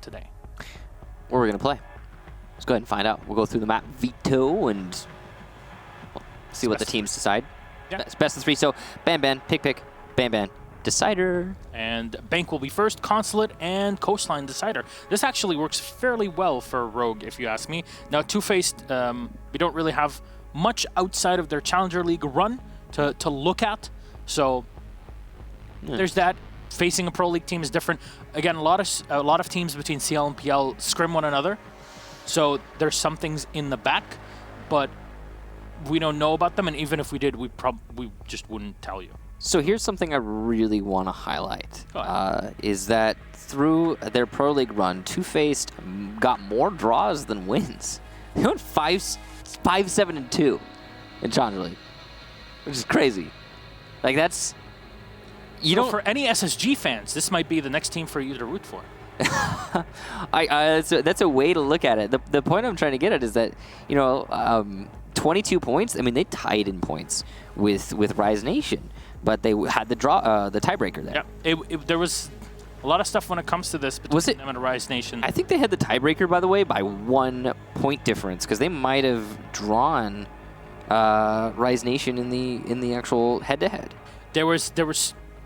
today? Where we're going to play. Let's go ahead and find out. We'll go through the map veto and see what the teams decide. Yeah. It's best of 3, so Ban, pick, Ban, decider. And Bank will be first, Consulate, and Coastline decider. This actually works fairly well for Rogue, if you ask me. Now, TwoFaced, we don't really have much outside of their Challenger League run to look at. So there's that. Facing a Pro League team is different. Again, a lot of teams between CL and PL scrim one another. So there's some things in the back, but we don't know about them. And even if we did, we just wouldn't tell you. So here's something I really want to highlight, is that through their Pro League run, TwoFaced got more draws than wins. They went 5-7-2 in Challenger League, which is crazy. Like, that's... For any SSG fans, this might be the next team for you to root for. That's a way to look at it. The point I'm trying to get at is that, 22 points, I mean, they tied in points with Rise Nation, but they had the tiebreaker there. Yeah, there was a lot of stuff when it comes to this between them and Rise Nation. I think they had the tiebreaker, by the way, by 1 point difference, because they might have drawn Rise Nation in the actual head-to-head. There was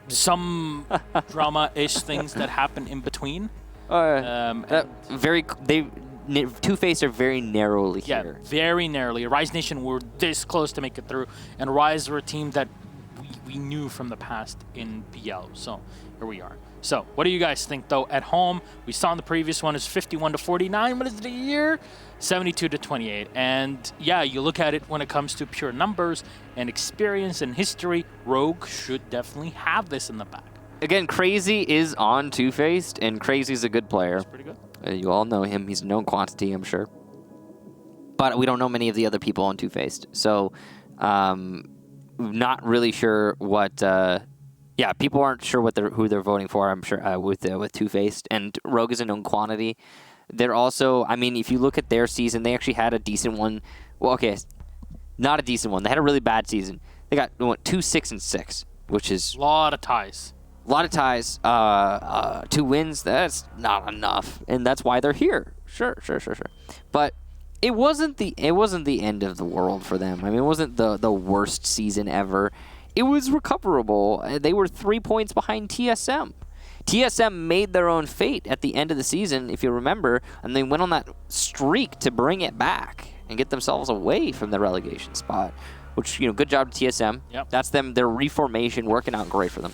some drama-ish things that happened in between. TwoFaced are very narrowly here. Yeah, very narrowly. Rise Nation were this close to make it through, and Rise were a team that we knew from the past in PL. So here we are. So what do you guys think, though? At home, we saw in the previous one is 51-49. What is it here? 72-28. And yeah, you look at it when it comes to pure numbers and experience and history, Rogue should definitely have this in the back. Again, Crazy is on TwoFaced, and Crazy's a good player. He's pretty good. You all know him. He's a known quantity, I'm sure. But we don't know many of the other people on TwoFaced. So, not really sure what... people aren't sure who they're voting for, I'm sure, with TwoFaced. And Rogue is a known quantity. They're also... I mean, if you look at their season, they actually had a decent one. Well, okay, not a decent one. They had a really bad season. They went 2-6-6, which is... A lot of ties. A lot of ties, 2 wins, that's not enough, and that's why they're here. Sure. But it wasn't the end of the world for them. I mean, it wasn't the worst season ever. It was recoverable. They were 3 points behind TSM. TSM made their own fate at the end of the season, if you remember, and they went on that streak to bring it back and get themselves away from the relegation spot, which, good job to TSM. Yep. That's them, their reformation working out great for them.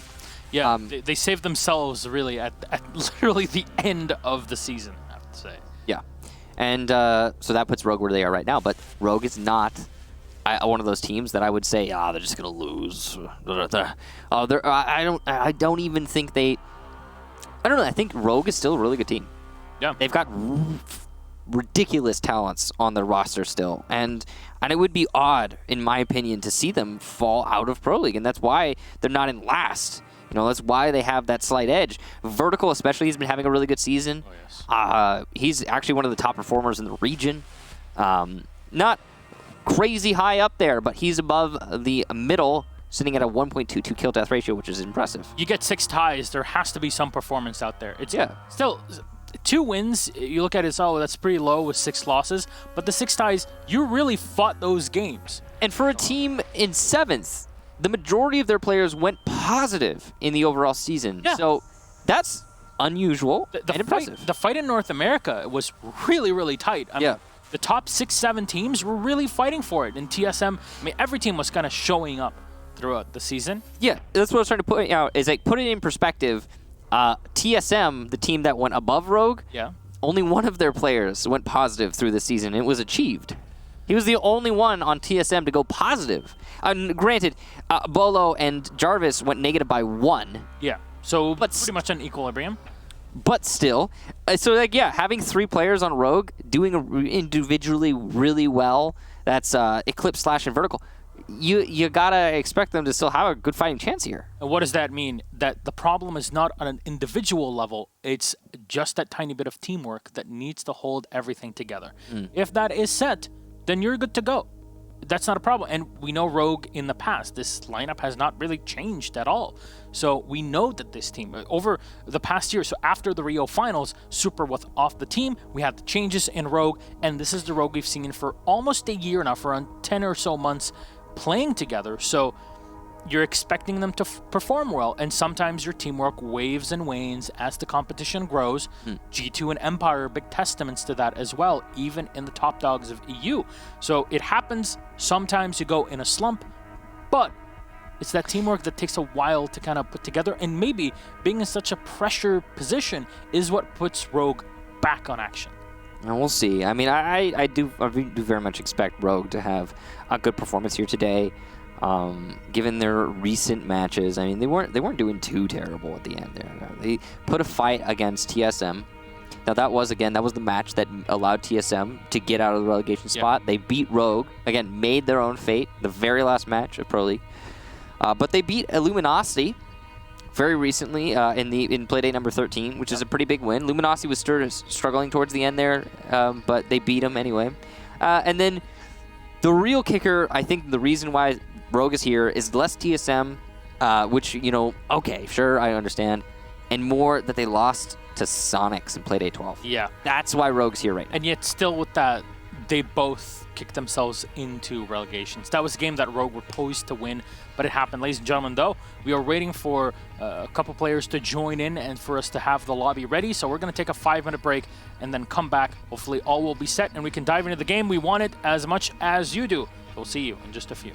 Yeah, they saved themselves really at literally the end of the season, I have to say. Yeah, and so that puts Rogue where they are right now. But Rogue is not one of those teams that I would say, they're just gonna lose. I don't even think they. I don't know. I think Rogue is still a really good team. Yeah, they've got ridiculous talents on their roster still, and it would be odd, in my opinion, to see them fall out of Pro League, and that's why they're not in last. That's why they have that slight edge. Vertical, especially, he's been having a really good season. Oh, yes. He's actually one of the top performers in the region. Not crazy high up there, but he's above the middle, sitting at a 1.22 kill-death ratio, which is impressive. You get 6 ties, there has to be some performance out there. It's still 2 wins. You look at it, that's pretty low with 6 losses. But the 6 ties, you really fought those games. And for a team in 7th, the majority of their players went positive in the overall season. Yeah. So that's unusual and impressive. The fight in North America was really, really tight. I mean, the top 6-7 teams were really fighting for it. And TSM, every team was kind of showing up throughout the season. Yeah, that's what I was trying to point out, is put it in perspective. TSM, the team that went above Rogue, only one of their players went positive through the season. It was achieved. He was the only one on TSM to go positive. Granted, Bolo and Jarvis went negative by 1. Yeah, so pretty much an equilibrium. But still, having 3 players on Rogue doing individually really well, that's Eclipse, Slash, and Vertical. You gotta expect them to still have a good fighting chance here. And what does that mean? That the problem is not on an individual level, it's just that tiny bit of teamwork that needs to hold everything together. If that is set, then you're good to go. that's not a problem. And we know Rogue in the past, this lineup has not really changed at all. So we know that this team, over the past year, so after the Rio finals, Super was off the team. We had the changes in Rogue, and this is the Rogue we've seen for almost a year now, for around 10 or so months playing together. So you're expecting them to perform well, and sometimes your teamwork waves and wanes as the competition grows. G2 and Empire are big testaments to that as well, even in the top dogs of EU. So it happens. Sometimes you go in a slump, but it's that teamwork that takes a while to kind of put together, and maybe being in such a pressure position is what puts Rogue back on action. And we'll see. I mean, I do very much expect Rogue to have a good performance here today. Given their recent matches, I mean, they weren't doing too terrible at the end there. They put a fight against TSM. Now that was the match that allowed TSM to get out of the relegation spot. They beat Rogue, again, made their own fate, the very last match of Pro League. But they beat Luminosity very recently in Playdate number 13, which is a pretty big win. Luminosity was struggling towards the end there, but they beat them anyway. And then the real kicker, I think the reason why Rogue is here is less TSM, which, okay, sure, I understand, and more that they lost to Sonics in Playdate 12. Yeah. That's why Rogue's here right now. And yet still with that, they both kicked themselves into relegations. That was a game that Rogue were poised to win, but it happened. Ladies and gentlemen, though, we are waiting for a couple players to join in and for us to have the lobby ready. So we're going to take a 5-minute break and then come back. Hopefully all will be set and we can dive into the game. We want it as much as you do. We'll see you in just a few.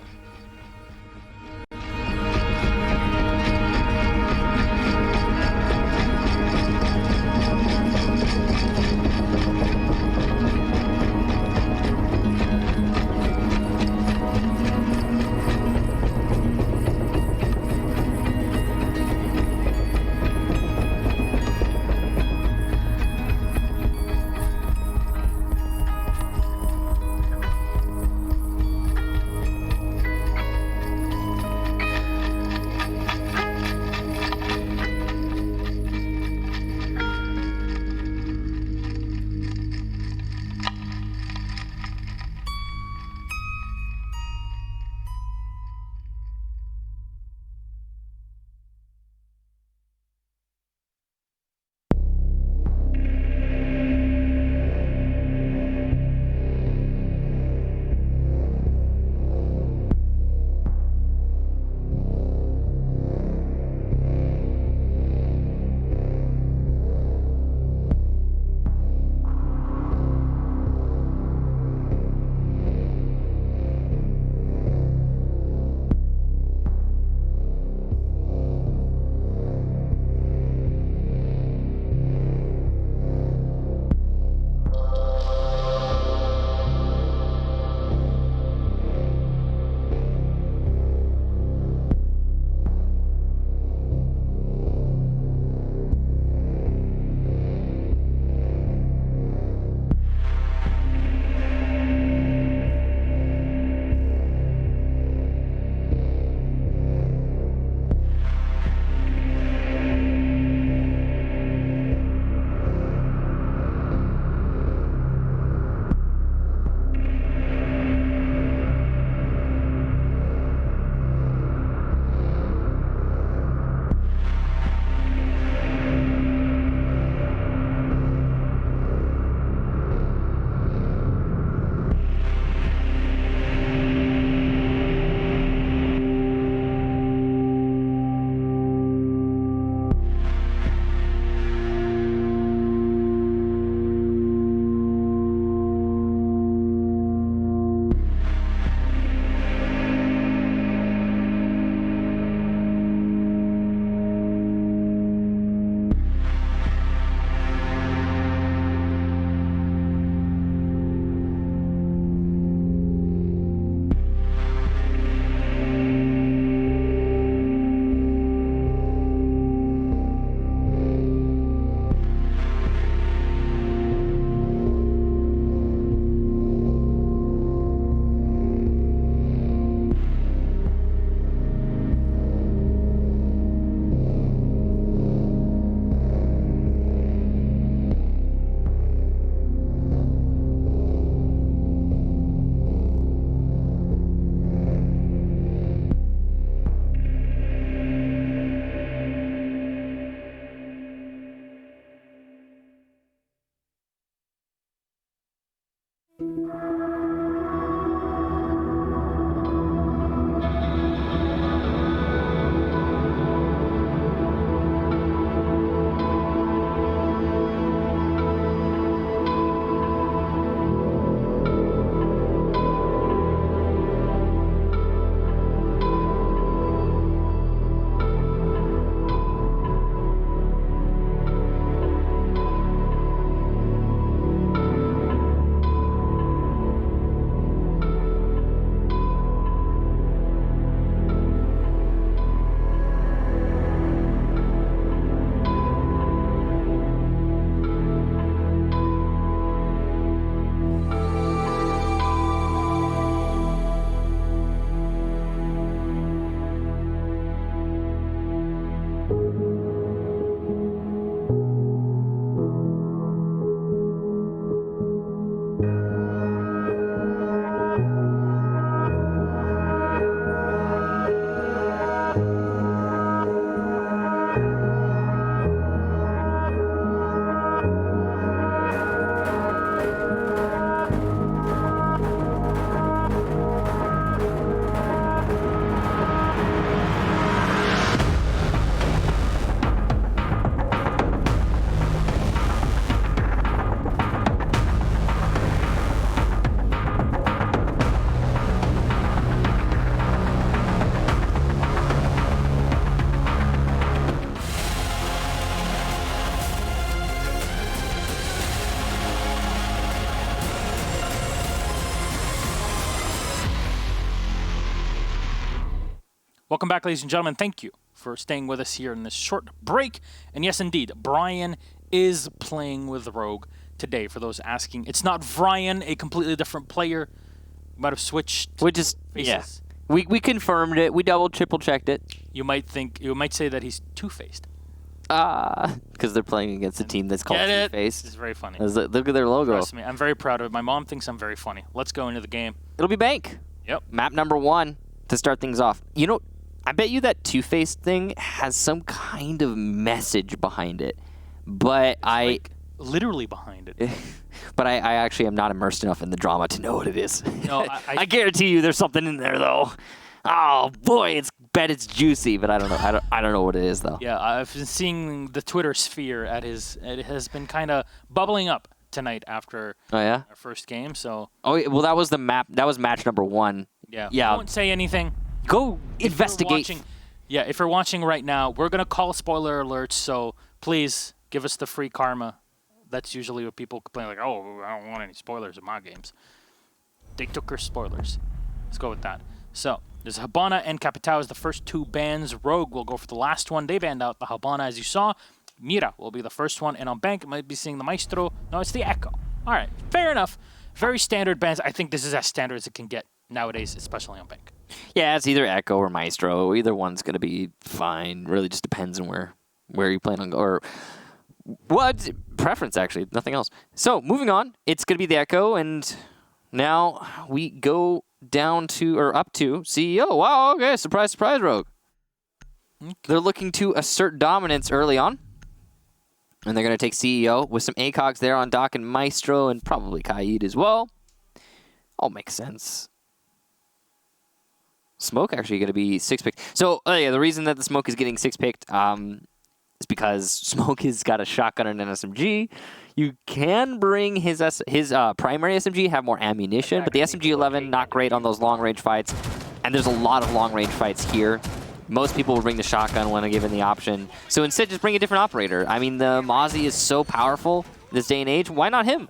Welcome back, ladies and gentlemen. Thank you for staying with us here in this short break. And yes, indeed, Brian is playing with Rogue today. For those asking, it's not Brian, a completely different player. You might have switched faces. Yeah. We confirmed it. We triple checked it. You might say that he's two-faced. Because they're playing against a team that's called Two-Faced. It's very funny. Look at their logo. Trust me, I'm very proud of it. My mom thinks I'm very funny. Let's go into the game. It'll be Bank. Yep. Map number 1 to start things off. You know, I bet you that Two-Faced thing has some kind of message behind it. But literally behind it. But I actually am not immersed enough in the drama to know what it is. No, I guarantee you there's something in there, though. Oh, boy, it's juicy, but I don't know. I don't know what it is, though. Yeah, I've been seeing the Twitter sphere it has been kind of bubbling up tonight after our first game. So. Oh, well, that was the map. That was match number 1. Yeah. Yeah. I won't say anything. Go investigate. If you're watching right now, we're gonna call spoiler alerts. So please give us the free karma. That's usually what people complain, like, oh, I don't want any spoilers in my games. They took our spoilers. Let's go with that. So there's Habana and Capitao as the first two bans. Rogue will go for the last one. They banned out the Habana, as you saw. Mira will be the first one. And on Bank, it might be seeing the Maestro. No, it's the Echo. All right, fair enough. Very standard bans. I think this is as standard as it can get nowadays, especially on Bank. Yeah, it's either Echo or Maestro. Either one's going to be fine. Really just depends on where you plan on going. Or what preference, actually. Nothing else. So, moving on. It's going to be the Echo, and now we go down to, or up to, CEO. Wow, okay. Surprise, surprise, Rogue. Okay. They're looking to assert dominance early on. And they're going to take CEO with some ACOGs there on Doc and Maestro, and probably Kaid as well. All makes sense. Smoke actually going to be 6-picked. So, the reason that the Smoke is getting 6-picked is because Smoke has got a shotgun and an SMG. You can bring his primary SMG, have more ammunition, but the SMG-11, not great on those long-range fights. And there's a lot of long-range fights here. Most people will bring the shotgun when given the option. So instead, just bring a different operator. I mean, the Mozzie is so powerful this day and age. Why not him?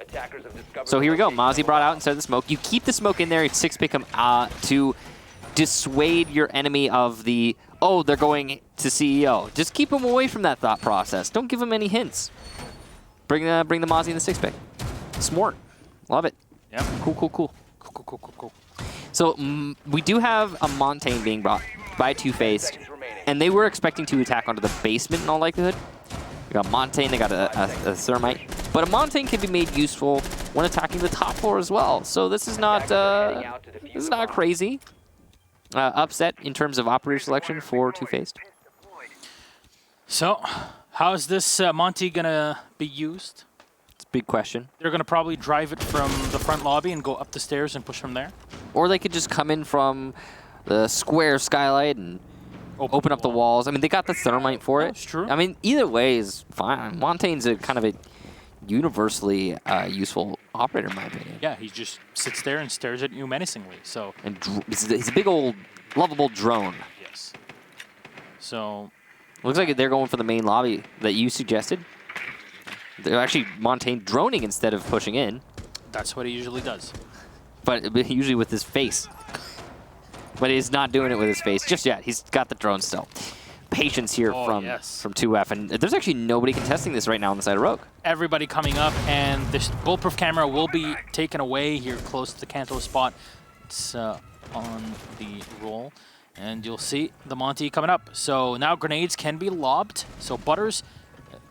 So here we go. Mozzie brought out instead of the Smoke. You keep the Smoke in there. You 6-pick him to dissuade your enemy of the, oh, they're going to CEO. Just keep them away from that thought process. Don't give them any hints. Bring the Mozzie in the 6-pick. Smart. Love it. Yep. Cool. So we do have a Montaigne being brought by Two-Faced, and they were expecting to attack onto the basement in all likelihood. They got Montaigne, they got a Thermite, but a Montaigne can be made useful when attacking the top floor as well. So this is not crazy. Upset in terms of operator selection for Two-Faced. So, how is this Monty gonna be used? It's big question. They're going to probably drive it from the front lobby and go up the stairs and push from there. Or they could just come in from the square skylight and open up the walls. I mean, they got the thermite for it. That's true. I mean, either way is fine. Montaigne's a kind of a universally useful operator, in my opinion. Yeah, he just sits there and stares at you menacingly. So And he's a big old lovable drone. yes. So Looks like they're going for the main lobby that you suggested. They're actually Montaigne droning instead of pushing in. that's what he usually does. But usually with his face. But he's not doing it with his face just yet. He's got the drone still. Patience here from 2F. And there's actually nobody contesting this right now on the side of Rogue. Everybody coming up, and this bulletproof camera will be taken away here close to the Kanto spot. It's on the roll. And you'll see the Monty coming up. So now grenades can be lobbed. So Butters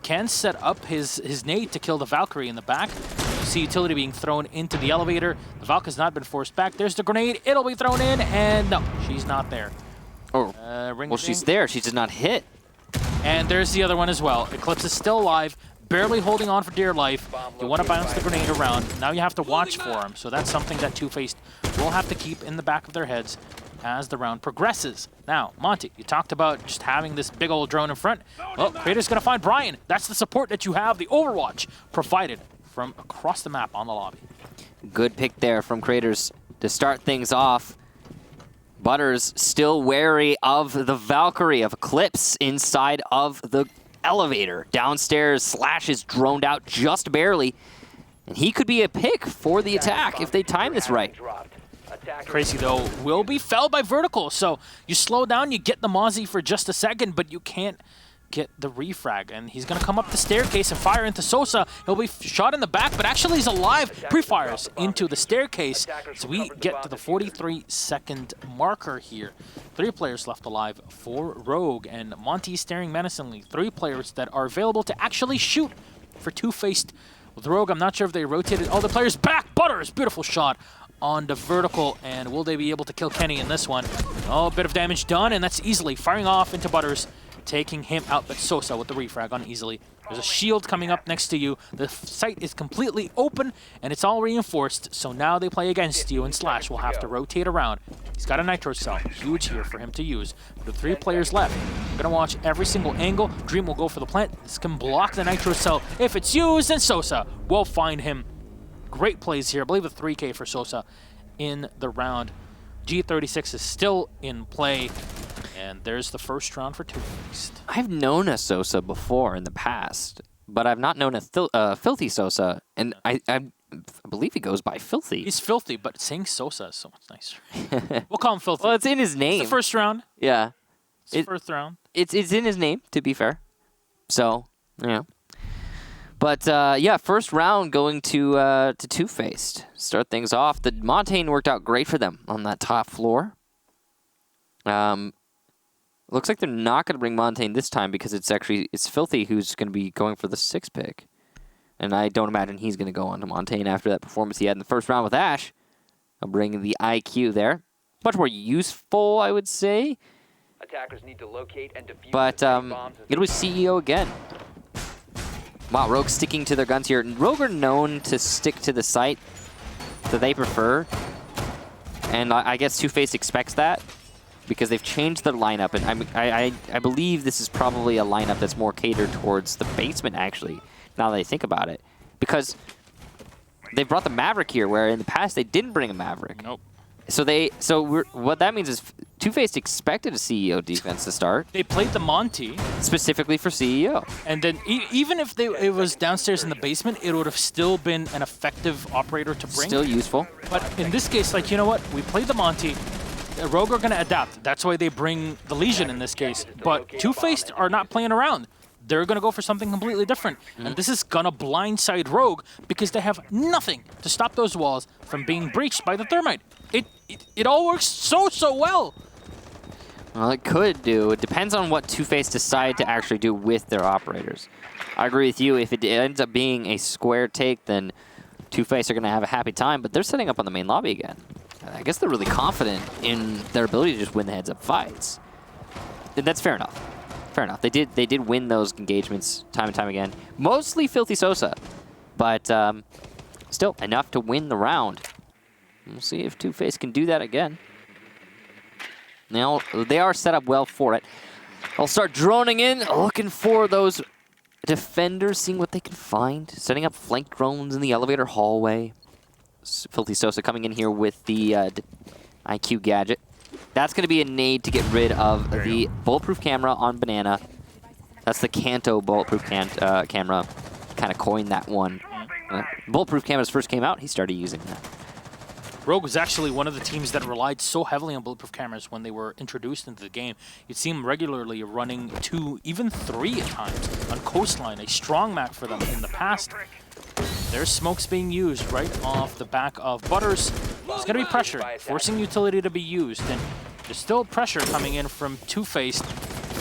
can set up his nade to kill the Valkyrie in the back. You see utility being thrown into the elevator. The Valk has not been forced back. There's the grenade. It'll be thrown in, and no, she's not there. Oh, well, she's there. She did not hit. And there's the other one as well. Eclipse is still alive, barely holding on for dear life. You want to bounce the grenade around. Now you have to watch for him. So that's something that TwoFaced will have to keep in the back of their heads as the round progresses. Now, Monty, you talked about just having this big old drone in front. Well, Creator's going to find Brian. That's the support that you have, the Overwatch provided from across the map on the lobby. Good pick there from Creators to start things off. Butters still wary of the Valkyrie, of Eclipse inside of the elevator. Downstairs, Slash is droned out just barely. And he could be a pick for the attack if they time this right. Crazy, though, will be felled by Vertical. So you slow down, you get the Mozzie for just a second, but you can't get the refrag. And he's going to come up the staircase and fire into Sosa. He'll be shot in the back, but actually he's alive. Pre-fires into the staircase. So we get to the 43-second marker here. 3 players left alive for Rogue, and Monty staring menacingly. 3 players that are available to actually shoot for TwoFaced. With Rogue, I'm not sure if they rotated all the players back. Butters, beautiful shot on the Vertical, and will they be able to kill Kenny in this one? Oh, a bit of damage done, and that's easily firing off into Butters, taking him out, but Sosa with the refrag on easily. There's a shield coming up next to you. The site is completely open, and it's all reinforced, so now they play against you, and Slash will have to rotate around. He's got a Nitro Cell, huge here for him to use. With 3 players left, I'm gonna watch every single angle. Dream will go for the plant. This can block the Nitro Cell if it's used, and Sosa will find him. Great plays here. I believe a 3K for Sosa in the round. G36 is still in play, and there's the first round for TwoFaced. I've known a Sosa before in the past, but I've not known a Filthy Sosa, and I believe he goes by Filthy. He's filthy, but saying Sosa is so much nicer. We'll call him Filthy. Well, it's in his name. It's the first round. Yeah. It's the first round. It's in his name, to be fair. So, yeah. But, yeah, first round going to TwoFaced. Start things off. The Montaigne worked out great for them on that top floor. Looks like they're not going to bring Montaigne this time because it's Filthy who's going to be going for the 6th pick. And I don't imagine he's going to go on to Montaigne after that performance he had in the first round with Ash. I'll bring the IQ there. Much more useful, I would say. Attackers need to locate and defuse. But it was CEO again. Wow, Rogue sticking to their guns here. Rogue are known to stick to the site that they prefer. And I guess TwoFaced expects that because they've changed their lineup. And I believe this is probably a lineup that's more catered towards the basement, actually, now that I think about it. Because they brought the Maverick here, where in the past they didn't bring a Maverick. Nope. So what that means is TwoFaced expected a CEO defense to start. They played the Monty. Specifically for CEO. And then even if it was downstairs in the basement, it would have still been an effective operator to bring. Still useful. But in this case, like, you know what? We played the Monty. Rogue are going to adapt. That's why they bring the Legion in this case. But TwoFaced are not playing around. They're going to go for something completely different. And this is going to blindside Rogue because they have nothing to stop those walls from being breached by the Thermite. It all works so well. Well, it could do. It depends on what TwoFaced decide to actually do with their operators. I agree with you. If it ends up being a square take, then TwoFaced are going to have a happy time, but they're setting up on the main lobby again. I guess they're really confident in their ability to just win the heads-up fights. And that's fair enough. Fair enough. They did win those engagements time and time again. Mostly Filthy Sosa. but still enough to win the round. We'll see if TwoFaced can do that again. Now, they are set up well for it. I'll start droning in, looking for those defenders, seeing what they can find. Setting up flank drones in the elevator hallway. Filthy Sosa coming in here with the IQ gadget. That's going to be a nade to get rid of the bulletproof camera on Banana. That's the Kanto bulletproof camera. Kind of coined that one. Bulletproof cameras first came out, he started using that. Rogue was actually one of the teams that relied so heavily on bulletproof cameras when they were introduced into the game. You'd see them regularly running 2, even 3 at times on Coastline, a strong map for them in the past. There's smokes being used right off the back of Butters. There's going to be pressure, forcing utility to be used, and there's still pressure coming in from TwoFaced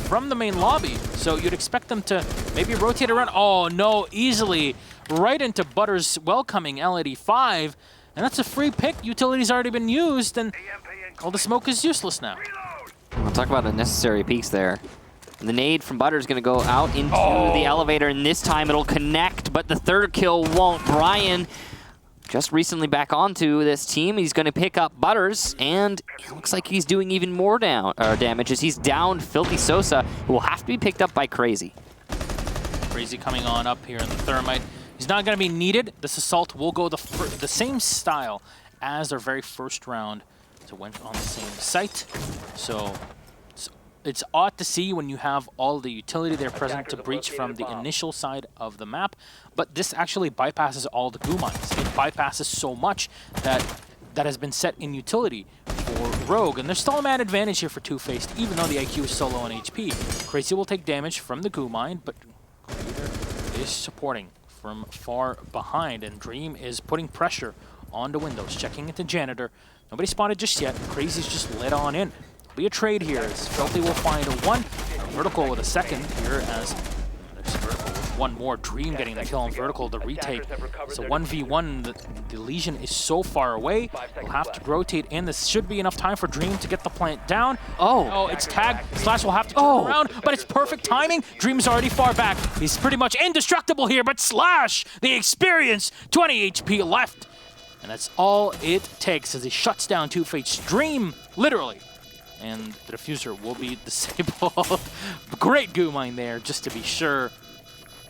from the main lobby. So you'd expect them to maybe rotate around. Oh no, easily right into Butters' welcoming L85. And that's a free pick. Utility's already been used, and all the smoke is useless now. We'll talk about unnecessary peaks there. The nade from Butter is going to go out into the elevator, and this time it'll connect, but the third kill won't. Brian, just recently back onto this team, he's going to pick up Butters, and it looks like he's doing even more damage as he's downed Filthy Sosa, who will have to be picked up by Crazy. Crazy coming on up here in the Thermite. He's not going to be needed. This assault will go the same style as their very first round. So went on the same site. So it's odd to see when you have all the utility there present to breach from the initial side of the map. But this actually bypasses all the goo mines. It bypasses so much that has been set in utility for Rogue. And there's still a man advantage here for TwoFaced, even though the IQ is so low on HP. Crazy will take damage from the goo mine, but Creator is supporting from far behind, and Dream is putting pressure onto Windows, checking into Janitor. Nobody spotted just yet. Crazy's just led on in. Be a trade here as Filthy will find a 1. Vertical with a second here as there's Vertical with 1 more. Dream getting the kill on Vertical to retake. So 1v1, the Legion is so far away. We'll have to rotate in. This should be enough time for Dream to get the plant down. Oh, it's tagged. Slash will have to turn around, but it's perfect timing. Dream's already far back. He's pretty much indestructible here, but Slash, the experience, 20 HP left. And that's all it takes as he shuts down TwoFaced. Dream, literally. And the diffuser will be disabled. Great goo mine there, just to be sure.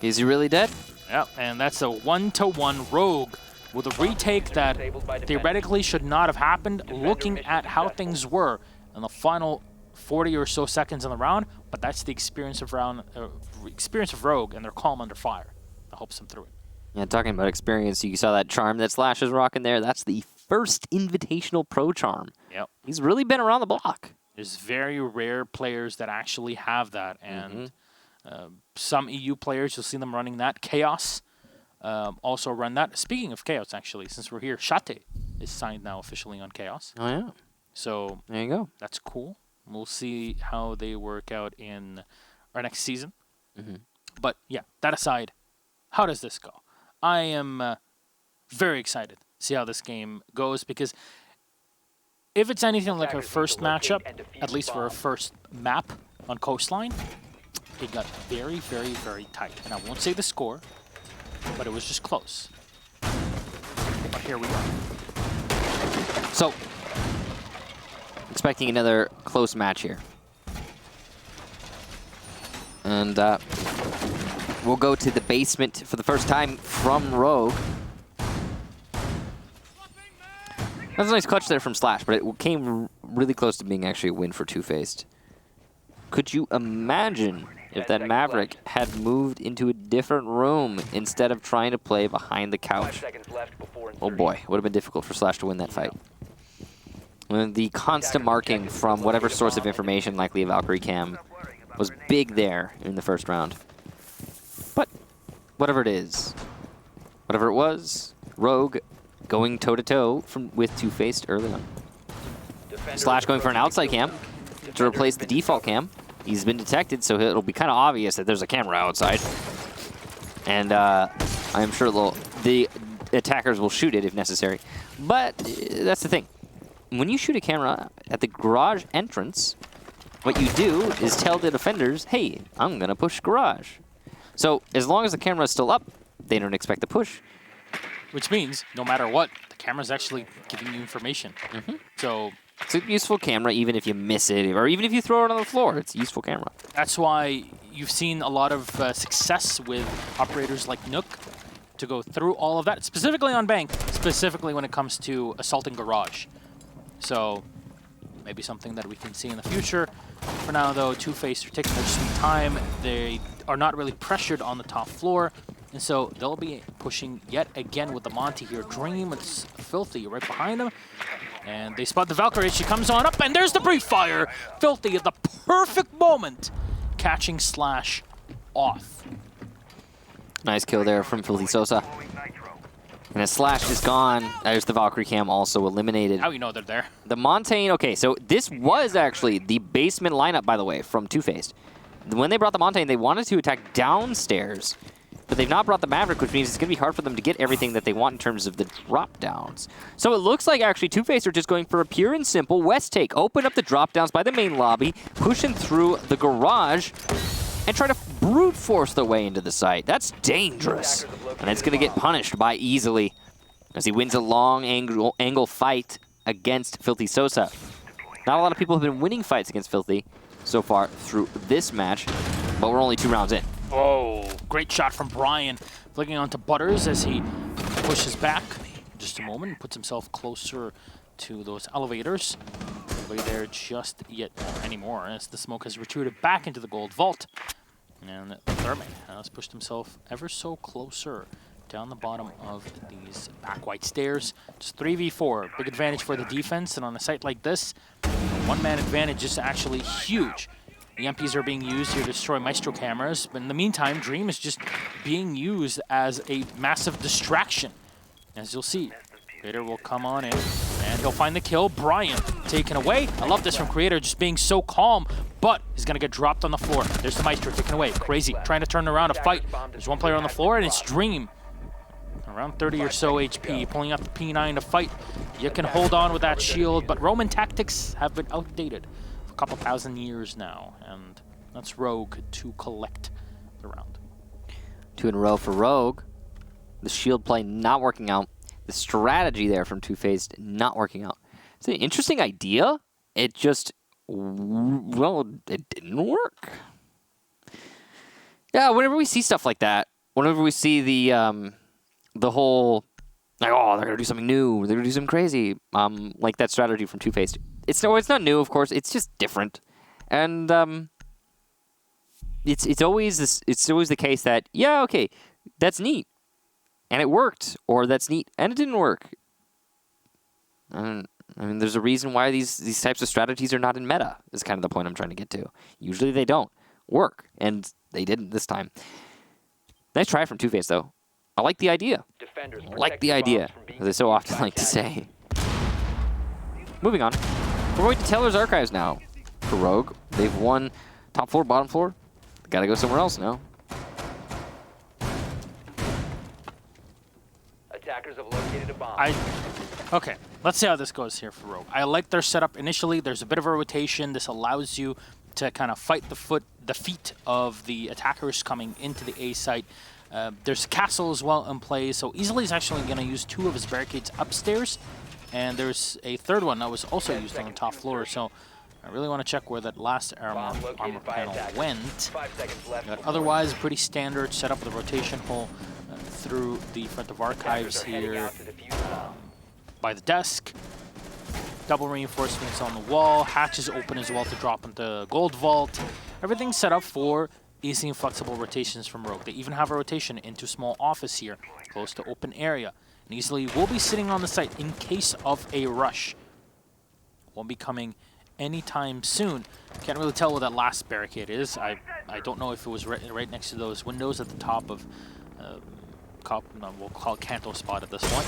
Is he really dead? Yep, and that's a 1-to-1 Rogue with a retake that theoretically should not have happened, looking at how things were in the final 40 or so seconds in the round. But that's the experience of Rogue, and they're calm under fire. That helps them through it. Yeah, talking about experience, you saw that charm that Slash is rocking there. That's the first Invitational Pro charm. Yep. He's really been around the block. There's very rare players that actually have that, and some EU players, you'll see them running that. Chaos also run that. Speaking of Chaos, actually, since we're here, Shate is signed now officially on Chaos. Oh, yeah. So there you go. That's cool. We'll see how they work out in our next season. But yeah, that aside, how does this go? I am very excited to see how this game goes, because if it's anything like our first matchup, at least for our first map on Coastline, it got very, very, very tight. And I won't say the score, but it was just close. But here we go. So, expecting another close match here. And we'll go to the basement for the first time from Rogue. That was a nice clutch there from Slash, but it came really close to being actually a win for TwoFaced. Could you imagine if that Maverick had moved into a different room instead of trying to play behind the couch? Oh boy, would have been difficult for Slash to win that fight. And the constant marking from whatever source of information, likely a Valkyrie cam, was big there in the first round. But whatever it is, whatever it was, Rogue going toe-to-toe with TwoFaced early on. Slash going for an outside cam to replace the default cam. He's been detected, so it'll be kind of obvious that there's a camera outside. And I'm sure the attackers will shoot it if necessary. But that's the thing. When you shoot a camera at the garage entrance, what you do is tell the defenders, hey, I'm going to push garage. So as long as the camera is still up, they don't expect the push. which means no matter what, the camera's actually giving you information. So It's a useful camera, even if you miss it, or even if you throw it on the floor. It's a useful camera. that's why you've seen a lot of success with operators like Nook to go through all of that, specifically on Bank, specifically when it comes to assaulting Garage. So maybe something that we can see in the future. For now, though, TwoFaced are taking their sweet time. They are not really pressured on the top floor, and so they'll be pushing yet again with the Monty here. Dream and Filthy right behind them. And they spot the Valkyrie. She comes on up, and there's the brief fire. Filthy at the perfect moment, catching Slash off. Nice kill there from Filthy Sosa. And as Slash is gone, there's the Valkyrie cam also eliminated. How you know they're there? The Montaigne, okay, so this was actually the basement lineup, by the way, from TwoFaced. When they brought the Montaigne, they wanted to attack downstairs, but they've not brought the Maverick, which means it's going to be hard for them to get everything that they want in terms of the drop-downs. So it looks like actually TwoFaced are just going for a pure and simple West take. Open up the drop-downs by the main lobby, pushing through the garage, and try to brute force their way into the site. That's dangerous. And it's going to get punished by Easily as he wins a long angle fight against Filthy Sosa. Not a lot of people have been winning fights against Filthy so far through this match, but we're only 2 rounds in. Oh, great shot from Brian. Flicking onto Butters as he pushes back. Just a moment, and puts himself closer to those elevators. Nobody there just yet anymore as the smoke has retreated back into the gold vault. And Thurman has pushed himself ever so closer down the bottom of these back white stairs. Just 3v4, big advantage for the defense, and on a site like this, one-man advantage is actually huge. The EMPs are being used here to destroy Maestro cameras, but in the meantime, Dream is just being used as a massive distraction. As you'll see, Creator will come on in, and he'll find the kill. Brian taken away. I love this from Creator, just being so calm, but he's going to get dropped on the floor. There's the Maestro taken away. Crazy, trying to turn around a fight. There's one player on the floor, and it's Dream. Around 30 or so HP, pulling up the P9 to fight. You can hold on with that shield, but Roman tactics have been outdated for a couple thousand years now, and that's Rogue to collect the round. 2 in a row for Rogue. The shield play not working out. The strategy there from TwoFaced not working out. It's an interesting idea. It just, well, it didn't work. Yeah, whenever we see stuff like that, whenever we see the whole, like, oh, they're gonna do something new, they're gonna do something crazy, like that strategy from TwoFaced. It's not new, of course. It's just different, and it's always the case that, yeah, okay, that's neat, and it worked, or that's neat and it didn't work. I mean, there's a reason why these types of strategies are not in meta. Is kind of the point I'm trying to get to. Usually they don't work, and they didn't this time. Nice try from TwoFaced though. I like the idea. I like the idea, as I so often like to say. Moving on. We're going to Teller's Archives now for Rogue. They've won top floor, bottom floor. Gotta go somewhere else now. Attackers have located a bomb. Okay, let's see how this goes here for Rogue. I like their setup initially. There's a bit of a rotation. This allows you to kind of fight the feet of the attackers coming into the A site. There's Castle as well in play, so Easily is actually going to use 2 of his barricades upstairs, and there's a third one that was also used on the top floor, so I really want to check where that last armor panel went. But otherwise, pretty standard setup with a rotation hole through the front of Archives here by the desk. Double reinforcements on the wall, hatches open as well to drop into Gold Vault. Everything's set up for easy and flexible rotations from Rogue. They even have a rotation into small office here, close to open area. And Easily will be sitting on the site in case of a rush. Won't be coming anytime soon. Can't really tell where that last barricade is. I don't know if it was right next to those windows at the top of, we'll call it Kanto spot at this point.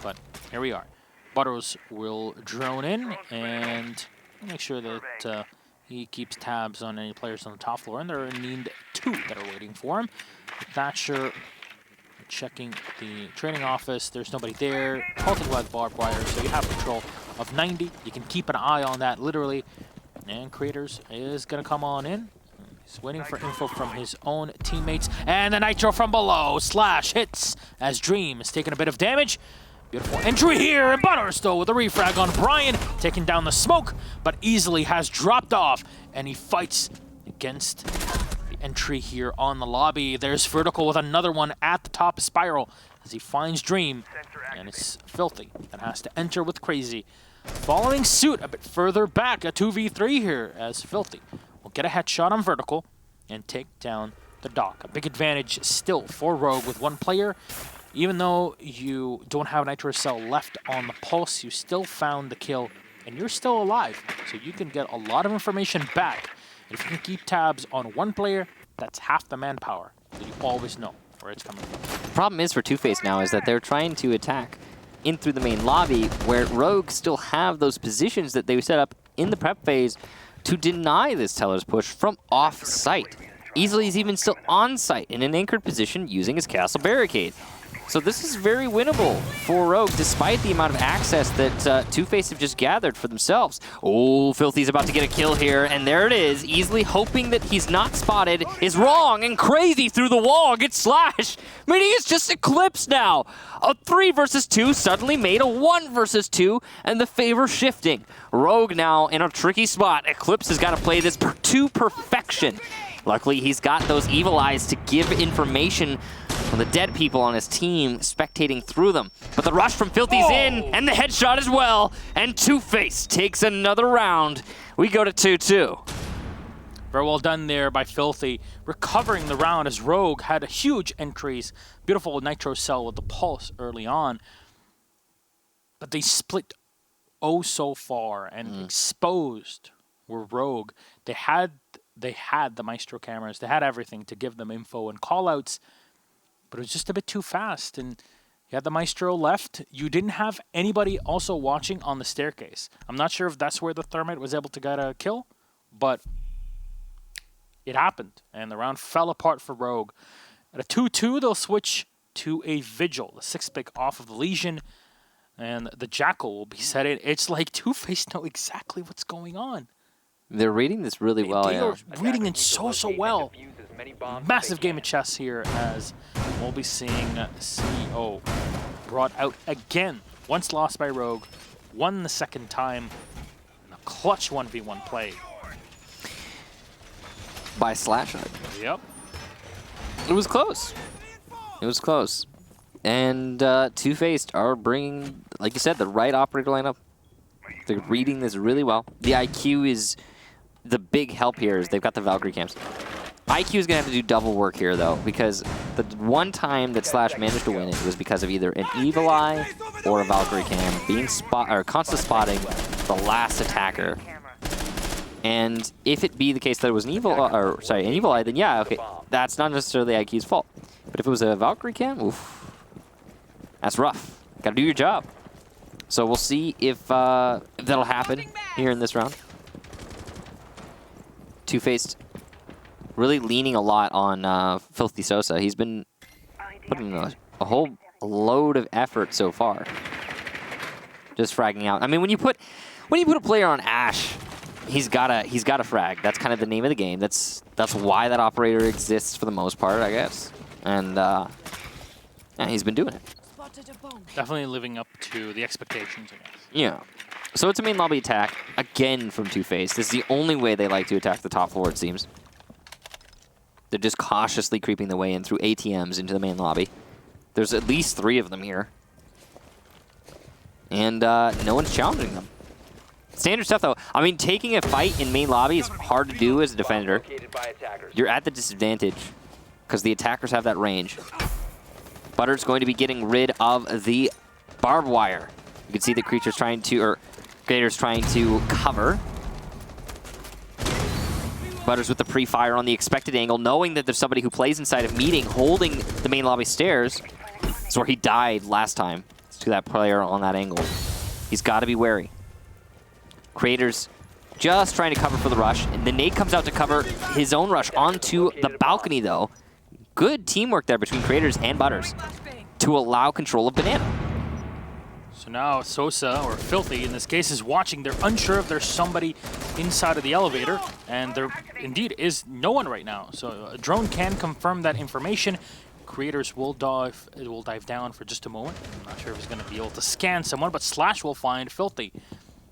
But here we are. Butters will drone in and make sure that he keeps tabs on any players on the top floor, and there are indeed 2 that are waiting for him. Thatcher checking the training office. There's nobody there. Halted by the barbed wire, so you have control of 90. You can keep an eye on that, literally. And Creators is going to come on in. He's waiting for info from his own teammates. And the Nitro from below. Slash hits as Dream is taking a bit of damage. Beautiful entry here, and Butters though with a refrag on Brian, taking down the smoke, but easily has dropped off, and he fights against the entry here on the lobby. There's Vertical with another one at the top of Spiral as he finds Dream, and it's Filthy that has to enter with Crazy. Following suit a bit further back, a 2v3 here as Filthy will get a headshot on Vertical and take down the Doc. A big advantage still for Rogue with one player. Even though you don't have Nitro Cell left on the Pulse, you still found the kill, and you're still alive. So you can get a lot of information back. And if you can keep tabs on one player, that's half the manpower. So you always know where it's coming from. The problem is for TwoFaced now is that they're trying to attack in through the main lobby, where Rogue still have those positions that they set up in the prep phase to deny this Teller's push from off-site. Easily he's even still on-site in an anchored position using his castle barricade. So this is very winnable for Rogue, despite the amount of access that TwoFaced have just gathered for themselves. Oh, Filthy's about to get a kill here, and there it is. Easily hoping that he's not spotted is wrong, and Crazy through the wall gets slashed. Meaning it's just Eclipse now. A 3 versus 2 suddenly made a 1 versus 2, and the favor shifting. Rogue now in a tricky spot. Eclipse has got to play this to perfection. Luckily, he's got those evil eyes to give information on the dead people on his team, spectating through them. But the rush from Filthy's in, and the headshot as well. And TwoFaced takes another round. We go to 2-2. Very well done there by Filthy, recovering the round as Rogue had a huge entries. Beautiful Nitro Cell with the Pulse early on. But they split oh so far and exposed were Rogue. They had the Maestro cameras. They had everything to give them info and callouts, but it was just a bit too fast. And you had the Maestro left. You didn't have anybody also watching on the staircase. I'm not sure if that's where the Thermite was able to get a kill, but it happened, and the round fell apart for Rogue. At a 2-2, they'll switch to a Vigil, the 6th pick off of the Legion, and the Jackal will be set in. It's like TwoFaced know exactly what's going on. They're reading this really well, They yeah. are reading it so well. Massive game of chess here as we'll be seeing CEO brought out again. Once lost by Rogue, won the second time in a clutch 1v1 play. By Slash. Yep. It was close. It was close. And TwoFaced are bringing, like you said, the right operator lineup. They're reading this really well. The IQ is the big help here is they've got the Valkyrie cams. IQ is going to have to do double work here, though, because the one time that Slash managed to win it was because of either an Evil Eye or a Valkyrie cam being constant spotting the last attacker. And if it be the case that it was an Evil Eye, then yeah, okay, that's not necessarily IQ's fault. But if it was a Valkyrie cam, oof, that's rough. Got to do your job. So we'll see if that'll happen here in this round. TwoFaced really leaning a lot on Filthy Sosa. He's been putting a whole load of effort so far, just fragging out. I mean, when you put a player on Ashe, he's got a frag. That's kind of the name of the game. That's why that operator exists for the most part, I guess. And yeah, he's been doing it. Definitely living up to the expectations, I guess. Yeah. So it's a main lobby attack, again from TwoFaced. This is the only way they like to attack the top floor, it seems. They're just cautiously creeping their way in through ATMs into the main lobby. There's at least 3 of them here. And no one's challenging them. Standard stuff, though. I mean, taking a fight in main lobby is hard to do as a defender. You're at the disadvantage because the attackers have that range. Butter's going to be getting rid of the barbed wire. You can see the creature's trying to, or Gator's trying to cover. Butter's with the pre-fire on the expected angle, knowing that there's somebody who plays inside of meeting, holding the main lobby stairs. That's where he died last time, to that player on that angle. He's got to be wary. Creator's just trying to cover for the rush, and the nade comes out to cover his own rush onto the balcony, though. Good teamwork there between Creators and Butters to allow control of Banana. So now Sosa, or Filthy in this case, is watching. They're unsure if there's somebody inside of the elevator, and there indeed is no one right now. So a drone can confirm that information. Creators will dive down for just a moment. I'm not sure if he's going to be able to scan someone, but Slash will find Filthy.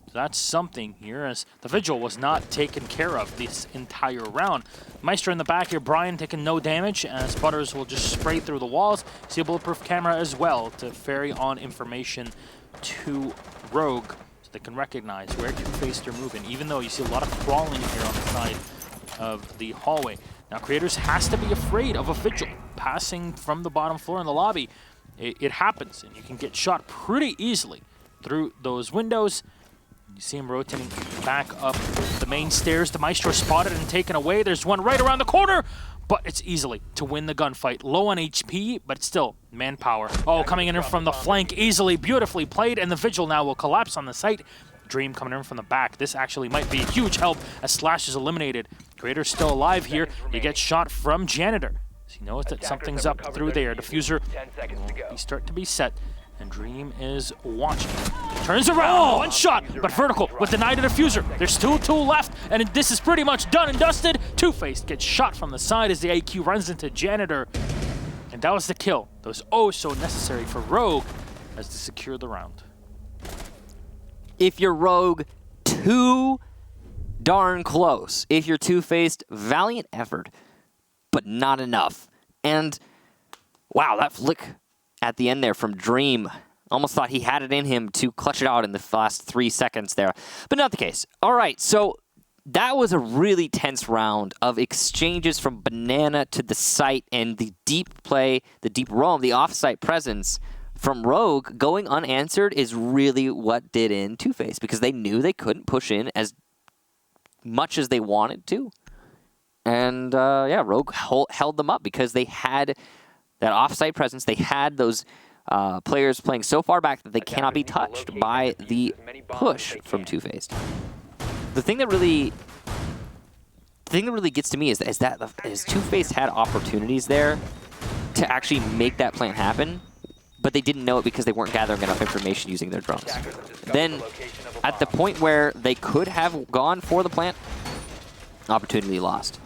So that's something here, as the Vigil was not taken care of this entire round. Meister in the back here, Brian taking no damage, as Butters will just spray through the walls. See a bulletproof camera as well to ferry on information to Rogue, so they can recognize where TwoFaced are moving, even though you see a lot of crawling here on the side of the hallway. Now, Creators has to be afraid of a Vigil passing from the bottom floor in the lobby. It happens, and you can get shot pretty easily through those windows. You see him rotating back up the main stairs. The Maestro spotted and taken away. There's one right around the corner, but it's easily to win the gunfight. Low on HP, but still manpower. Oh, coming in from the flank easily, beautifully played, and the Vigil now will collapse on the site. Dream coming in from the back. This actually might be a huge help as Slash is eliminated. Creator's still alive here. He gets shot from Janitor. So he knows that something's up through there. Diffuser will start to be set, and Dream is watching. Turns around, one shot, but Vertical with denied a diffuser. There's still two left, and this is pretty much done and dusted. TwoFaced gets shot from the side as the AQ runs into Janitor. And that was the kill. That was oh so necessary for Rogue as to secure the round. If you're Rogue, too darn close. If you're TwoFaced, valiant effort, but not enough. And wow, that flick at the end there from Dream. Almost thought he had it in him to clutch it out in the last 3 seconds there, but not the case. All right, so that was a really tense round of exchanges from Banana to the site, and the deep play, the deep roam, the off-site presence from Rogue going unanswered is really what did in TwoFaced, because they knew they couldn't push in as much as they wanted to. And yeah, Rogue held them up because they had that off-site presence. They had those players playing so far back that they cannot be touched by the push from TwoFaced. The thing that really gets to me is that TwoFaced had opportunities there to actually make that plan happen, but they didn't know it because they weren't gathering enough information using their drones. Then, at the point where they could have gone for the plant, opportunity lost.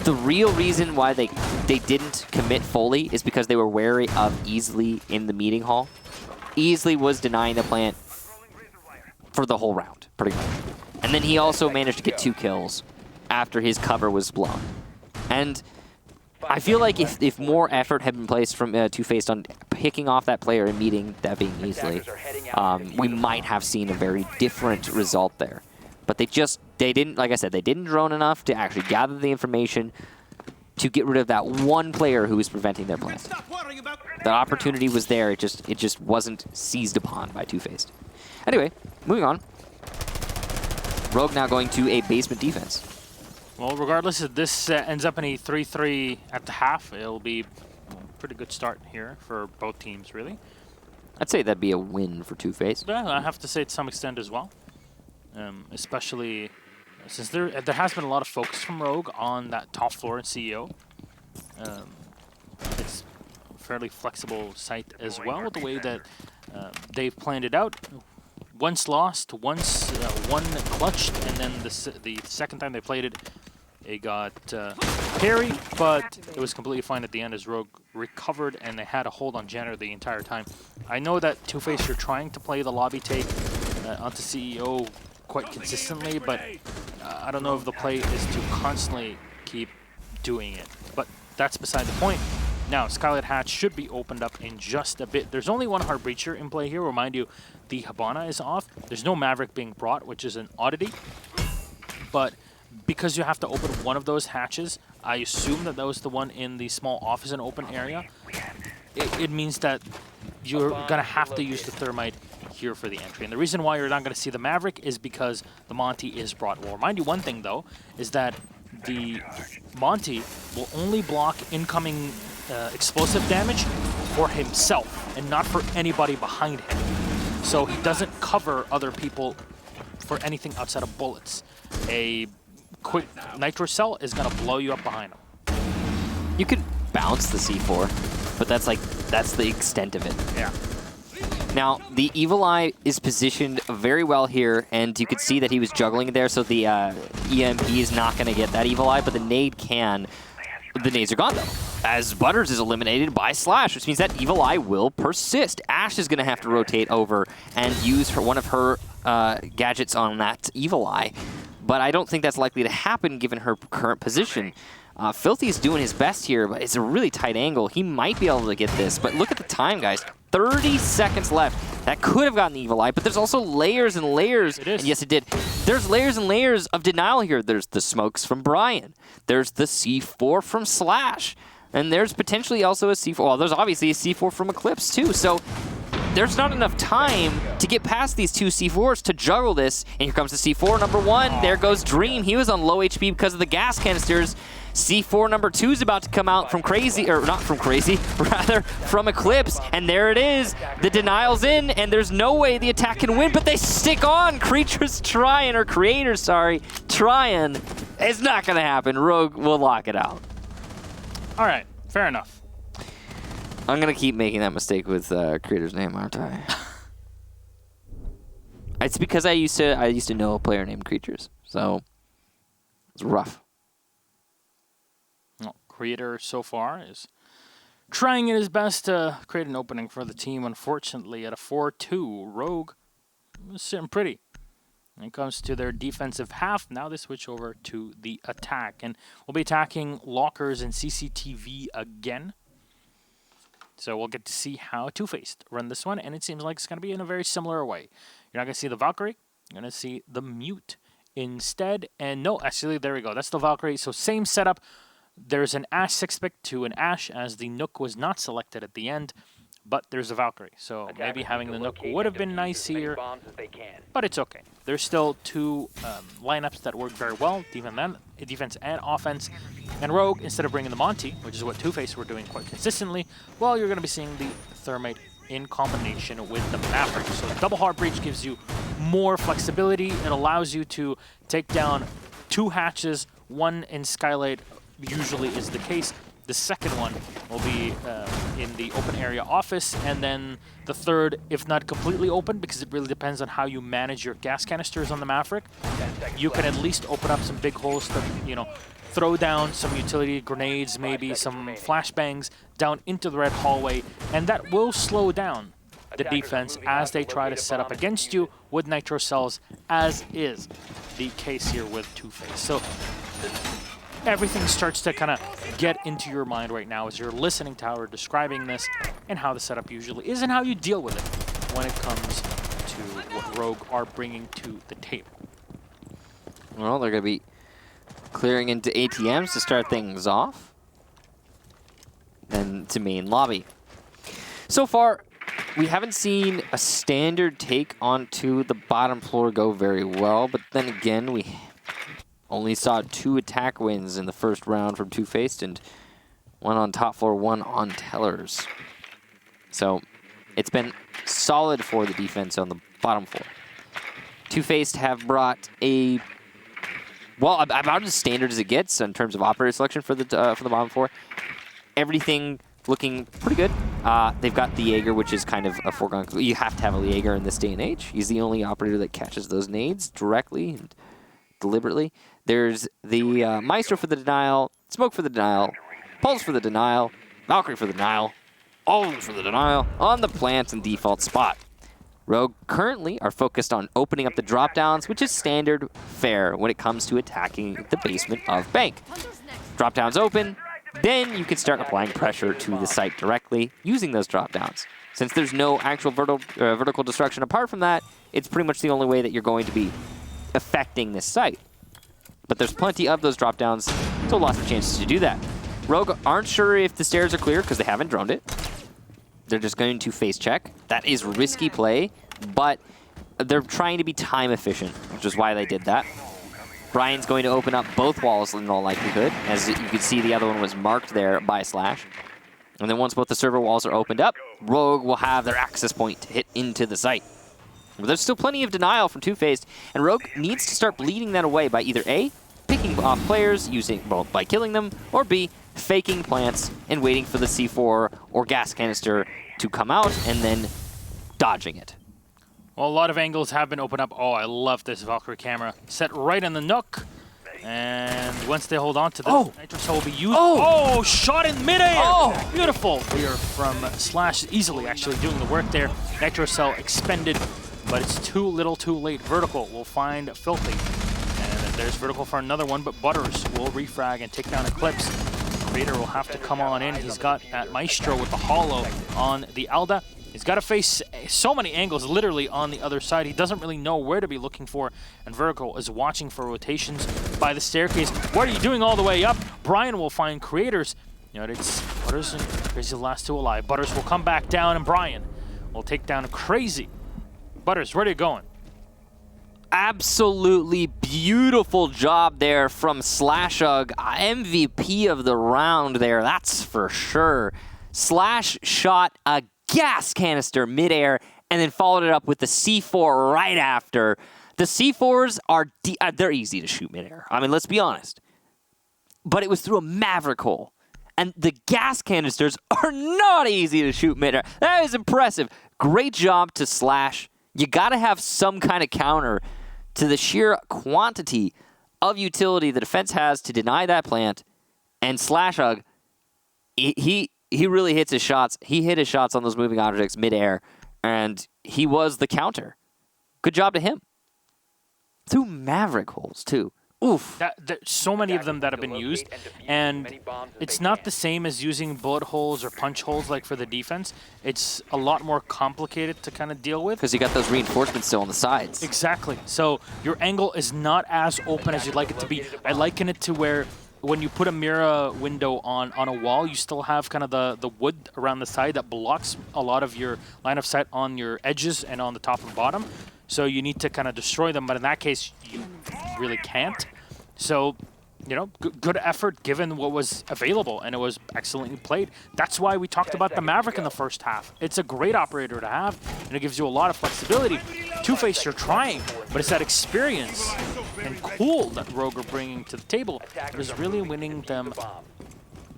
The real reason why they didn't commit fully is because they were wary of Easley in the meeting hall. Easley was denying the plant for the whole round, pretty much. And then he also managed to get 2 kills after his cover was blown. And I feel like if more effort had been placed from TwoFaced on picking off that player and meeting that being Easley, we might have seen a very different result there. But they didn't, like I said, they didn't drone enough to actually gather the information to get rid of that one player who was preventing their plans. That opportunity was there, it just wasn't seized upon by TwoFaced. Anyway, moving on. Rogue now going to a basement defense. Well, regardless if this ends up in a 3-3 at the half, it'll be a pretty good start here for both teams, really. I'd say that'd be a win for TwoFaced. Yeah, I have to say to some extent as well. Especially since there has been a lot of focus from Rogue on that top floor in CEO. It's a fairly flexible site as well, the way that they've planned it out. Once lost, once one clutched, and then the second time they played it, it got carried, but it was completely fine at the end as Rogue recovered, and they had a hold on Janitor the entire time. I know that TwoFaced are trying to play the lobby take onto CEO quite consistently, but I don't know if the play is to constantly keep doing it. But that's beside the point. Now, Skylight Hatch should be opened up in just a bit. There's only one Heart Breacher in play here. Remind you, the Habana is off. There's no Maverick being brought, which is an oddity. But because you have to open one of those hatches, I assume that was the one in the small office and open area. It means that you're going to have to use the Thermite here for the entry. And the reason why you're not going to see the Maverick is because the Monty is brought. Well, remind you one thing, though, is that the Monty will only block incoming explosive damage for himself and not for anybody behind him. So he doesn't cover other people for anything outside of bullets. A quick Nitro Cell is going to blow you up behind him. You could bounce the C4, but that's the extent of it. Yeah. Now, the Evil Eye is positioned very well here, and you could see that he was juggling there, so the EMP is not going to get that Evil Eye, but the nade can. The nades are gone, though, as Butters is eliminated by Slash, which means that Evil Eye will persist. Ash is going to have to rotate over and use one of her gadgets on that Evil Eye, but I don't think that's likely to happen given her current position. Filthy's doing his best here, but it's a really tight angle. He might be able to get this, but look at the time, guys. 30 seconds left. That could have gotten the Evil Eye, but there's also layers and layers. It is. And yes, it did. There's layers and layers of denial here. There's the smokes from Brian. There's the C4 from Slash. And there's potentially also a C4. Well, there's obviously a C4 from Eclipse, too. So there's not enough time to get past these two C4s to juggle this. And here comes the C4 number 1. There goes Dream. He was on low HP because of the gas canisters. C4 number 2 is about to come out from Crazy, or not from Crazy, rather from Eclipse, and there it is. The denial's in, and there's no way the attack can win, but they stick on. Creatures trying, or Creators, sorry, trying. It's not going to happen. Rogue will lock it out. All right, fair enough. I'm going to keep making that mistake with Creator's name, aren't I? It's because I used to know a player named Creatures, so it's rough. Creator so far is trying his best to create an opening for the team. Unfortunately, at a 4-2, Rogue is sitting pretty. When it comes to their defensive half, now they switch over to the attack. And we'll be attacking lockers and CCTV again. So we'll get to see how TwoFaced run this one. And it seems like it's going to be in a very similar way. You're not going to see the Valkyrie. You're going to see the Mute instead. And no, actually, there we go. That's the Valkyrie. So same setup. There's an Ash 6-pick to an Ash, as the Nook was not selected at the end, but there's a Valkyrie. So maybe having the Nook would have been nice here, but it's okay. There's still two lineups that work very well, defense and offense. And Rogue, instead of bringing the Monty, which is what TwoFaced were doing quite consistently, well, you're going to be seeing the Thermite in combination with the Maverick. So double hard breach gives you more flexibility. It allows you to take down 2 hatches, 1 in Skylight usually is the case. The second one will be in the open area office, and then the third, if not completely open, because it really depends on how you manage your gas canisters on the Maverick, you can at least open up some big holes to, you know, throw down some utility grenades, maybe some flashbangs down into the red hallway, and that will slow down the defense as they try to set up against you with nitro cells, as is the case here with TwoFaced. So everything starts to kind of get into your mind right now as you're listening to how we're describing this and how the setup usually is and how you deal with it when it comes to what Rogue are bringing to the table. Well, they're going to be clearing into ATMs to start things off, and to main lobby. So far, we haven't seen a standard take onto the bottom floor go very well, but then again, we only saw 2 attack wins in the first round from TwoFaced, and 1 on top floor, 1 on tellers. So it's been solid for the defense on the bottom floor. TwoFaced have brought a, well, about as standard as it gets in terms of operator selection for the bottom floor. Everything looking pretty good. They've got the Jaeger, which is kind of a foregone. You have to have a Jaeger in this day and age. He's the only operator that catches those nades directly and deliberately. There's the Maestro for the denial, Smoke for the denial, Pulse for the denial, Valkyrie for the denial, all for the denial on the plants and default spot. Rogue currently are focused on opening up the drop-downs, which is standard fare when it comes to attacking the basement of Bank. Drop-downs open, then you can start applying pressure to the site directly using those drop-downs. Since there's no actual vertical destruction apart from that, it's pretty much the only way that you're going to be affecting this site. But there's plenty of those drop-downs, so lots of chances to do that. Rogue aren't sure if the stairs are clear because they haven't droned it. They're just going to face check. That is risky play, but they're trying to be time efficient, which is why they did that. Brian's going to open up both walls in all likelihood. As you can see, the other one was marked there by Slash. And then once both the server walls are opened up, Rogue will have their access point to hit into the site. But there's still plenty of denial from TwoFaced, and Rogue needs to start bleeding that away by either A, picking off players by killing them, or B, faking plants and waiting for the C4 or gas canister to come out, and then dodging it. Well, a lot of angles have been opened up. Oh, I love this Valkyrie camera. Set right in the nook. And once they hold on to this, Nitro Cell will be used. Oh, shot in midair. Oh. Beautiful clear from Slash, easily actually doing the work there. Nitro Cell expended, but it's too little too late. Vertical will find Filthy. And there's Vertical for another one, but Butters will refrag and take down Eclipse. Creator will have to come on in. He's got that Maestro with the Hollow on the Alda. He's got to face so many angles literally on the other side. He doesn't really know where to be looking for, and Vertical is watching for rotations by the staircase. What are you doing all the way up? Brian will find Creators. You know, it's Butters and Crazy, the last two alive. Butters will come back down, and Brian will take down Crazy. Butters, where are you going? Absolutely beautiful job there from Slashug. MVP of the round there, that's for sure. Slash shot a gas canister midair and then followed it up with the C4 right after. The C4s are they're easy to shoot midair. I mean, let's be honest. But it was through a Maverick hole. And the gas canisters are not easy to shoot midair. That is impressive. Great job to Slash. You got to have some kind of counter to the sheer quantity of utility the defense has to deny that plant. And Slashug, he really hits his shots. He hit his shots on those moving objects midair, and he was the counter. Good job to him. Through Maverick holes, too. Oof. There's so many of them that have been used, and it's not the same as using bullet holes or punch holes like for the defense. It's a lot more complicated to kind of deal with. Because you got those reinforcements still on the sides. Exactly. So your angle is not as open as you'd like it to be. I liken it to where when you put a mirror window on a wall, you still have kind of the wood around the side that blocks a lot of your line of sight on your edges and on the top and bottom. So you need to kind of destroy them, but in that case, you really can't. So, you know, good effort given what was available, and it was excellently played. That's why we talked about the Maverick in the first half. It's a great operator to have, and it gives you a lot of flexibility. TwoFaced, you're trying, but it's that experience and cool that Rogue are bringing to the table that is really winning them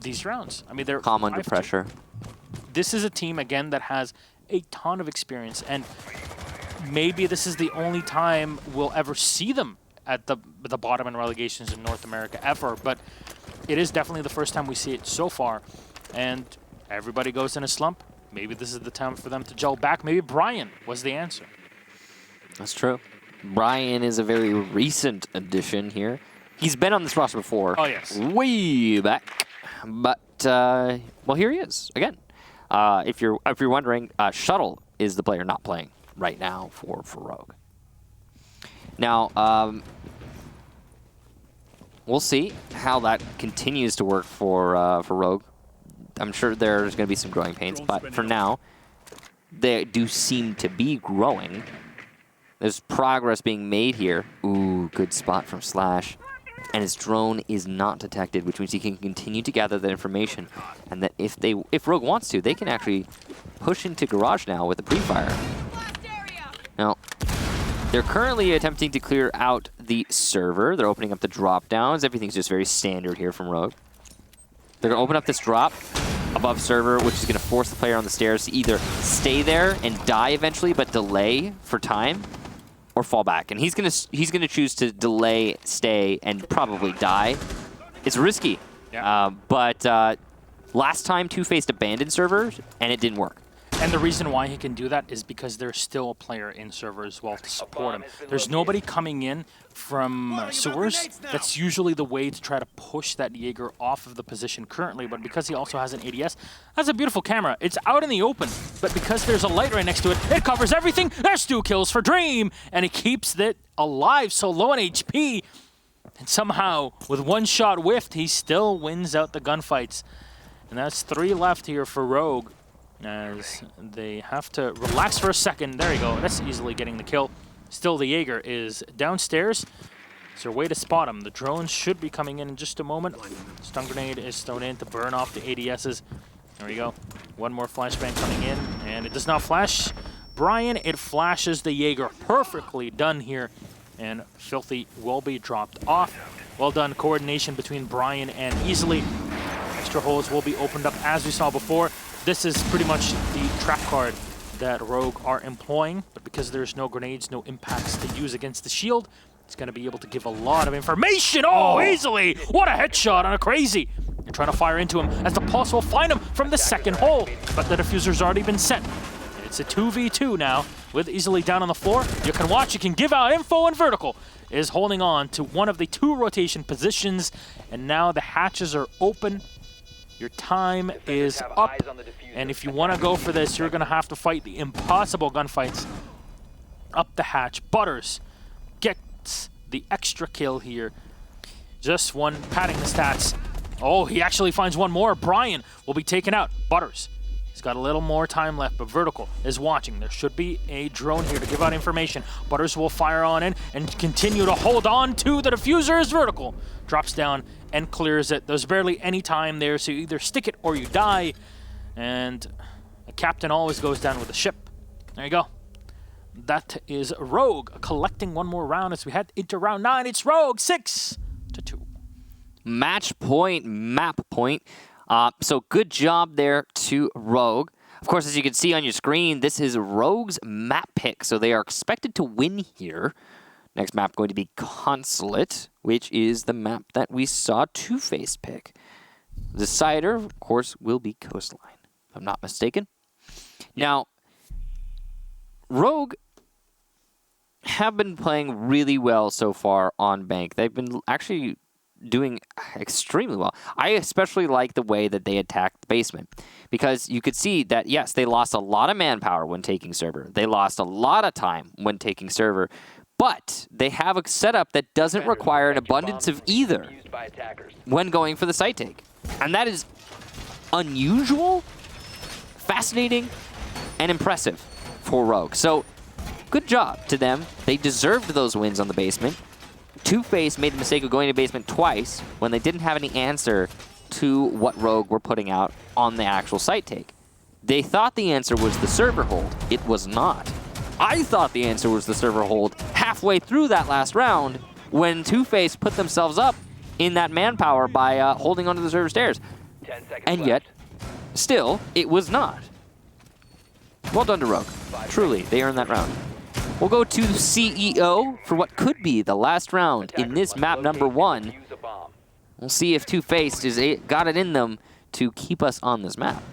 these rounds. I mean, they're calm under pressure. This is a team, again, that has a ton of experience, and maybe this is the only time we'll ever see them at the bottom in relegations in North America ever, but it is definitely the first time we see it so far, and everybody goes in a slump. Maybe this is the time for them to gel back. Maybe Brian was the answer. That's true. Brian is a very recent addition here. He's been on this roster before. Oh, yes. Way back. But, well, here he is again. If you're wondering, Shuttle is the player not playing right now for Rogue. Now, we'll see how that continues to work for Rogue. I'm sure there's going to be some growing pains, but for now, they do seem to be growing. There's progress being made here. Ooh, good spot from Slash. And his drone is not detected, which means he can continue to gather that information. And that if Rogue wants to, they can actually push into Garage now with a pre-fire. Now, they're currently attempting to clear out the server. They're opening up the drop-downs. Everything's just very standard here from Rogue. They're going to open up this drop above server, which is going to force the player on the stairs to either stay there and die eventually, but delay for time, or fall back. And he's going to choose to delay, stay, and probably die. It's risky. Yeah. But last time TwoFaced abandoned servers, and it didn't work. And the reason why he can do that is because there's still a player in server as well to support him. There's nobody coming in from sewers. That's usually the way to try to push that Jaeger off of the position currently, but because he also has an ADS, that's a beautiful camera. It's out in the open, but because there's a light right next to it, it covers everything. There's 2 kills for Dream, and he keeps it alive, so low on HP. And somehow, with 1 shot whiffed, he still wins out the gunfights. And that's 3 left here for Rogue, as they have to relax for a second. There you go. That's easily getting the kill. Still, the Jaeger is downstairs. Is there a way to spot him? The drones should be coming in just a moment. Stun grenade is thrown in to burn off the ADSs. There we go. 1 more flashbang coming in, and it does not flash Brian. It flashes the Jaeger. Perfectly done here, and Filthy will be dropped off. Well done coordination between Brian and Easily. Extra holes will be opened up as we saw before. This is pretty much the trap card that Rogue are employing, but because there's no grenades, no impacts to use against the shield, it's going to be able to give a lot of information. Oh, easily! What a headshot on a crazy! They're trying to fire into him as the pulse will find him from the second hole, but the diffuser's already been set. It's a 2v2 now, with easily down on the floor. You can watch, you can give out info, and Vertical is holding on to one of the 2 rotation positions, and now the hatches are open. Your time is up, and if you want to go for this, you're going to have to fight the impossible gunfights up the hatch. Butters gets the extra kill here. Just one, padding the stats. Oh, he actually finds one more. Brian will be taken out. Butters, he's got a little more time left, but Vertical is watching. There should be a drone here to give out information. Butters will fire on in and continue to hold on to the diffuser as Vertical drops down and clears it. There's barely any time there, so you either stick it or you die. And a captain always goes down with a ship. There you go. That is Rogue collecting one more round as we head into round 9. It's Rogue 6-2. Match point, map point. So good job there to Rogue. Of course, as you can see on your screen, this is Rogue's map pick, so they are expected to win here. Next map going to be Consulate, which is the map that we saw TwoFaced pick. The decider, of course, will be Coastline, if I'm not mistaken. Now, Rogue have been playing really well so far on Bank. They've been actually doing extremely well. I especially like the way that they attacked the basement, because you could see that, yes, they lost a lot of manpower when taking server. They lost a lot of time when taking server, but they have a setup that doesn't require an abundance of either when going for the site take. And that is unusual, fascinating, and impressive for Rogue. So good job to them. They deserved those wins on the basement. TwoFaced made the mistake of going to basement twice when they didn't have any answer to what Rogue were putting out on the actual site take. They thought the answer was the server hold. It was not. I thought the answer was the server hold halfway through that last round when TwoFaced put themselves up in that manpower by holding onto the server stairs. 10 seconds And yet, still, it was not. Well done to Rogue. Truly, they earned that round. We'll go to CEO for what could be the last round in this map number 1. We'll see if TwoFaced got it in them to keep us on this map.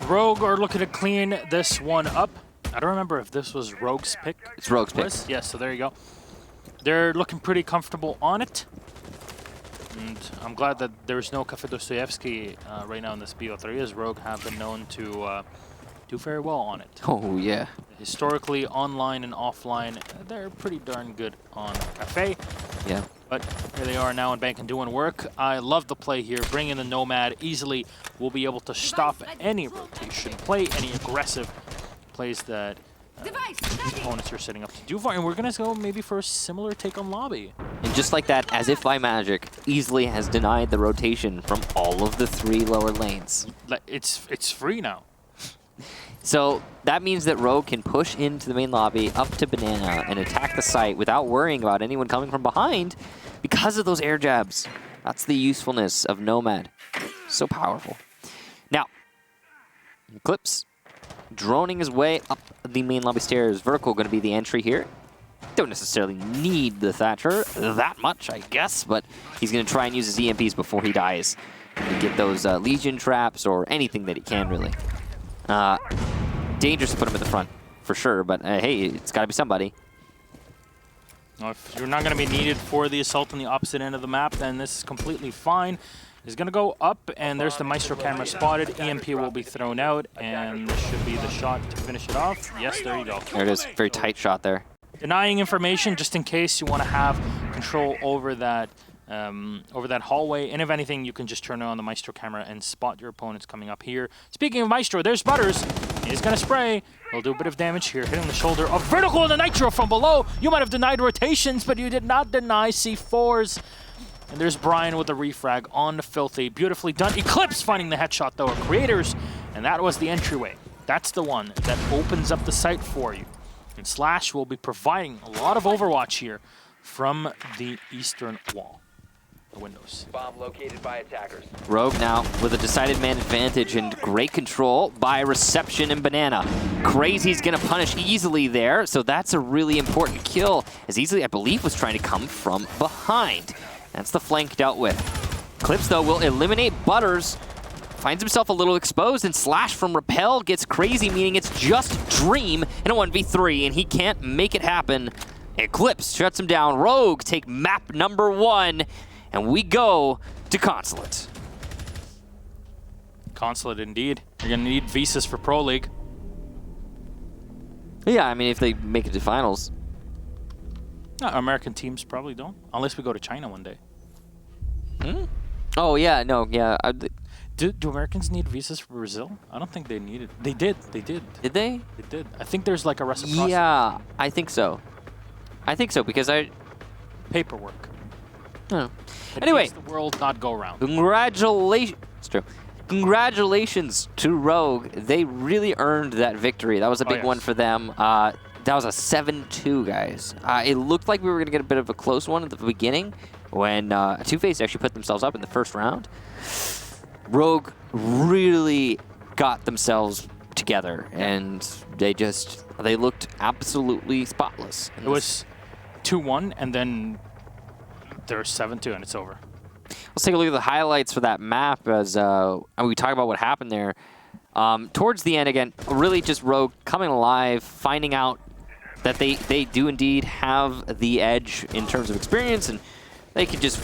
Rogue are looking to clean this one up. I don't remember if this was Rogue's pick. It's Rogue's pick. Yes, so there you go. They're looking pretty comfortable on it. And I'm glad that there's no Cafe Dostoevsky right now in this BO3, as Rogue have been known to do very well on it. Oh, yeah. Historically, online and offline, they're pretty darn good on Cafe. Yeah. But here they are now in Bank and doing work. I love the play here. Bring in the Nomad easily. We'll be able to stop any rotation, play any aggressive plays that opponents are setting up to do. And we're going to go maybe for a similar take on Lobby. And just like that, as if by magic, easily has denied the rotation from all of the 3 lower lanes. It's free now. So that means that Rogue can push into the main lobby, up to Banana, and attack the site without worrying about anyone coming from behind because of those air jabs. That's the usefulness of Nomad. So powerful. Now, Eclipse droning his way up the main lobby stairs. Vertical going to be the entry here. Don't necessarily need the Thatcher that much, I guess, but he's going to try and use his EMPs before he dies to get those Legion traps or anything that he can, really. Dangerous to put him at the front, for sure, but hey, it's got to be somebody. Well, if you're not going to be needed for the assault on the opposite end of the map, then this is completely fine. He's going to go up, and there's the Maestro camera spotted. EMP will be thrown out, and this should be the shot to finish it off. Yes, there you go. There it is. Very tight shot there. Denying information just in case you want to have control over that hallway. And if anything, you can just turn on the Maestro camera and spot your opponents coming up here. Speaking of Maestro, there's Butters. He's going to spray. He'll do a bit of damage here, hitting the shoulder of Vertical and the Nitro from below. You might have denied rotations, but you did not deny C4s. And there's Brian with the refrag on the Filthy. Beautifully done. Eclipse finding the headshot, though, Creators. And that was the entryway. That's the one that opens up the site for you. And Slash will be providing a lot of overwatch here from the eastern wall. the windows. Bomb located by attackers. Rogue now with a decided man advantage and great control by Reception and Banana. Crazy's gonna punish easily there, so that's a really important kill, as Easily, I believe, was trying to come from behind. That's the flank dealt with. Clips, though, will eliminate Butters. Finds himself a little exposed, and Slash from Repel gets Crazy, meaning it's just Dream in a 1v3, and he can't make it happen. Eclipse shuts him down. Rogue take map number 1, and we go to Consulate. Consulate, indeed. You're going to need visas for Pro League. Yeah, I mean, if they make it to finals. American teams probably don't, unless we go to China one day. Oh, yeah, no, yeah. Do Americans need visas for Brazil? I don't think they needed. They did. Did they? They did. I think there's like a reciprocity. Yeah, I think so. Because Paperwork. Oh. It Anyway. makes the world not go round. Congratulations. It's true. Congratulations to Rogue. They really earned that victory. That was a big one for them. That was a 7-2, guys. It looked like we were going to get a bit of a close one at the beginning when TwoFaced actually put themselves up in the first round. Rogue really got themselves together, and they looked absolutely spotless. It was 2-1, and then there's 7-2, and it's over. Let's take a look at the highlights for that map as we talk about what happened there. Towards the end, again, really just Rogue coming alive, finding out that they do indeed have the edge in terms of experience, and they could just,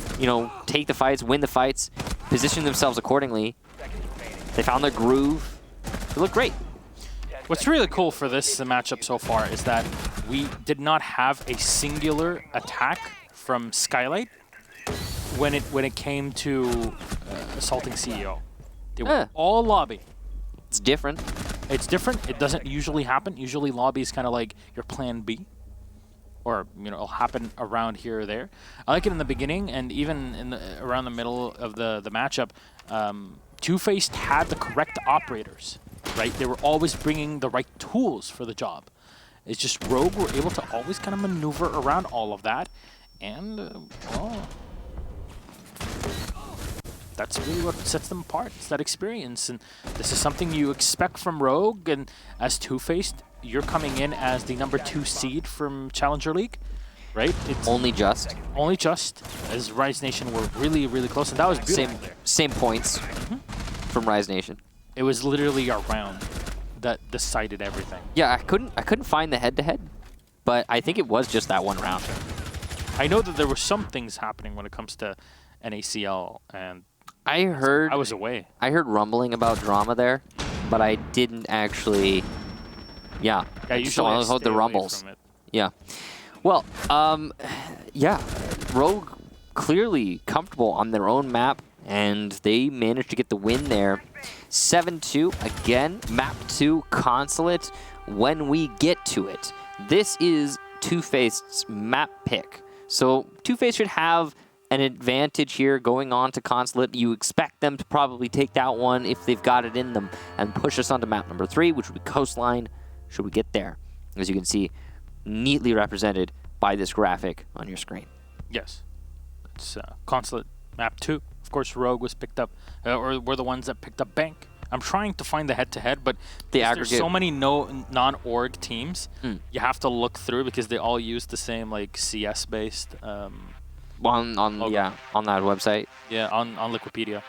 take the fights, win the fights, position themselves accordingly. They found their groove. They look great. What's really cool for this matchup so far is that we did not have a singular attack from Skylight when it came to assaulting CEO. They were all lobby. It's different. It's different. It doesn't usually happen. Usually lobby is kind of like your plan B. Or, it'll happen around here or there. I like it in the beginning, and even around the middle of the matchup, TwoFaced had the correct operators, right? They were always bringing the right tools for the job. It's just Rogue were able to always kind of maneuver around all of that, and, that's really what sets them apart. It's that experience, and this is something you expect from Rogue, and as TwoFaced, you're coming in as the number 2 seed from Challenger League, right? It's only just. As Rise Nation were really, really close, and that was beautiful there. Same points from Rise Nation. It was literally a round that decided everything. Yeah, I couldn't find the head-to-head, but I think it was just that one round. I know that there were some things happening when it comes to NACL, and I was away. I heard rumbling about drama there, but I didn't actually. Yeah. Usually I heard the rumbles. from it. Yeah. Well, yeah. Rogue clearly comfortable on their own map, and they managed to get the win there. 7-2 again. Map 2 Consulate. When we get to it, this is TwoFaced's map pick. So TwoFaced should have an advantage here going on to Consulate. You expect them to probably take that one if they've got it in them and push us onto map number 3, which would be Coastline, should we get there. As you can see, neatly represented by this graphic on your screen. Yes. It's Consulate map 2. Of course, Rogue was picked up, or were the ones that picked up Bank. I'm trying to find the head-to-head, but there's so many non-org teams, you have to look through because they all use the same like CS-based on that website. Yeah, on Liquipedia.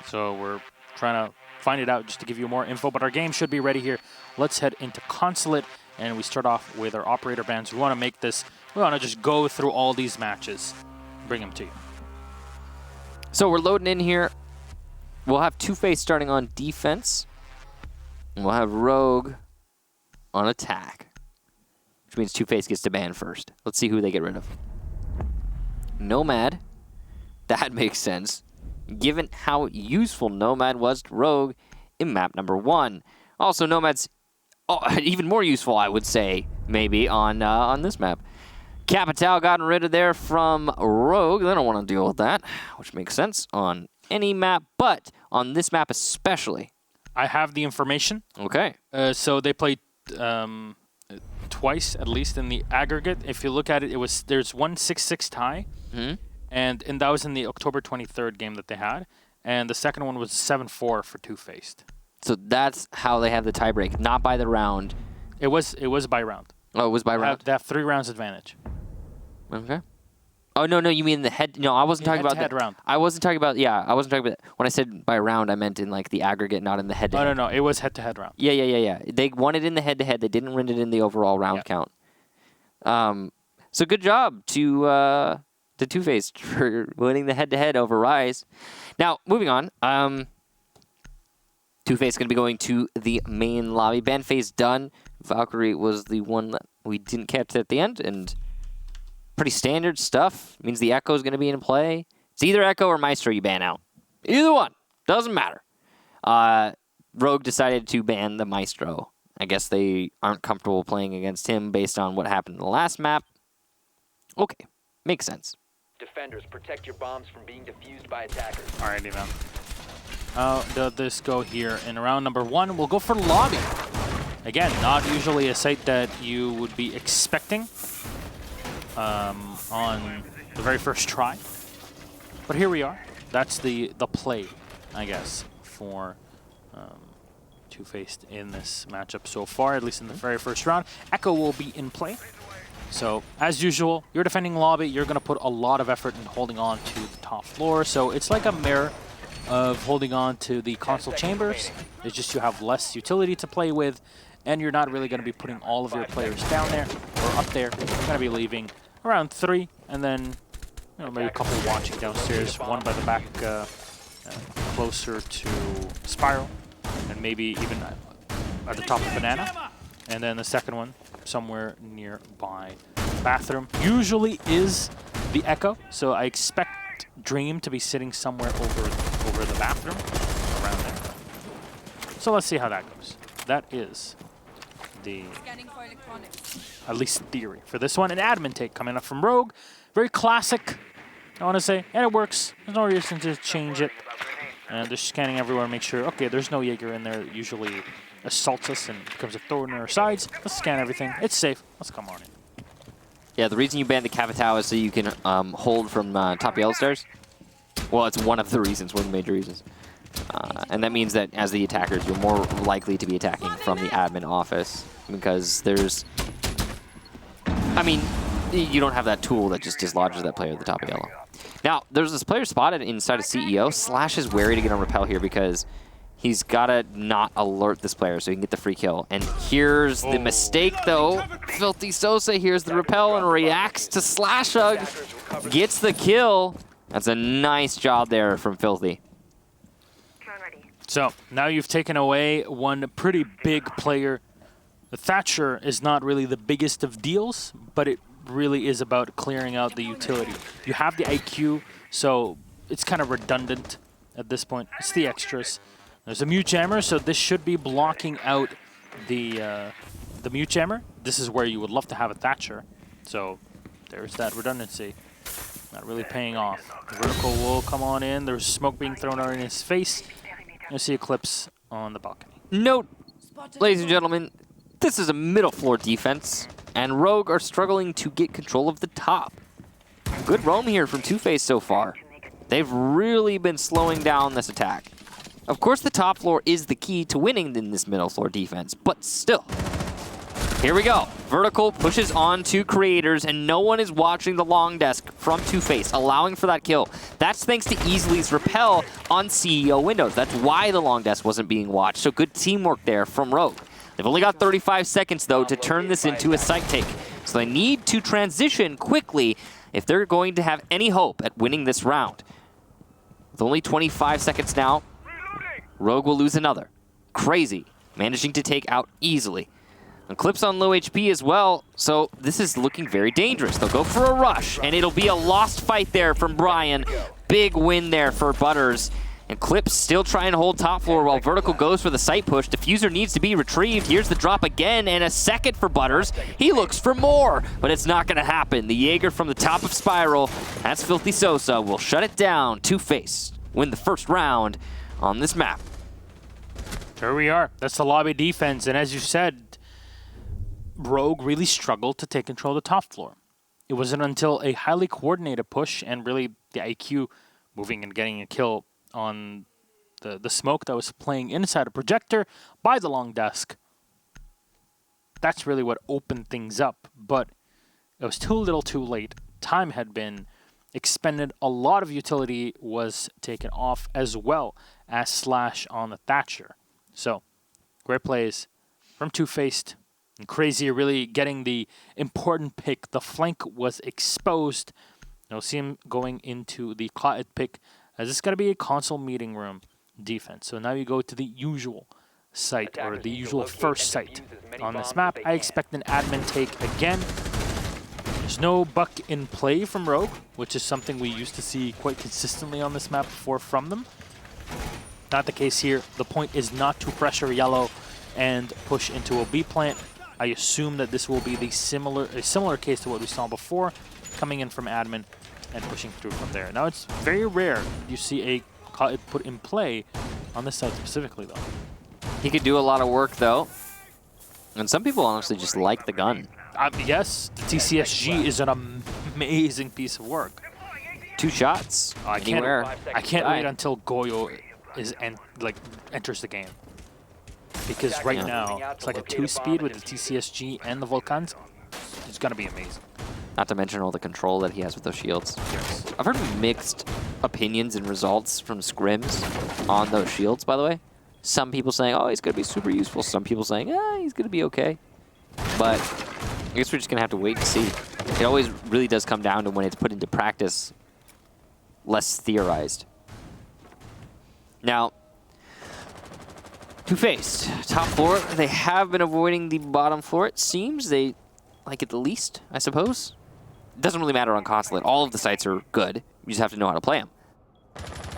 So we're trying to find it out just to give you more info, but our game should be ready here. Let's head into Consulate, and we start off with our operator bands. We want to make this, we want to just go through all these matches, bring them to you. So we're loading in here. We'll have TwoFaced starting on defense, and we'll have Rogue on attack, which means TwoFaced gets to ban first. Let's see who they get rid of. Nomad. That makes sense, given how useful Nomad was to Rogue in map number 1. Also, Nomad's even more useful, I would say, maybe, on this map. Capital gotten rid of there from Rogue. They don't want to deal with that, which makes sense on any map, but on this map especially. I have the information. Okay. So they played twice, at least, in the aggregate. If you look at it, there's 1-6-6 tie. And that was in the October 23rd game that they had. And the second one was 7-4 for TwoFaced. So that's how they have the tiebreak, not by the round. It was by round. Oh, it was by round? They have 3 rounds advantage. Okay. Oh, no, you mean the head... No, I wasn't talking about head round. I wasn't talking about... Yeah, I wasn't talking about... When I said by round, I meant in like the aggregate, not in the head-to-head. No. It was head-to-head round. Yeah. They won it in the head-to-head. They didn't win it in the overall round count. So good job to TwoFaced for winning the head-to-head over Rise. Now, moving on. TwoFaced going to be going to the main lobby. Ban phase done. Valkyrie was the one that we didn't catch at the end, and pretty standard stuff. Means the Echo is going to be in play. It's either Echo or Maestro you ban out. Either one. Doesn't matter. Rogue decided to ban the Maestro. I guess they aren't comfortable playing against him based on what happened in the last map. Okay. Makes sense. Defenders, protect your bombs from being defused by attackers. Alrighty then. How does this go here in round number 1? We'll go for lobby. Again, not usually a site that you would be expecting on the very first try. But here we are. That's the play, I guess, for TwoFaced in this matchup so far, at least in the very first round. Echo will be in play. So, as usual, you're defending lobby, you're going to put a lot of effort in holding on to the top floor. So it's like a mirror of holding on to the console chambers. It's just you have less utility to play with, and you're not really going to be putting all of your players down there or up there. You're going to be leaving around 3, and then maybe a couple watching downstairs, one by the back closer to Spiral, and maybe even at the top of Banana, and then the second one somewhere nearby bathroom. Usually is the Echo, so I expect Dream to be sitting somewhere over the bathroom, around there. So let's see how that goes. That is the, at least theory for this one. An admin take coming up from Rogue. Very classic, I want to say, and it works. There's no reason to change it. And they're scanning everywhere to make sure, okay, there's no Jaeger in there that usually assaults us and becomes a thorn in our sides. Let's scan everything. It's safe. Let's come on in. Yeah, the reason you banned the Cavitao is so you can hold from top yellow stairs. Well, it's one of the reasons, one of the major reasons. And that means that as the attackers, you're more likely to be attacking from the admin office because there's... I mean, you don't have that tool that just dislodges that player at the top of yellow. Now, there's this player spotted inside of CEO. Slash is wary to get on Repel here because he's got to not alert this player so he can get the free kill. And here's the mistake, though. Filthy Sosa hears the Repel and reacts to Slash Hug. Gets the kill. That's a nice job there from Filthy. So, now you've taken away one pretty big player. The Thatcher is not really the biggest of deals, but it really is about clearing out the utility. You have the IQ, so it's kind of redundant at this point. It's the extras. There's a mute jammer, so this should be blocking out the mute jammer. This is where you would love to have a Thatcher. So there's that redundancy. Not really paying off. The vertical will come on in. There's smoke being thrown out in his face. You'll see Eclipse on the balcony. Note, ladies and gentlemen, this is a middle floor defense, and Rogue are struggling to get control of the top. Good roam here from TwoFaced so far. They've really been slowing down this attack. Of course, the top floor is the key to winning in this middle floor defense, but still. Here we go. Vertical pushes on to Creators, and no one is watching the long desk from TwoFaced, allowing for that kill. That's thanks to Easily Repel on CEO windows. That's why the long desk wasn't being watched. So good teamwork there from Rogue. They've only got 35 seconds, though, to turn this into a site take. So they need to transition quickly if they're going to have any hope at winning this round. With only 25 seconds now, Rogue will lose another. Crazy, managing to take out easily. Eclipse on low HP as well, so this is looking very dangerous. They'll go for a rush, and it'll be a lost fight there from Brian. Big win there for Butters. Eclipse still trying to hold top floor while Vertical goes for the site push. Diffuser needs to be retrieved. Here's the drop again, and a second for Butters. He looks for more, but it's not going to happen. The Jaeger from the top of Spiral, that's Filthy Sosa, will shut it down. TwoFaced win the first round on this map. Here we are. That's the lobby defense, and as you said, Rogue really struggled to take control of the top floor. it wasn't until a highly coordinated push and really the IQ moving and getting a kill on the smoke that was playing inside a projector by the long desk. That's really what opened things up, but it was too little too late. Time had been expended. A lot of utility was taken off as well as Slash on the Thatcher. So, great plays from TwoFaced. And Crazy really getting the important pick. The flank was exposed. You'll see him going into the Consulate pick, as this is going to be a console meeting room defense. So now you go to the usual site, or the usual first site on this map. I expect an admin take again. There's no buck in play from Rogue, which is something we used to see quite consistently on this map before from them. Not the case here. The point is not to pressure yellow and push into a B plant. I assume that this will be a similar case to what we saw before, coming in from admin and pushing through from there. Now, it's very rare you see a put in play on this side specifically, though. He could do a lot of work, though. And some people honestly just like the gun. Yes, the TCSG is an amazing piece of work. 2 shots. I can't wait until Goyo enters the game. Because right now, it's like a 2-speed with the TCSG and the Vulcans. It's going to be amazing. Not to mention all the control that he has with those shields. Yes. I've heard mixed opinions and results from scrims on those shields, by the way. Some people saying, oh, he's going to be super useful. Some people saying, he's going to be okay. But I guess we're just going to have to wait and see. It always really does come down to when it's put into practice, less theorized. Now, TwoFaced, top floor. They have been avoiding the bottom floor. It seems they like it the least, I suppose. It doesn't really matter on Consulate. All of the sites are good. You just have to know how to play them.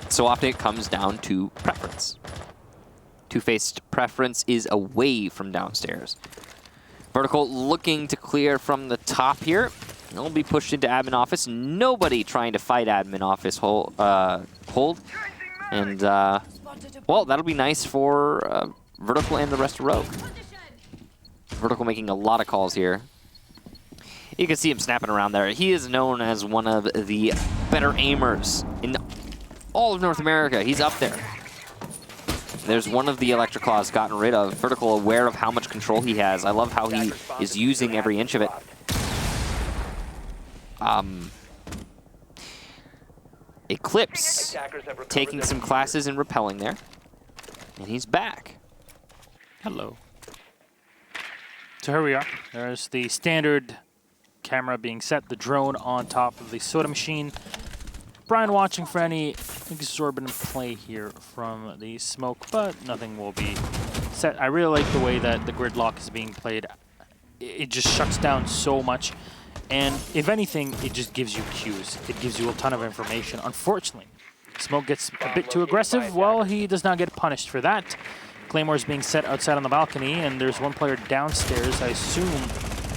So often it comes down to preference. TwoFaced preference is away from downstairs. Vertical looking to clear from the top here. It'll be pushed into admin office. Nobody trying to fight admin office hold. And, well, that'll be nice for Vertical and the rest of Rogue. Vertical making a lot of calls here. You can see him snapping around there. He is known as one of the better aimers in all of North America. He's up there. There's one of the Electric Claws gotten rid of. Vertical aware of how much control he has. I love how he is using every inch of it. Eclipse taking some classes and repelling there. And he's back. Hello. So here we are. There's the standard camera being set, the drone on top of the soda machine. Brian watching for any exorbitant play here from the smoke, but nothing will be set. I really like the way that the gridlock is being played. It just shuts down so much, and if anything, it just gives you cues. It gives you a ton of information. Unfortunately, Smoke gets a bit too aggressive. Well, he does not get punished for that. Claymore is being set outside on the balcony, and there's one player downstairs. I assume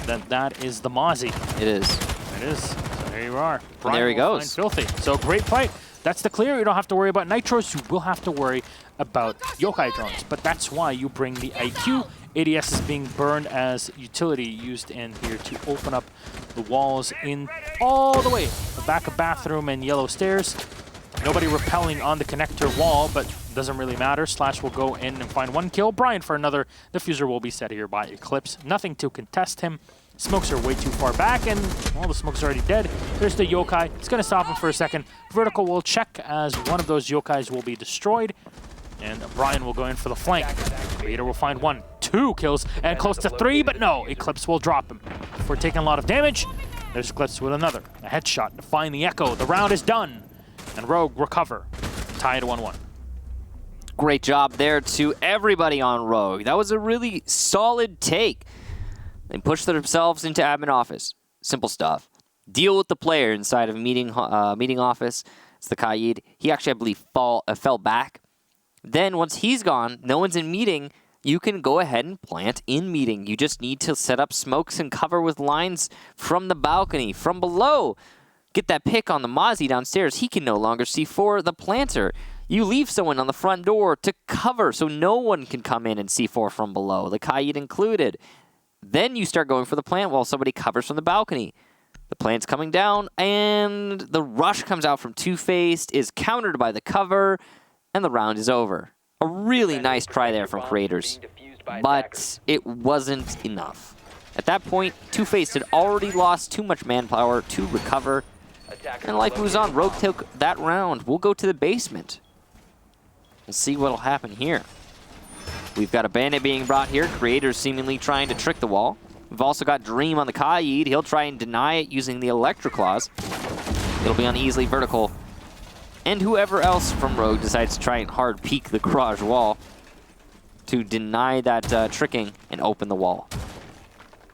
that is the Mozzie. It is. It is. So there you are. And there he goes. Filthy. So great play. That's the clear. You don't have to worry about nitros. You will have to worry about yokai drones. But that's why you bring the IQ. ADS is being burned as utility used in here to open up the walls in all the way. The back of bathroom and yellow stairs. Nobody repelling on the connector wall, but doesn't really matter. Slash will go in and find 1 kill. Brian for another. Diffuser will be set here by Eclipse. Nothing to contest him. Smokes are way too far back, and, well, the smoke's already dead. There's the yokai. It's going to stop him for a second. Vertical will check as one of those yokais will be destroyed, and Brian will go in for the flank. Vader will find 1, 2 kills, and close to 3, but no, Eclipse will drop him. Before taking a lot of damage, there's Eclipse with another. A headshot to find the Echo. The round is done, and Rogue recover. Tied 1-1. Great job there to everybody on Rogue. That was a really solid take. They pushed themselves into admin office. Simple stuff. Deal with the player inside of meeting office. It's the Kaid. He actually, I believe, fell back. Then once he's gone, no one's in meeting, you can go ahead and plant in meeting. You just need to set up smokes and cover with lines from the balcony, from below. Get that pick on the Mozzie downstairs. He can no longer see for the planter. You leave someone on the front door to cover so no one can come in and C4 from below, the Kaid included. Then you start going for the plant while somebody covers from the balcony. The plant's coming down, and the rush comes out from TwoFaced, is countered by the cover, and the round is over. A really nice try there from Creators, but it wasn't enough. At that point, TwoFaced had already lost too much manpower to recover, and life moves on. Rogue took that round. We'll go to the basement. We'll see what'll happen here. We've got a bandit being brought here. Creators seemingly trying to trick the wall. We've also got Dream on the Kaid. He'll try and deny it using the Electroclaws. It'll be uneasily vertical. And whoever else from Rogue decides to try and hard peek the garage wall to deny that tricking and open the wall.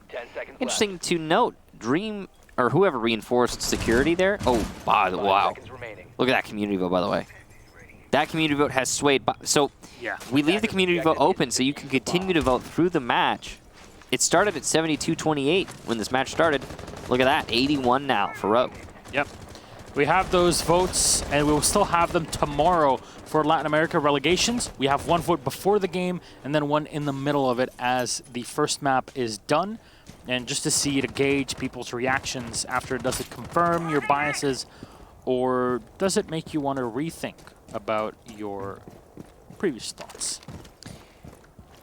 10 seconds Interesting to note, Dream, or whoever reinforced security there. Oh, wow. Look at that community vote, by the way. That community vote has swayed. So Yeah. we leave the community vote open so you can continue to vote through the match. It started at 72-28 when this match started. Look at that, 81 now for Rogue. Yep. We have those votes, and we will still have them tomorrow for Latin America relegations. We have one vote before the game, and then one in the middle of it as the first map is done. And just to see, to gauge people's reactions after, does it confirm your biases, or does it make you want to rethink about your previous thoughts?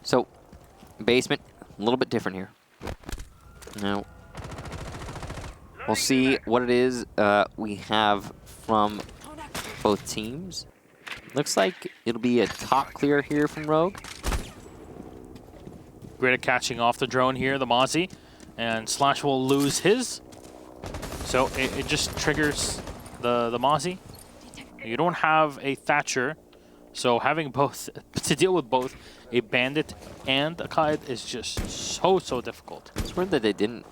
So, basement, a little bit different here. Now, we'll see what it is we have from both teams. Looks like it'll be a top clear here from Rogue. Great at catching off the drone here, the Mozzie. And Slash will lose his. So it just triggers the Mozzie. You don't have a Thatcher. So having both, to deal with both a Bandit and a Kaid is just so difficult. It's weird that they didn't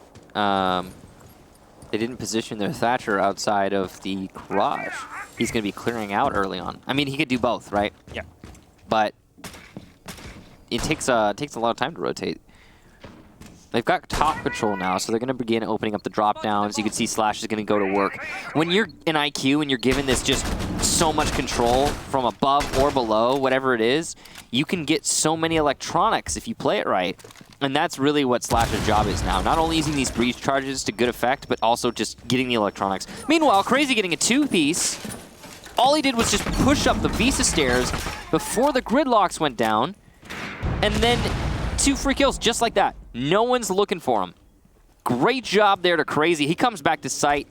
position their Thatcher outside of the garage. He's going to be clearing out early on. I mean, he could do both, right? Yeah. But it takes a lot of time to rotate. They've got top control now, so they're going to begin opening up the drop downs. You can see Slash is going to go to work. When you're in IQ and you're given this just so much control from above or below, whatever it is, you can get so many electronics if you play it right. And that's really what Slash's job is now. Not only using these breach charges to good effect, but also just getting the electronics. Meanwhile, Crazy getting a two-piece. All he did was just push up the Visa stairs before the gridlocks went down. And then 2 free kills just like that. No one's looking for him. Great job there to Crazy. He comes back to site,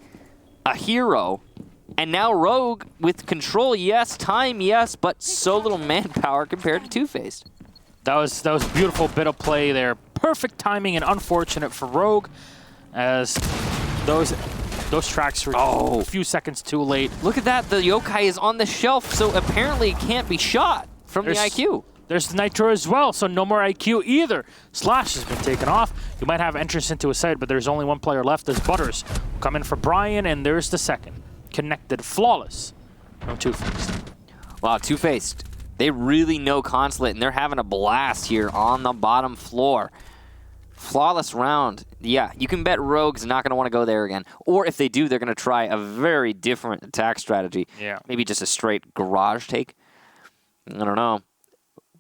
a hero. And now Rogue with control, yes, time, yes, but so little manpower compared to TwoFaced. That was a beautiful bit of play there. Perfect timing and unfortunate for Rogue, as those tracks were a few seconds too late. Look at that, the Yokai is on the shelf, so apparently it can't be shot from the IQ. There's the Nitro as well, so no more IQ either. Slash has been taken off. You might have entrance into a site, but there's only one player left. There's Butters. Come in for Brian, and there's the second. Connected, flawless from TwoFaced. Wow, TwoFaced. They really know Consulate, and they're having a blast here on the bottom floor. Flawless round. Yeah, you can bet Rogue's not going to want to go there again. Or if they do, they're going to try a very different attack strategy. Yeah. Maybe just a straight garage take. I don't know.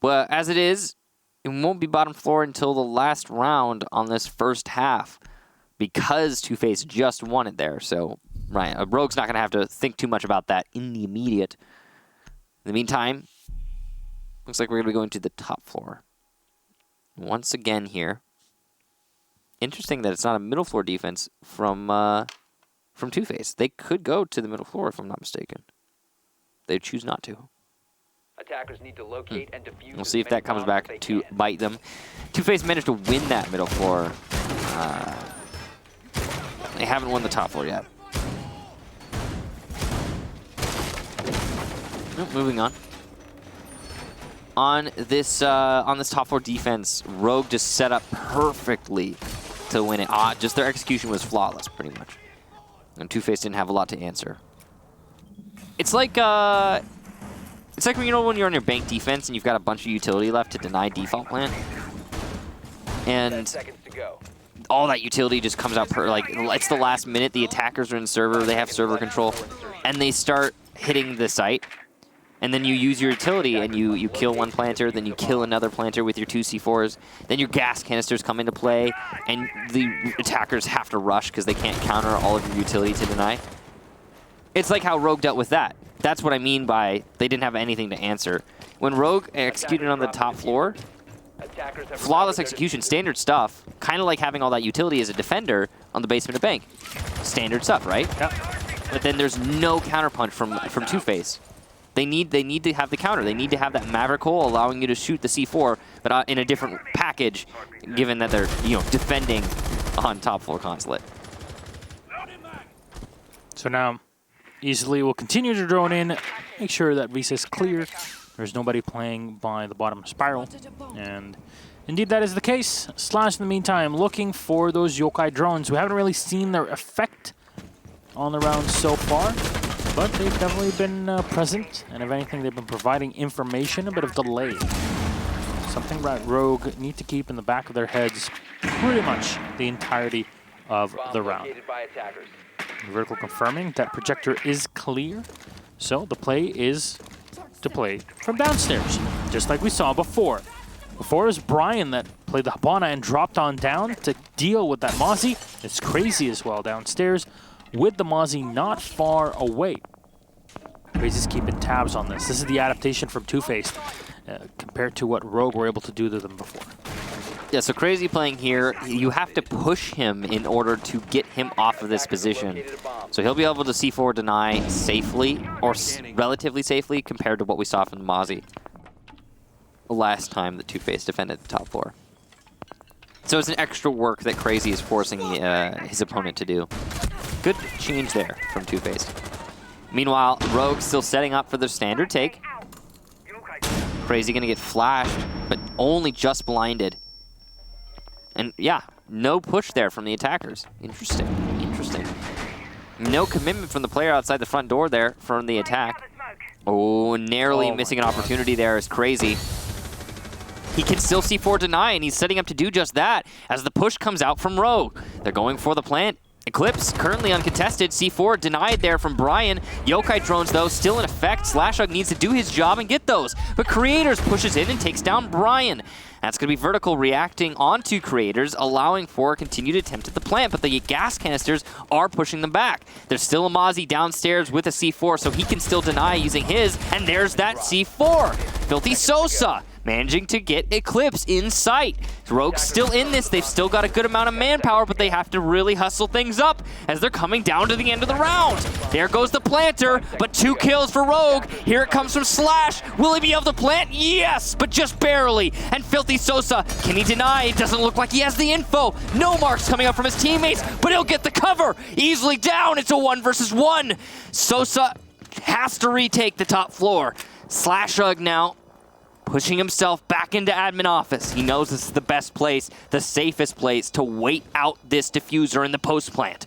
But as it is, it won't be bottom floor until the last round on this first half because TwoFaced just won it there. So, right, Rogue's not going to have to think too much about that in the immediate. In the meantime, looks like we're going to be going to the top floor. Once again here. Interesting that it's not a middle floor defense from TwoFaced. They could go to the middle floor if I'm not mistaken. They choose not to. Attackers need to locate and defuse. We'll see if that comes back to bite them. TwoFaced managed to win that middle floor. They haven't won the top floor yet. Nope, moving on. On this top floor defense, Rogue just set up perfectly to win it. Just their execution was flawless, pretty much. And TwoFaced didn't have a lot to answer. It's like when, you know, when you're on your bank defense and you've got a bunch of utility left to deny default plan, and 10 seconds to go. all that utility just comes out like it's the last minute. The attackers are in server, they have server control, and they start hitting the site. And then you use your utility and you kill one planter, then you kill another planter with your 2 C4s. Then your gas canisters come into play, and the attackers have to rush because they can't counter all of your utility to deny. It's like how Rogue dealt with that. That's what I mean by they didn't have anything to answer. When Rogue executed on the top floor, flawless execution, standard stuff, kind of like having all that utility as a defender on the basement of bank. Standard stuff, right? Yep. But then there's no counterpunch from TwoFaced. They need to have the counter. They need to have that Maverick hole allowing you to shoot the C4, but in a different package, given that they're defending on top floor Consulate. So now, easily we'll continue to drone in, make sure that Visa is clear. There's nobody playing by the bottom spiral, and indeed that is the case. Slash, in the meantime, looking for those yokai drones. We haven't really seen their effect on the round so far, but they've definitely been present, and if anything, they've been providing information, a bit of delay. Something that Rogue need to keep in the back of their heads pretty much the entirety of the round. Vertical confirming that projector is clear, so the play is to play from downstairs, just like we saw before. Before it was Brian that played the Habana and dropped on down to deal with that Mozzie. It's crazy as well downstairs, with the Mozzie not far away. Crazy's keeping tabs on this. This is the adaptation from TwoFaced compared to what Rogue were able to do to them before. Yeah, so Crazy playing here, you have to push him in order to get him off of this position. So he'll be able to C4 deny safely, or relatively safely, compared to what we saw from the Mozzie last time that TwoFaced defended the top floor. So it's an extra work that Crazy is forcing his opponent to do. Good change there from TwoFaced. Meanwhile, Rogue still setting up for the standard take. Crazy gonna get flashed, but only just blinded. And yeah, no push there from the attackers. Interesting, interesting. No commitment from the player outside the front door there from the attack. Oh, narrowly missing an opportunity there is Crazy. He can still C4 deny, and he's setting up to do just that as the push comes out from Rogue. They're going for the plant. Eclipse currently uncontested. C4 denied there from Brian. Yokai drones, though, still in effect. Slashug needs to do his job and get those. But Creators pushes in and takes down Brian. That's going to be Vertical reacting onto Creators, allowing for a continued attempt at the plant. But the gas canisters are pushing them back. There's still a Mozzie downstairs with a C4, so he can still deny using his. And there's that C4. Filthy Sosa managing to get Eclipse in sight. Rogue's still in this. They've still got a good amount of manpower, but they have to really hustle things up as they're coming down to the end of the round. There goes the planter, but 2 kills for Rogue. Here it comes from Slash. Will he be able to plant? Yes, but just barely. And Filthy Sosa, can he deny? It doesn't look like he has the info. No marks coming up from his teammates, but he'll get the cover. Easily down. It's a 1 versus 1. Sosa has to retake the top floor. Slashug now pushing himself back into admin office. He knows this is the best place, the safest place to wait out this diffuser in the post plant.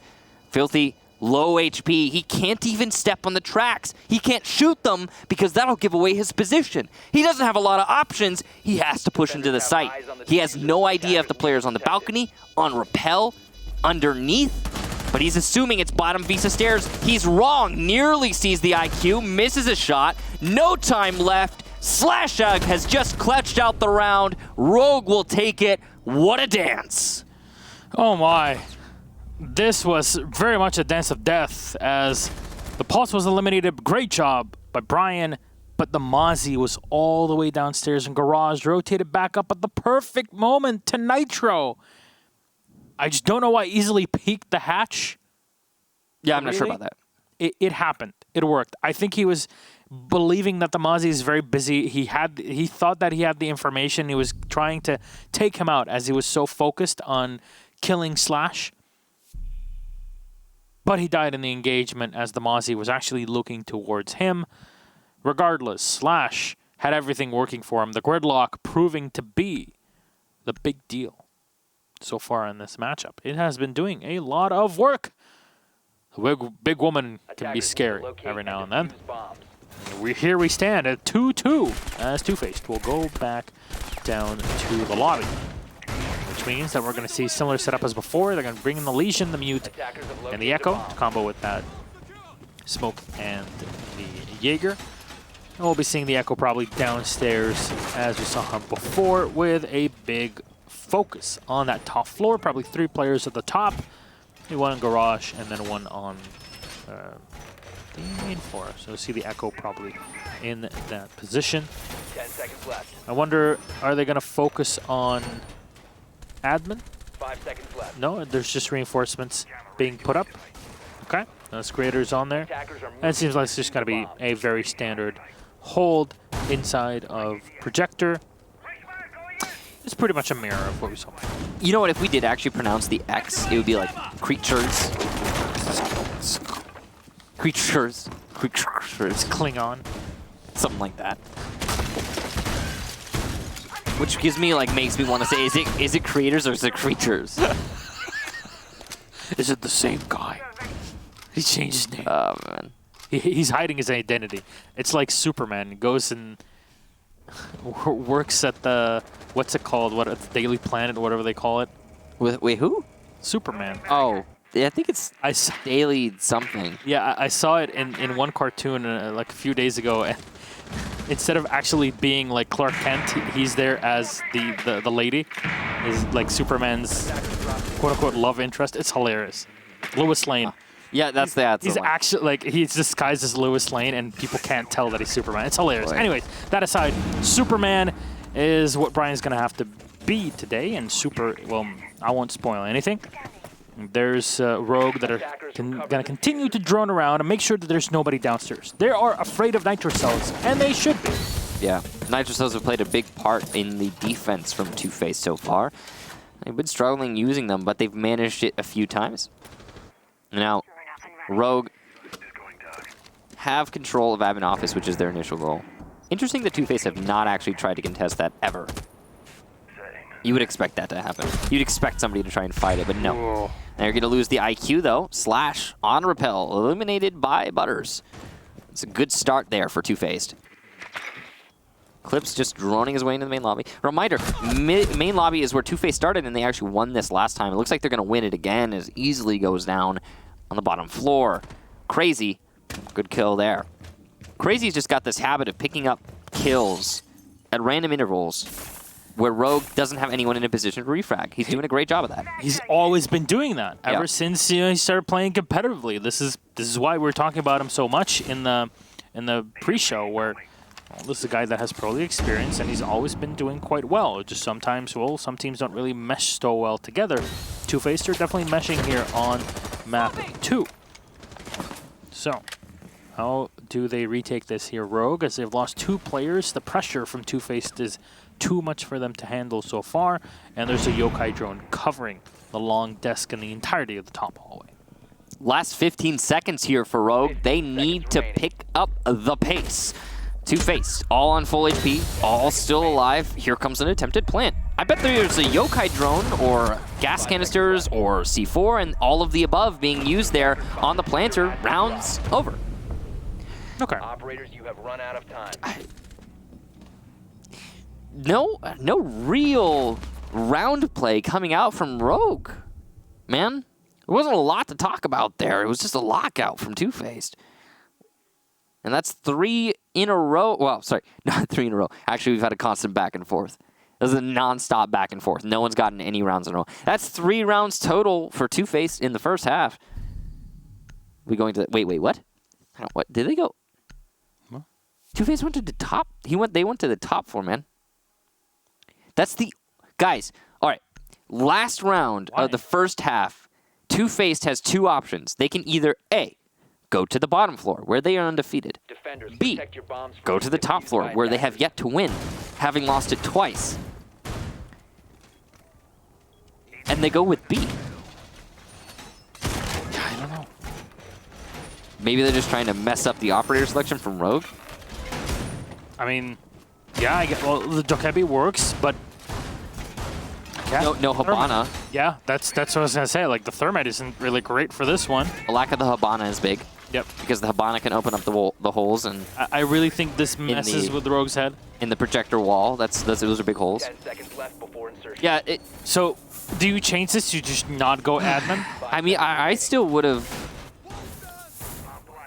Filthy, low HP. He can't even step on the tracks. He can't shoot them because that'll give away his position. He doesn't have a lot of options. He has to push into the site. He has no idea if the player's on the balcony, on rappel, underneath, but he's assuming it's bottom Visa stairs. He's wrong. Nearly sees the IQ, misses a shot. No time left. Slashug has just clutched out the round. Rogue will take it. What a dance. Oh my. This was very much a dance of death as the Pulse was eliminated. Great job by Brian, but the Mozzie was all the way downstairs in Garage, rotated back up at the perfect moment to Nitro. I just don't know why easily peeked the hatch. Yeah, I'm not sure about that. It happened. It worked. I think he was believing that the Mozzie is very busy. He thought that he had the information. He was trying to take him out as he was so focused on killing Slash. But he died in the engagement as the Mozzie was actually looking towards him. Regardless, Slash had everything working for him. The gridlock proving to be the big deal so far in this matchup. It has been doing a lot of work. The big woman can be scary every now and then. Here we stand at 2-2 as TwoFaced will go back down to the lobby, which means that we're going to see similar setup as before. They're going to bring in the Legion, the Mute, and the Echo to combo with that Smoke and the Jaeger. And we'll be seeing the Echo probably downstairs, as we saw him before, with a big focus on that top floor. Probably 3 players at the top, one in garage, and then one on the main floor. So we'll see the Echo probably in that position. 10 seconds left. I wonder, are they going to focus on admin? 5 seconds left. No, there's just reinforcements being put up. Okay, those creators on there. Attackers are And it seems like it's just going to be a very standard hold inside of projector. It's pretty much a mirror of what we saw. You know what? If we did actually pronounce the X, it would be like creatures. Creatures. Creatures. Klingon. Something like that. Which gives me, like, makes me want to say, is it creators or is it creatures? Is it the same guy? He changed his name. Oh, man. He's hiding his identity. It's like Superman. He goes and works at the, what's it called? What, at the Daily Planet, whatever they call it. Wait, who? Superman. Oh, yeah, I think it's I saw, Daily something. yeah, I saw it in one cartoon like a few days ago. And instead of actually being like Clark Kent, he's there as the lady, is like Superman's quote unquote love interest. It's hilarious. Lois Lane. Yeah, that's the ad. He's actually like he's disguised as Lois Lane, and people can't tell that he's Superman. It's hilarious. Boy. Anyways, that aside, Superman is what Brian's gonna have to be today, and well, I won't spoil anything. There's Rogue that are gonna continue to drone around and make sure that there's nobody downstairs. They are afraid of nitro cells, and they should be. Yeah, Nitro Cells have played a big part in the defense from TwoFaced so far. They've been struggling using them, but they've managed it a few times. Now, Rogue have control of admin office, which is their initial goal. Interesting that TwoFaced have not actually tried to contest that ever. You would expect that to happen. You'd expect somebody to try and fight it, but no. Whoa. They're going to lose the IQ, though. Slash on Repel, eliminated by Butters. It's a good start there for TwoFaced. Clips just droning his way into the main lobby. Reminder, main lobby is where TwoFaced started, and they actually won this last time. It looks like they're going to win it again as easily goes down on the bottom floor. Crazy. Good kill there. Crazy's just got this habit of picking up kills at random intervals where Rogue doesn't have anyone in a position to refrag. He's doing a great job of that. He's always been doing that ever Yeah. since he started playing competitively. This is why we're talking about him so much in the pre-show, where this is a guy that has pro league experience, and he's always been doing quite well. Just sometimes, well, some teams don't really mesh so well together. TwoFaced are definitely meshing here on map 2. So, how do they retake this here, Rogue? As they've lost 2 players, the pressure from TwoFaced is too much for them to handle so far, and there's a yokai drone covering the long desk and the entirety of the top hallway. Last 15 seconds here for Rogue. They need to pick up the pace. TwoFaced, all on full HP, all still alive. Here comes an attempted plant. I bet there's a yokai drone or gas canisters or C4 and all of the above being used there on the planter. Rounds over. Okay. Operators, you have run out of time. No real round play coming out from Rogue, man. There wasn't a lot to talk about there. It was just a lockout from TwoFaced. And that's 3 in a row. Well, sorry, not 3 in a row. Actually, we've had a constant back and forth. This is a non-stop back and forth. No one's gotten any rounds in a row. That's 3 rounds total for TwoFaced in the first half. We going to wait, what? What did they go? What? TwoFaced went to the top. They went to the top floor, man. That's the guys. All right, last round of the first half. TwoFaced has 2 options. They can either A, go to the bottom floor where they are undefeated. Defenders, B, protect your bombs from go to the being top defused floor by where they attackers. have yet to win, having lost it twice. And they go with B. I don't know. Maybe they're just trying to mess up the operator selection from Rogue. I mean, yeah, I get, well, the Dokebi works, but yeah, No Habana. Yeah, that's what I was gonna say. Like the Thermite isn't really great for this one. The lack of the Habana is big. Yep. Because the Habana can open up the holes and I really think this messes with Rogue's head. in the projector wall. Those are big holes. 10 seconds left before insertion. Yeah. So, do you change this to just not go admin? I mean, I still would have.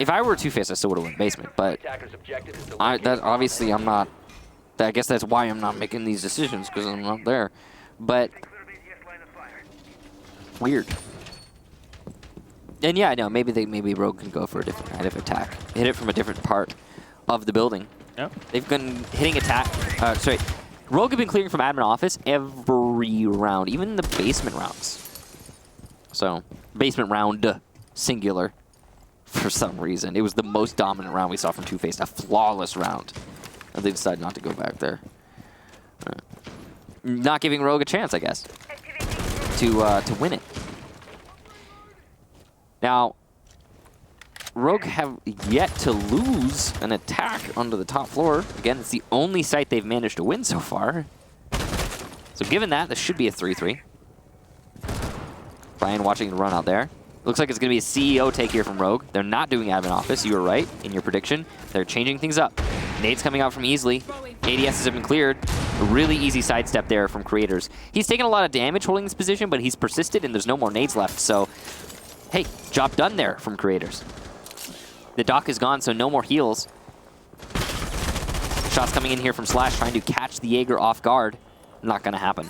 If I were Two-Faced, I still would have won basement, but Attacker's objective is to obviously I'm not. I guess that's why I'm not making these decisions, because I'm not there. But weird. And yeah, I know maybe Rogue can go for a different kind of attack, hit it from a different part of the building. Yep. They've been hitting attack. Sorry, Rogue have been clearing from admin office every round, even the basement rounds. So basement round singular. For some reason, it was the most dominant round we saw from Two-Faced, a flawless round. And they decided not to go back there. Not giving Rogue a chance, I guess, to win it. Now, Rogue have yet to lose an attack onto the top floor. Again, it's the only site they've managed to win so far. So given that, this should be a 3-3. Brian watching the run out there. Looks like it's going to be a CEO take here from Rogue. They're not doing admin office. You were right in your prediction. They're changing things up. Nades coming out from Easily. ADSs have been cleared. A really easy sidestep there from Creators. He's taken a lot of damage holding this position, but he's persisted, and there's no more nades left. So, hey, job done there from Creators. The dock is gone, so no more heals. Shots coming in here from Slash, trying to catch the Jaeger off guard. Not going to happen.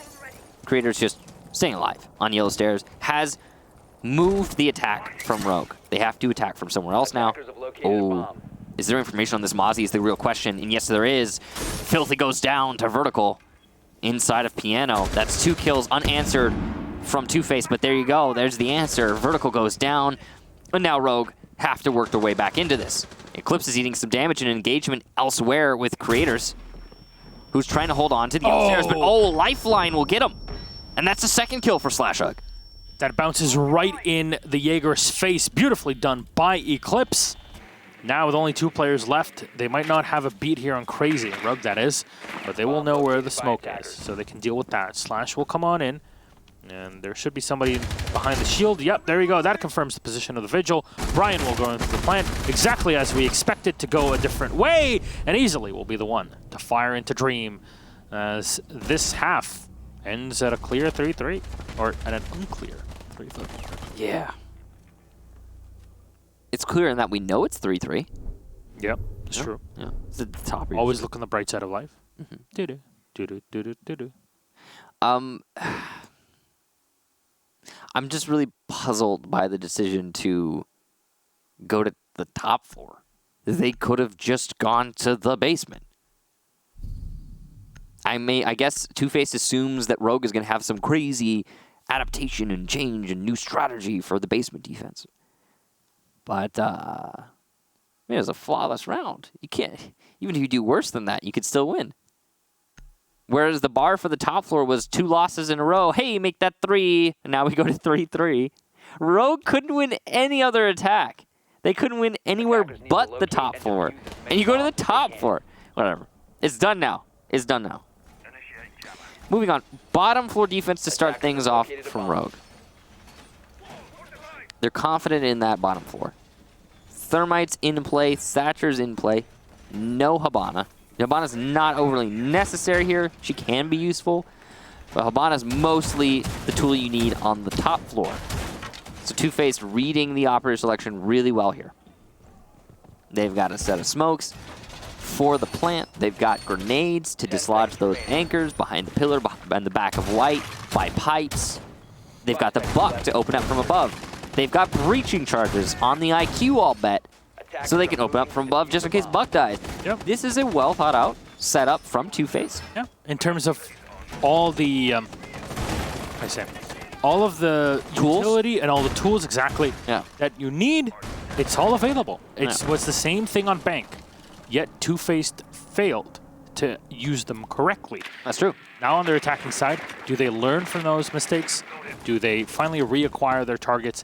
Creators just staying alive on yellow stairs. Has moved the attack from Rogue. They have to attack from somewhere else now. Oh, is there information on this Mozzie is the real question. And yes, there is. Filthy goes down to Vertical inside of Piano. That's 2 kills unanswered from Two-Faced, but there you go. There's the answer. Vertical goes down. And now Rogue have to work their way back into this. Eclipse is eating some damage and engagement elsewhere with Creators, who's trying to hold on to the upstairs, but Lifeline will get him. And that's the second kill for Slashug. That bounces right in the Jaeger's face. Beautifully done by Eclipse. Now with only 2 players left, they might not have a beat here on Crazy, Rogue that is, but they will know where the smoke is, so they can deal with that. Slash will come on in, and there should be somebody behind the shield. Yep, there you go. That confirms the position of the Vigil. Brian will go into the plant exactly as we expected to go a different way, and Easily will be the one to fire into Dream as this half ends at a clear 3-3, or at an unclear 3-3. Yeah. It's clear in that we know it's 3-3. Yep, it's true. Yeah. It's at the top. Always look on the bright side of life. Mm-hmm. Do-do, do-do, do-do, do-do. I'm just really puzzled by the decision to go to the top floor. They could have just gone to the basement. I guess Two-Faced assumes that Rogue is going to have some crazy adaptation and change and new strategy for the basement defense. But, it was a flawless round. You can't, even if you do worse than that, you could still win. Whereas the bar for the top floor was 2 losses in a row. Hey, make that 3, and now we go to 3-3. Rogue couldn't win any other attack. They couldn't win anywhere but the top floor. And you go to the top floor. Whatever. It's done now. It's done now. Moving on. Bottom floor defense to start things off from Rogue. They're confident in that bottom floor. Thermite's in play. Thatcher's in play. No Habana. Habana's not overly necessary here. She can be useful. But Habana's mostly the tool you need on the top floor. So Two-Faced reading the operator selection really well here. They've got a set of smokes for the plant. They've got grenades to dislodge those anchors behind the pillar, behind the back of White, by pipes. They've got the buck to open up from above. They've got breaching charges on the IQ, I'll bet, so they can open up from above just in case Buck dies. Yep. This is a well thought out setup from Two-Faced. Yeah, in terms of all the, all of the tools? utility and all the tools exactly that you need, it's all available. It was the same thing on Bank, yet Two-Faced failed to use them correctly. That's true. Now on their attacking side, do they learn from those mistakes? Do they finally reacquire their targets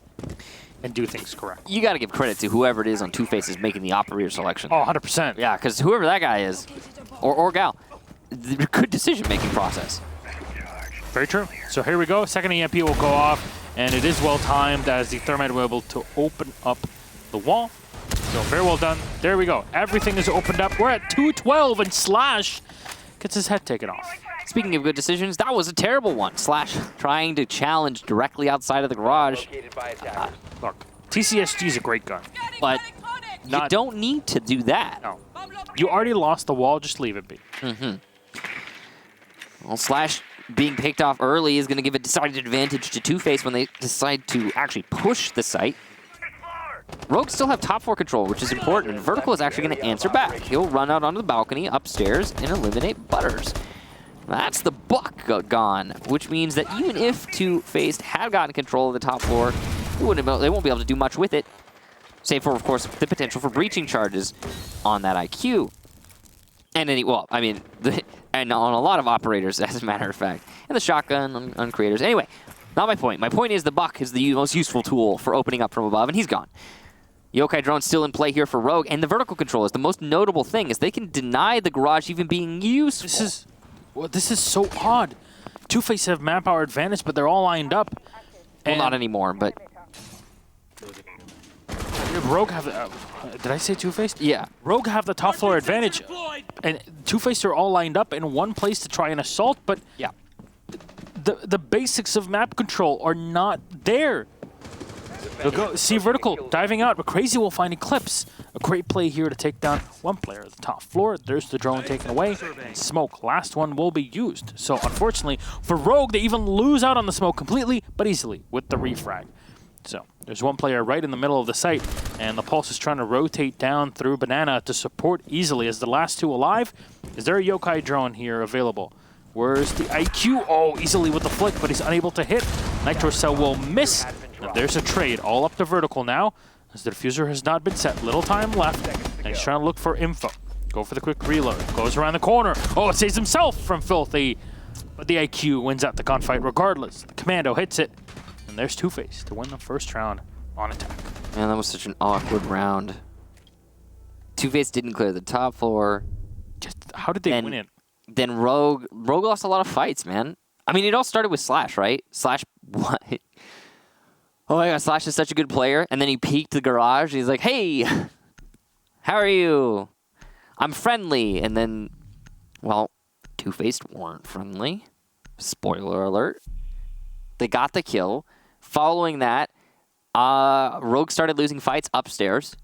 and do things correct? You got to give credit to whoever it is on Two-Faced is making the operator selection. Oh, 100%. Yeah, because whoever that guy is, or gal, good decision-making process. Very true. So here we go. Second EMP will go off, and it is well-timed as the Thermite will be able to open up the wall. So very well done. There we go. Everything is opened up. We're at 212, and Slash gets his head taken off. Speaking of good decisions, that was a terrible one. Slash trying to challenge directly outside of the garage. Look, TCSG is a great gun, but You don't need to do that. No. You already lost the wall, just leave it be. Well, Slash being picked off early is going to give a decided advantage to TwoFaced when they decide to actually push the site. Rogue still have top floor control, which is important, and Vertical is actually going to answer back. He'll run out onto the balcony upstairs and eliminate Butters. That's the buck gone, which means that even if TwoFaced had gotten control of the top floor, they won't be able to do much with it, save for, of course, the potential for breaching charges on that IQ. And and on a lot of operators, as a matter of fact. And the shotgun on creators. Anyway, not my point. My point is the buck is the most useful tool for opening up from above, and he's gone. Yokai Drone's still in play here for Rogue, and the vertical control is the most notable thing, is they can deny the garage even being useful. This is so odd. TwoFaced have manpower advantage, but they're all lined up. Well, not anymore, but... Rogue have... did I say TwoFaced? Yeah. Rogue have the top floor advantage, and TwoFaced are all lined up in one place to try and assault, but yeah, the basics of map control are not there. Go see Vertical diving out, but Crazy will find Eclipse. A great play here to take down one player at the top floor. There's the drone taken away. And smoke, last one will be used. So unfortunately for Rogue, they even lose out on the smoke completely, but easily with the refrag. So there's one player right in the middle of the site, and the Pulse is trying to rotate down through Banana to support easily as the last two alive. Is there a Yokai drone here available? Where's the IQ? Oh, easily with the flick, but he's unable to hit. Nitro Cell will miss. And there's a trade all up to Vertical now, as the diffuser has not been set. Little time left, and he's trying to look for info. Go for the quick reload. Goes around the corner. Oh, it saves himself from Filthy. But the IQ wins out the gunfight regardless. The Commando hits it. And there's TwoFaced to win the first round on attack. Man, that was such an awkward round. TwoFaced didn't clear the top floor. Just how did they win it? Then Rogue lost a lot of fights, man. I mean, it all started with Slash, right? Slash, what? Oh my god, Slash is such a good player. And then he peeked the garage. He's like, hey, how are you? I'm friendly. And then, well, TwoFaced weren't friendly. Spoiler alert. They got the kill. Following that, Rogue started losing fights upstairs.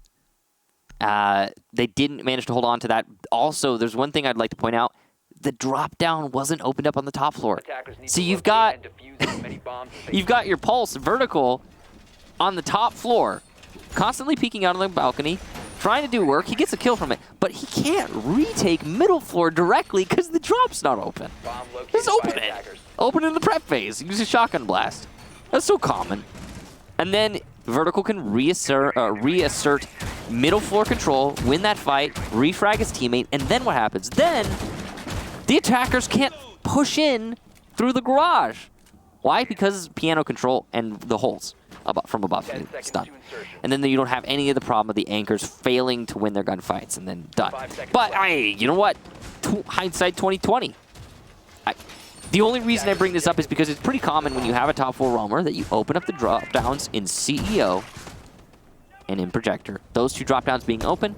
They didn't manage to hold on to that. Also, there's one thing I'd like to point out. The drop down wasn't opened up on the top floor. So you've got your Pulse Vertical on the top floor, constantly peeking out on the balcony, trying to do work. He gets a kill from it, but he can't retake middle floor directly because the drop's not open. Just open it. Open in the prep phase. Use a shotgun blast. That's so common. And then Vertical can reassert middle floor control, win that fight, refrag his teammate, and then what happens? Then the attackers can't push in through the garage. Why? Because piano control and the holes from above. It's done. And then you don't have any of the problem of the anchors failing to win their gunfights and then done. But hey, you know what? Hindsight 2020. The only reason I bring this up is because it's pretty common when you have a top 4 roamer that you open up the drop downs in CEO and in Projector. Those two drop downs being open,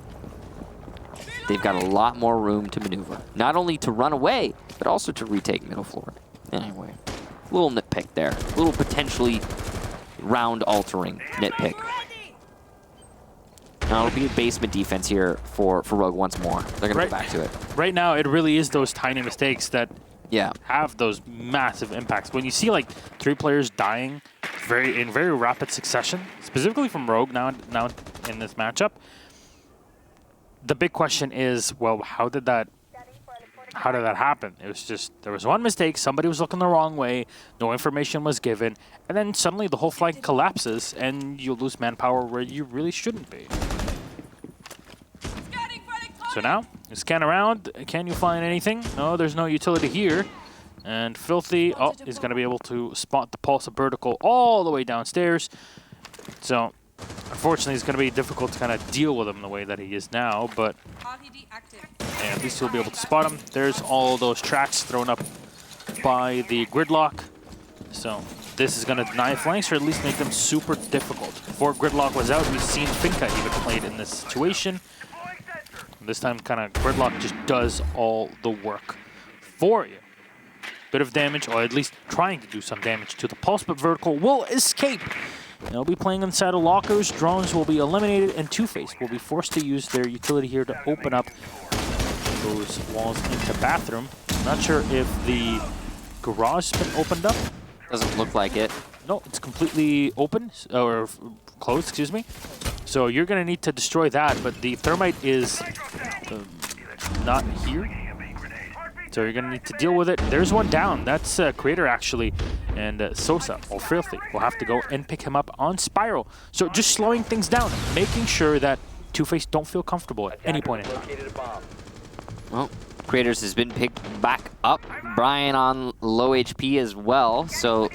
they've got a lot more room to maneuver. Not only to run away, but also to retake middle floor. Anyway, little nitpick there. A little potentially round-altering nitpick. Now it'll be a basement defense here for Rogue once more. They're going to go back to it. Right now, it really is those tiny mistakes that yeah, have those massive impacts. When you see like 3 players dying in very rapid succession, specifically from Rogue now in this matchup, the big question is, well, how did that happen? It was just, there was one mistake, somebody was looking the wrong way, no information was given, and then suddenly the whole flank collapses and you lose manpower where you really shouldn't be. So now, you scan around, can you find anything? No, there's no utility here. And Filthy, is going to be able to spot the Pulse of Vertical all the way downstairs. So, unfortunately, it's going to be difficult to kind of deal with him the way that he is now, but at least he'll be able to spot him. There's all those tracks thrown up by the Gridlock. So, this is going to deny flanks, or at least make them super difficult. Before Gridlock was out, we've seen Finka even played in this situation. This time, kind of, Gridlock just does all the work for you. Bit of damage, or at least trying to do some damage to the Pulse, but Vertical will escape They'll be playing inside of lockers. Drones will be eliminated, and TwoFaced will be forced to use their utility here to open up those walls into bathroom. Not sure if the garage has been opened up. Doesn't look like it. No, it's completely open, or closed, excuse me. So you're going to need to destroy that, but the thermite is not here. So you're going to need to deal with it. There's one down. That's Creator, actually. And Sosa, or Filthy, will have to go and pick him up on Spiral. So just slowing things down, making sure that TwoFaced don't feel comfortable at any point in time. Well, Creators has been picked back up. Brian on low HP as well, so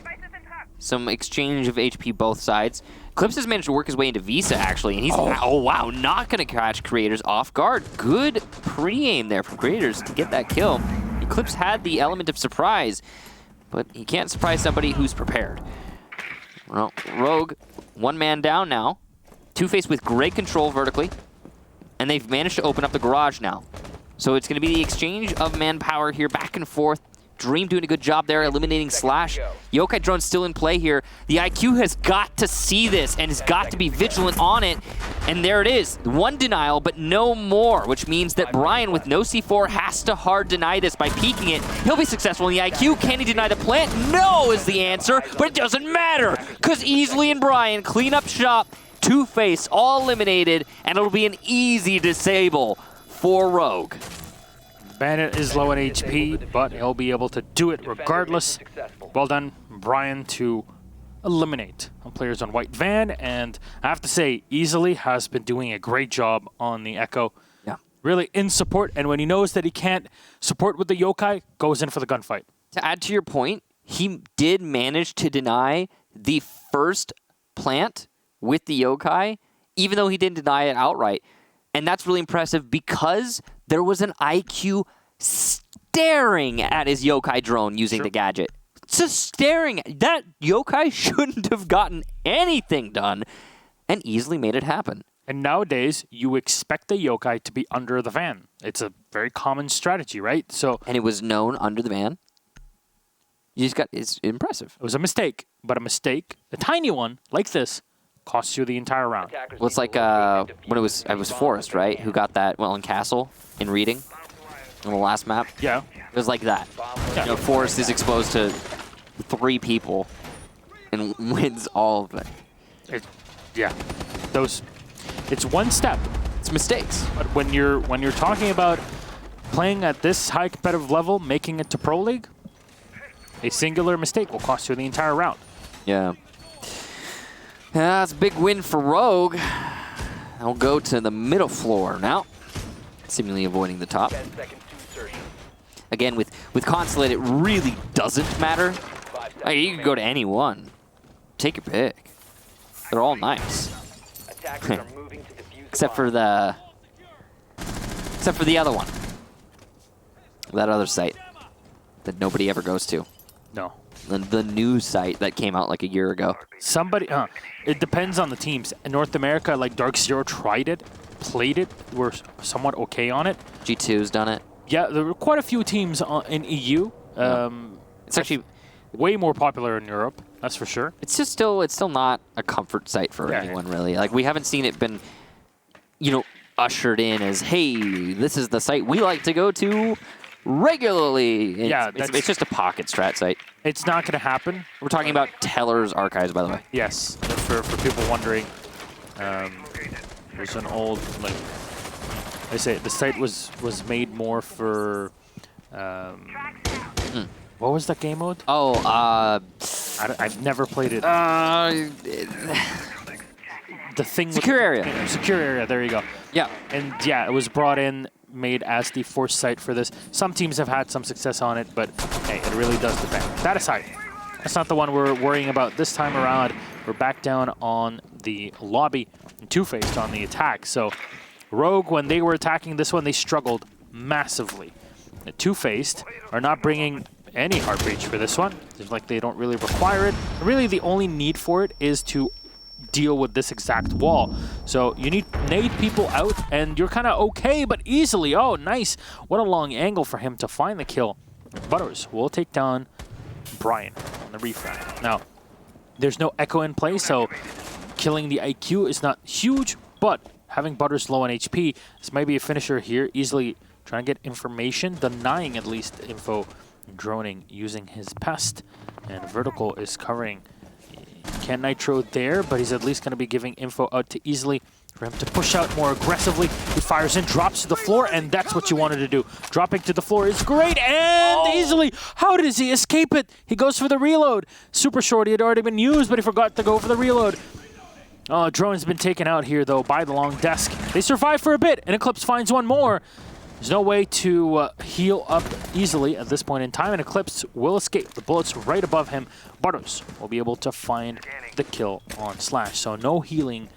some exchange of HP both sides. Clips has managed to work his way into Visa, actually, and he's, oh wow, not going to catch Creators off guard. Good pre-aim there from Creators to get that kill. Clips had the element of surprise, but he can't surprise somebody who's prepared. Well, Rogue, one man down now. TwoFaced with great control vertically, and they've managed to open up the garage now. So it's going to be the exchange of manpower here, back and forth. Dream doing a good job there, eliminating Slash. Yokai Drone's still in play here. The IQ has got to see this and has got to be vigilant on it. And there it is. One denial, but no more, which means that Brian with no C4 has to hard deny this by peeking it. He'll be successful in the IQ. Can he deny the plant? No is the answer, but it doesn't matter because Easily and Brian clean up shop. TwoFaced all eliminated, and it'll be an easy disable for Rogue. Bandit is low on HP, but he'll be able to do it regardless. Well done, Brian, to eliminate players on White Van, and I have to say, Easily has been doing a great job on the Echo. Yeah. Really in support, and when he knows that he can't support with the Yokai, goes in for the gunfight. To add to your point, he did manage to deny the first plant with the Yokai, even though he didn't deny it outright. And that's really impressive because there was an IQ staring at his Yokai drone using the gadget. Just staring at that. Yokai shouldn't have gotten anything done and easily made it happen. And nowadays, you expect the Yokai to be under the van. It's a very common strategy, right? So, and it was known under the van. You just got, it's impressive. It was a mistake, but a mistake, a tiny one like this, costs you the entire round. Well, it's like when it was Forrest, right? Who got that, well, in Castle, in Reading, on the last map? Yeah. It was like that. Yeah. You know, Forrest is exposed to 3 people and wins all of it. Yeah. It's one step. It's mistakes. But when you're talking about playing at this high competitive level, making it to Pro League, a singular mistake will cost you the entire round. Yeah. That's a big win for Rogue. I'll go to the middle floor now, seemingly avoiding the top. Again, with Consulate, it really doesn't matter. I mean, you can go to any one. Take your pick. They're all nice. Except for the other one. That other site that nobody ever goes to. No. The new site that came out like a year ago. It depends on the teams. In North America, like Dark Zero tried it, played it, were somewhat okay on it. G2's done it. Yeah, there were quite a few teams in EU. It's actually way more popular in Europe, that's for sure. It's still not a comfort site for anyone, really. Like, we haven't seen it been, ushered in as, hey, this is the site we like to go to regularly. It's just a pocket strat site. It's not going to happen. We're talking about Teller's archives, by the way. Yes, for people wondering. There's an old, like, I say the site was made more for, what was that game mode? Oh, I've never played it. The thing. Secure area. Secure area. There you go. Yeah. And yeah, it was brought in, made as the force site for this. Some teams have had some success on it, but hey, it really does depend. That aside, that's not the one we're worrying about this time around. We're back down on the lobby, and TwoFaced on the attack. So Rogue, when they were attacking this one, they struggled massively. The TwoFaced are not bringing any hard breach for this one. Seems like they don't really require it. Really, the only need for it is to deal with this exact wall. So you need nade people out, and you're kind of okay, but easily. Oh, nice. What a long angle for him to find the kill. Butters will take down Brian on the refrag. Now, There's no echo in play, so killing the IQ is not huge, but having Butters low on HP, this might be a finisher here, easily trying to get information, denying at least info, droning using his pest, and Vertical is covering. Can't Nitro there, but he's at least going to be giving info out to easily for him to push out more aggressively. He fires in, drops to the floor, and that's what you wanted to do. Dropping to the floor is great, and easily. How does he escape it? He goes for the reload. Super short, he had already been used, but he forgot to go for the reload. Oh, Drone's been taken out here, though, by the long desk. They survive for a bit, and Eclipse finds one more. There's no way to heal up easily at this point in time, and Eclipse will escape. The bullet's right above him. Butters will be able to find the kill on Slash, so no healing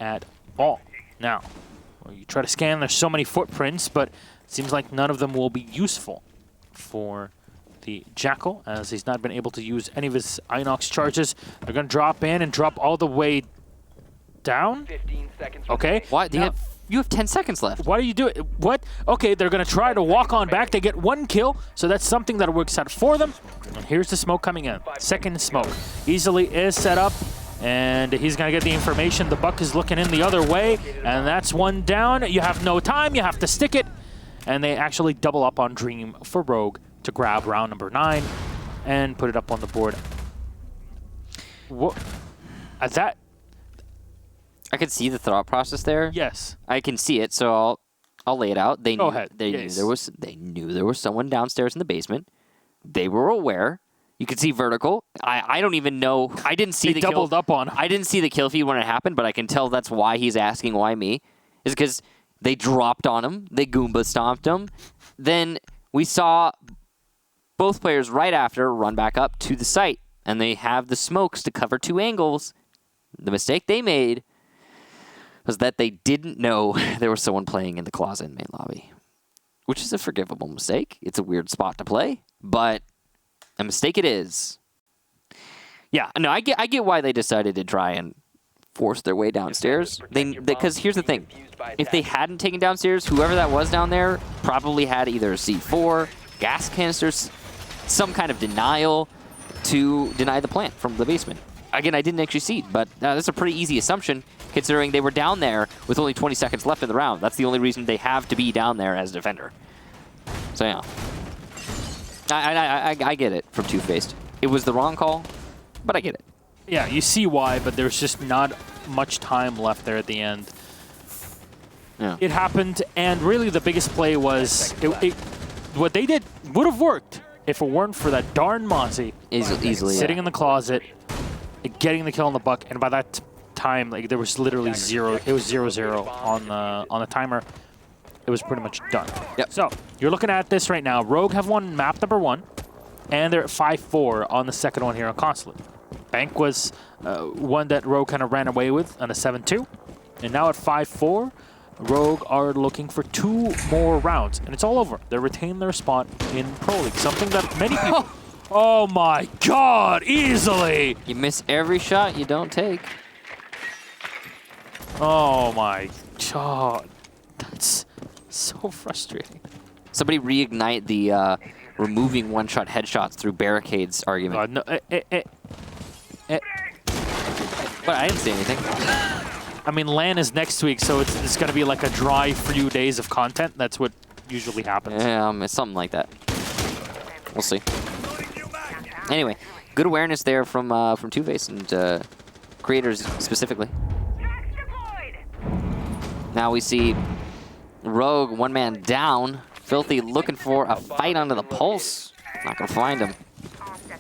at all. Now, you try to scan, there's so many footprints, but it seems like none of them will be useful for the Jackal, as he's not been able to use any of his Inox charges. They're going to drop in and drop all the way down. 15 seconds. Okay. What? You have 10 seconds left. What are you doing? What? Okay, they're going to try to walk on back. They get one kill, so that's something that works out for them. And here's the smoke coming in. Second smoke. Easily is set up, and he's going to get the information. The Buck is looking in the other way, and that's one down. You have no time. You have to stick it. And they actually double up on Dream for Rogue to grab round number 9 and put it up on the board. What? That... I could see the thought process there. Yes. I can see it, so I'll lay it out. They Go knew, ahead. They Yes. knew there was someone downstairs in the basement. They were aware. You could see Vertical. I don't even know. I didn't see They the doubled kill. up on him. I didn't see the kill feed when it happened, but I can tell that's why he's asking why me. Is because they dropped on him. They Goomba stomped him. Then we saw both players right after run back up to the site, and they have the smokes to cover 2 angles. The mistake they made was that they didn't know there was someone playing in the closet in main lobby, which is a forgivable mistake. It's a weird spot to play, but a mistake it is. Yeah, no, I get why they decided to try and force their way downstairs. Because here's the thing. If they hadn't taken downstairs, whoever that was down there probably had either a C4, gas canisters, some kind of denial to deny the plant from the basement. Again, I didn't actually see it, but that's a pretty easy assumption considering they were down there with only 20 seconds left in the round. That's the only reason they have to be down there as a defender. So, yeah. I get it from TwoFaced. It was the wrong call, but I get it. Yeah, you see why, but there's just not much time left there at the end. Yeah. It happened, and really the biggest play was what they did would have worked if it weren't for that darn Mozzie Easily, sitting yeah. in the closet, getting the kill on the Buck, and by that time, like there was literally 0. It was 0-0 on the timer. It was pretty much done. Yep. So you're looking at this right now. Rogue have won map number 1, and they're at 5-4 on the second one here on Consulate. Bank was one that Rogue kind of ran away with on a 7-2, and now at 5-4, Rogue are looking for 2 more rounds, and it's all over. They retain their spot in Pro League, something that many people. Oh my God! Easily. You miss every shot you don't take. Oh my God, that's so frustrating. Somebody reignite the removing one-shot headshots through barricades argument. No, But I didn't see anything. I mean, LAN is next week, so it's going to be like a dry few days of content. That's what usually happens. It's something like that. We'll see. Anyway, good awareness there from TwoFaced and creators specifically. Now we see Rogue, one man down. Filthy looking for a fight onto the Pulse. Not gonna find him.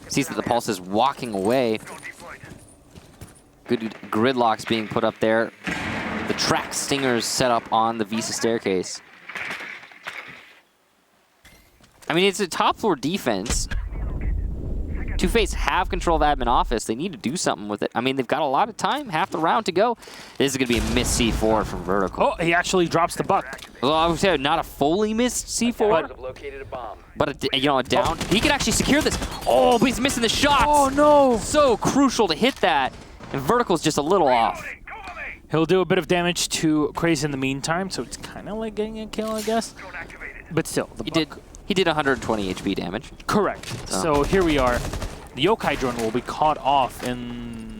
Sees that the Pulse is walking away. Good gridlocks being put up there. The track stingers set up on the Visa staircase. I mean, it's a top floor defense. TwoFaced have control of admin office. They need to do something with it. I mean, they've got a lot of time, half the round to go. This is going to be a missed C4 from Vertical. Oh, he actually drops the Buck. Well, I would say not a fully missed C4, Located a bomb. but a down. He can actually secure this. Oh, but he's missing the shots. Oh no! So crucial to hit that. And Vertical's just a little off. He'll do a bit of damage to Crazy in the meantime, so it's kind of like getting a kill, I guess. But still, the Buck. He did 120 HP damage. Correct. Oh. So here we are. The Yokai drone will be caught off in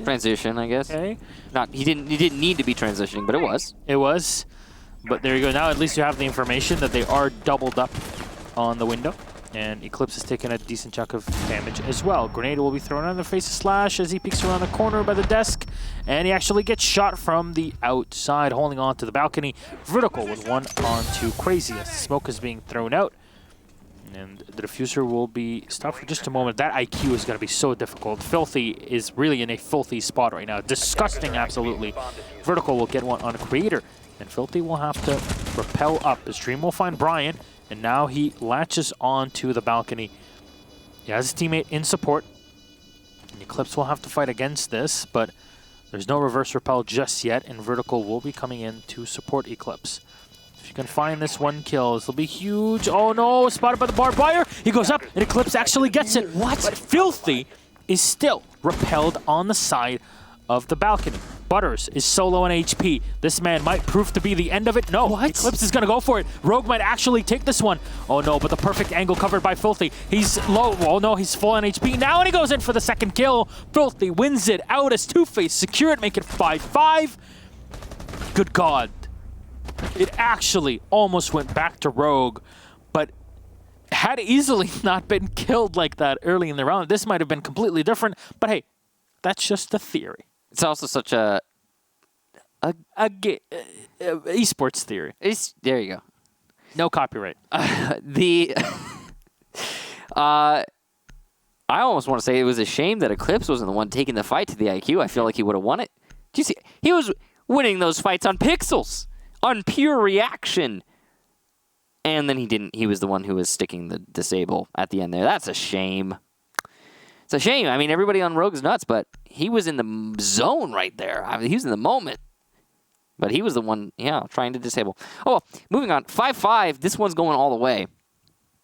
Transition, I guess. Okay. Not he didn't need to be transitioning, but it was. It was. But there you go. Now at least you have the information that they are doubled up on the window. And Eclipse has taken a decent chunk of damage as well. Grenade will be thrown on the face of Slash as he peeks around the corner by the desk. And he actually gets shot from the outside, holding on to the balcony. Vertical with 1 on 2 Crazy as the smoke is being thrown out. And the diffuser will be stopped for just a moment. That IQ is going to be so difficult. Filthy is really in a filthy spot right now. Disgusting, absolutely. Vertical will get 1 on Creator. And Filthy will have to rappel up. The stream will find Brian. And now he latches on to the balcony. He has his teammate in support. And Eclipse will have to fight against this, but there's no reverse repel just yet, and Vertical will be coming in to support Eclipse. If you can find this 1 kill, this will be huge. Oh no, spotted by the barbed wire. He goes up, and Eclipse actually gets it. What? But Filthy is still repelled on the side of the balcony. Butters is solo on HP. This man might prove to be the end of it. No, what? Eclipse is going to go for it. Rogue might actually take this one. Oh no, but the perfect angle covered by Filthy. He's low. Oh no, he's full on HP now, and he goes in for the 2nd kill. Filthy wins it out as TwoFaced secure it, make it 5-5. Good God. It actually almost went back to Rogue, but had easily not been killed like that early in the round. This might have been completely different, but hey, that's just a theory. It's also such a esports theory. There you go. No copyright. I almost want to say it was a shame that Eclipse wasn't the one taking the fight to the IQ. I feel like he would have won it. Do you see? He was winning those fights on pixels, on pure reaction. And then he didn't. He was the one who was sticking the disable at the end there. That's a shame. It's a shame. I mean, everybody on Rogue is nuts, but he was in the zone right there. I mean, he was in the moment. But he was the one, trying to disable. Oh, well, moving on. 5-5. This one's going all the way.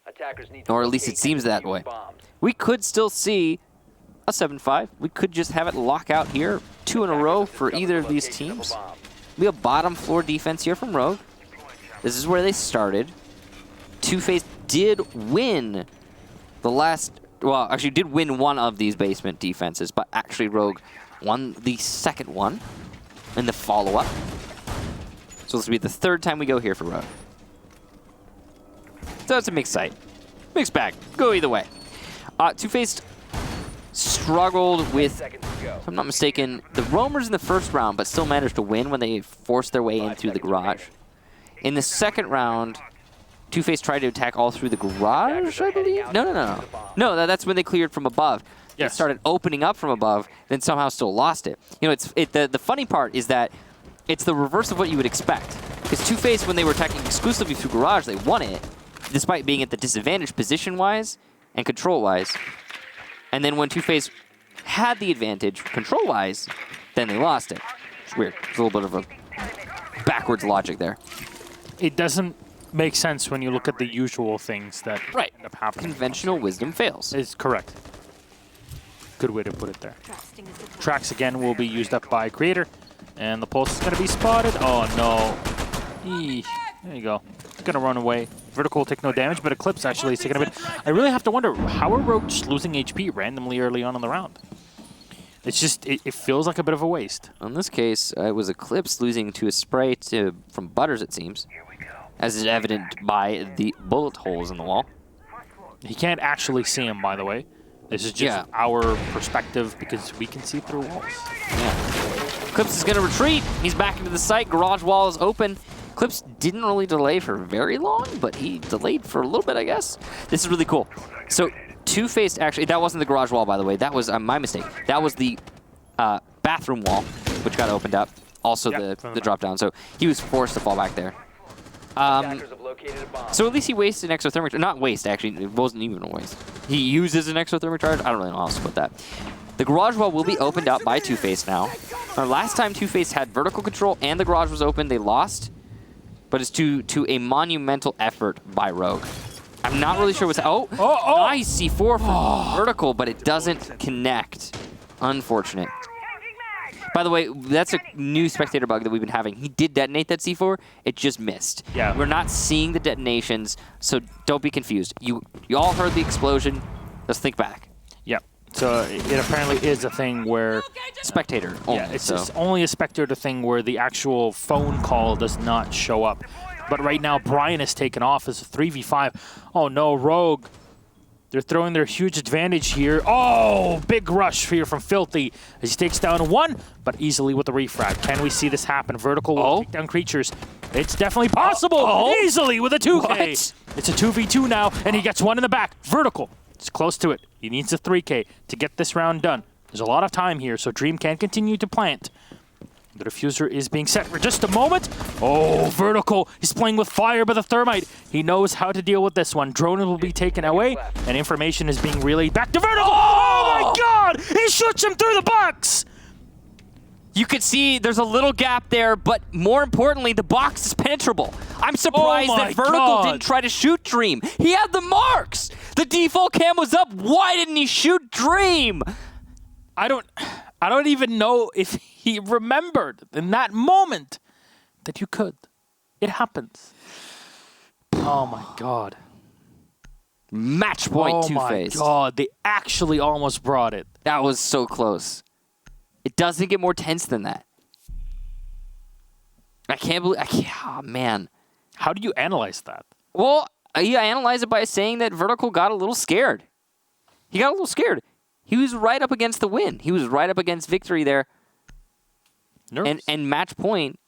Attackers need to Or at least it seems that way. We could still see a 7-5. We could just have it lock out here. 2 in a row for either of these teams. We have bottom floor defense here from Rogue. This is where they started. TwoFaced did win the last... Well, actually did win one of these basement defenses, but actually Rogue won the 2nd one in the follow-up. So this will be the 3rd time we go here for Rogue. So it's a mixed site. Mixed bag. Go either way. TwoFaced struggled with, if I'm not mistaken, the roamers in the 1st round, but still managed to win when they forced their way in through the garage. In the 2nd round, TwoFaced tried to attack all through the garage, I believe? No. No, that's when they cleared from above. Yes. They started opening up from above, then somehow still lost it. You know, the funny part is that it's the reverse of what you would expect. Because TwoFaced, when they were attacking exclusively through garage, they won it, despite being at the disadvantage position-wise and control-wise. And then when TwoFaced had the advantage control-wise, then they lost it. It's weird. It's a little bit of a backwards logic there. It doesn't make sense when you look at the usual things that end up happening. Conventional wisdom fails. It's correct. Good way to put it there. Tracks again will be used up by Creator. And the pulse is going to be spotted. Oh, no. Eesh. There you go. It's going to run away. Vertical will take no damage, but Eclipse actually is taking a bit. I really have to wonder, how are Rogue just losing HP randomly early on in the round? It's just, it feels like a bit of a waste. In this case, it was Eclipse losing to a spray from Butters, it seems. As is evident by the bullet holes in the wall. He can't actually see him, by the way. This is just our perspective because we can see through walls. Yeah. Eclipse is going to retreat. He's back into the site. Garage wall is open. Eclipse didn't really delay for very long, but he delayed for a little bit, I guess. This is really cool. So TwoFaced actually, that wasn't the garage wall, by the way. That was my mistake. That was the bathroom wall, which got opened up. Also the drop down. So he was forced to fall back there. So at least he wasted an exothermic charge. Not waste, actually. It wasn't even a waste. He uses an exothermic charge. I don't really know how else to put that. The garage wall will be opened up by TwoFaced now. Last time TwoFaced had vertical control and the garage was open, they lost. But it's to a monumental effort by Rogue. I'm not really sure what's... Nice C4 for vertical, but it doesn't connect. Unfortunate. By the way, that's a new spectator bug that we've been having. He did detonate that C4, it just missed. Yeah. We're not seeing the detonations, so don't be confused. You all heard the explosion, let's think back. Yep. So it apparently is a thing where Spectator only. yeah, it's only a spectator thing where the actual phone call does not show up. But right now, Brian is taken off as a 3v5. Oh no, Rogue. They're throwing their huge advantage here. Oh, big rush here from Filthy as he takes down one, but easily with the refrag. Can we see this happen? Vertical will take down creatures. It's definitely possible. Easily with a 2K. What? It's a 2v2 now, and he gets one in the back. Vertical. It's close to it. He needs a 3K to get this round done. There's a lot of time here, so Dream can continue to plant. The diffuser is being set for just a moment. Oh, Vertical. He's playing with fire by the Thermite. He knows how to deal with this one. Drone will be taken away, and information is being relayed back to Vertical. Oh my God! He shoots him through the box! You could see there's a little gap there, but more importantly, the box is penetrable. I'm surprised that Vertical didn't try to shoot Dream. He had the marks. The default cam was up. Why didn't he shoot Dream? I don't even know if he remembered in that moment that you could. It happens. Oh my God. Match point, TwoFaced. Oh my God, they actually almost brought it. That was so close. It doesn't get more tense than that. I can't believe. Oh man. How do you analyze that? Well, I analyze it by saying that Vertical got a little scared. He got a little scared. He was right up against the win. He was right up against victory there. Nervous. And match point.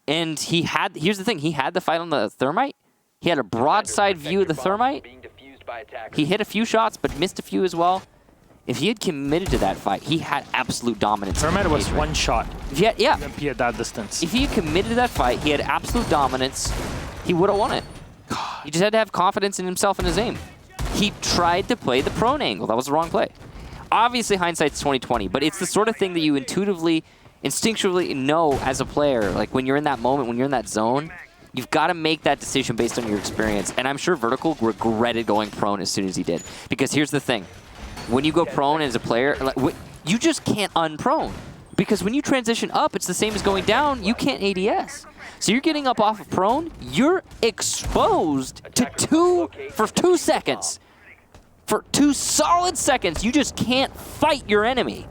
And here's the thing, he had the fight on the Thermite. He had a broadside view of the Thermite. He hit a few shots, but missed a few as well. If he had committed to that fight, he had absolute dominance. Thermite was one shot. Yeah. MP at that distance. If he had committed to that fight, he had absolute dominance. He would have won it. He just had to have confidence in himself and his aim. He tried to play the prone angle. That was the wrong play. Obviously, hindsight's 20/20, but it's the sort of thing that you intuitively, instinctually know as a player. Like when you're in that moment, when you're in that zone, you've got to make that decision based on your experience. And I'm sure Vertical regretted going prone as soon as he did. Because here's the thing. When you go prone as a player, you just can't unprone. Because when you transition up, it's the same as going down. You can't ADS. So you're getting up off of prone, you're exposed to 2 seconds. For 2 solid seconds, you just can't fight your enemy.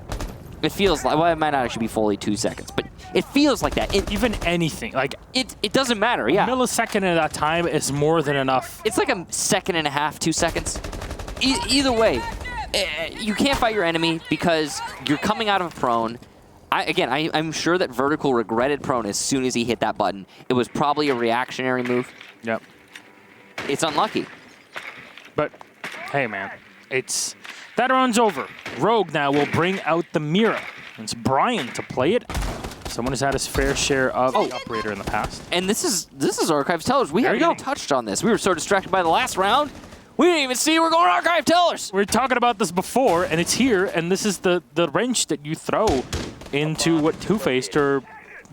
It feels like, well, it might not actually be fully 2 seconds, but it feels like that. Even anything, like it doesn't matter, yeah. A millisecond at that time is more than enough. It's like a second and a half, 2 seconds. Either way, you can't fight your enemy because you're coming out of prone. I'm sure that Vertical regretted prone as soon as he hit that button. It was probably a reactionary move. Yep. It's unlucky. But hey, man, that round's over. Rogue now will bring out the Mira. It's Brian to play it. Someone has had his fair share of the operator in the past. And this is Archive Tellers. We haven't even touched on this. We were so distracted by the last round. We didn't even see we're going Archive Tellers. We were talking about this before, and it's here, and this is the wrench that you throw into what TwoFaced are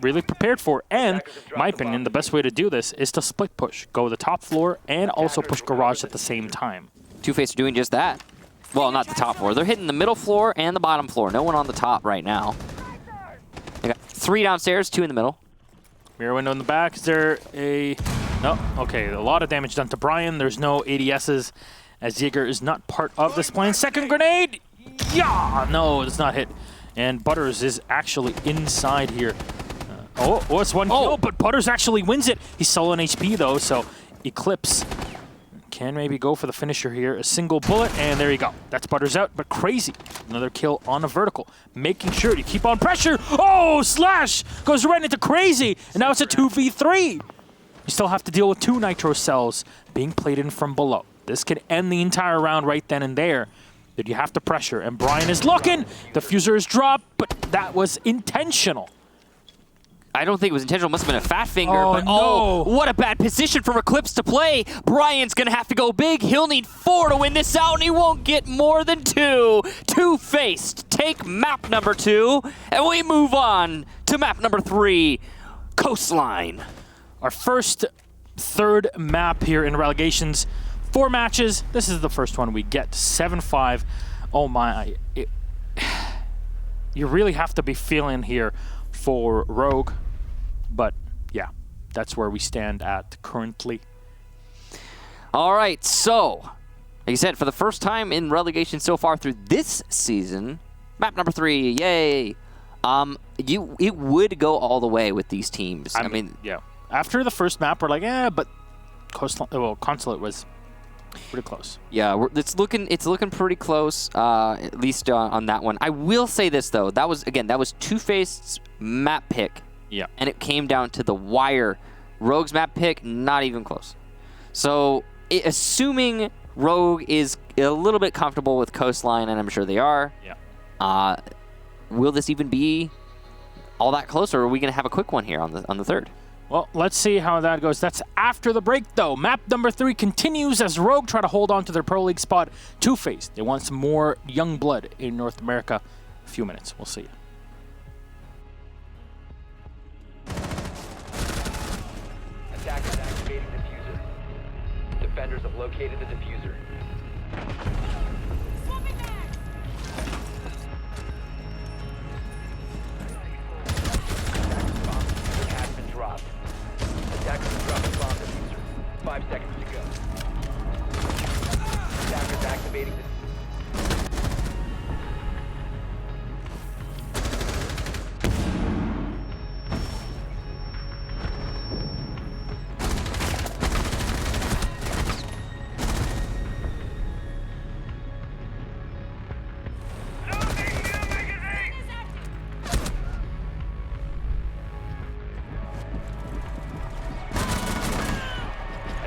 really prepared for. And, in my opinion, the best way to do this is to split push. Go the top floor and also push garage at the same time. TwoFaced are doing just that. Well, not the top floor. They're hitting the middle floor and the bottom floor. No one on the top right now. They got 3 downstairs, 2 in the middle. Mirror window in the back. Is there a... No. Okay, a lot of damage done to Brian. There's no ADSs as Jaeger is not part of this plan. Second grenade! Yeah! No, it's not hit. And Butters is actually inside here. It's one kill, but Butters actually wins it. He's solo on HP, though, so Eclipse can maybe go for the finisher here. A single bullet, and there you go. That's Butters out, but crazy. Another kill on a vertical. Making sure to keep on pressure. Oh, Slash goes right into Crazy, and now it's a 2v3. You still have to deal with 2 nitro cells being played in from below. This could end the entire round right then and there. That you have to pressure, and Brian is looking. The fuser is dropped, but that was intentional. I don't think it was intentional. It must have been a fat finger. Oh, but no. What a bad position for Eclipse to play. Brian's going to have to go big. He'll need 4 to win this out, and he won't get more than 2. TwoFaced take map number 2, and we move on to map number 3, Coastline. Our third map here in Relegations. 4 matches. This is the first one we get. 7-5. Oh my. You really have to be feeling here for Rogue. But yeah, that's where we stand at currently. All right, so Like you said, for the first time in relegation so far through this season, map number 3, yay! It would go all the way with these teams. I mean, yeah. After the first map, we're like, but Consulate was pretty close. Yeah, it's looking pretty close, at least on that one. I will say this though, that was TwoFaced's map pick. Yeah. And it came down to the wire. Rogue's map pick, not even close. So, assuming Rogue is a little bit comfortable with Coastline, and I'm sure they are. Yeah. Will this even be all that close, or are we going to have a quick one here on the third? Well, let's see how that goes. That's after the break, though. Map number 3 continues as Rogue try to hold on to their Pro League spot. TwoFaced, they want some more young blood in North America. A few minutes. We'll see you. Attackers activating diffuser. Defenders have located the diffuser. Bomb has been dropped. Attackers have dropped the bomb diffuser. 5 seconds to go. Attackers activating the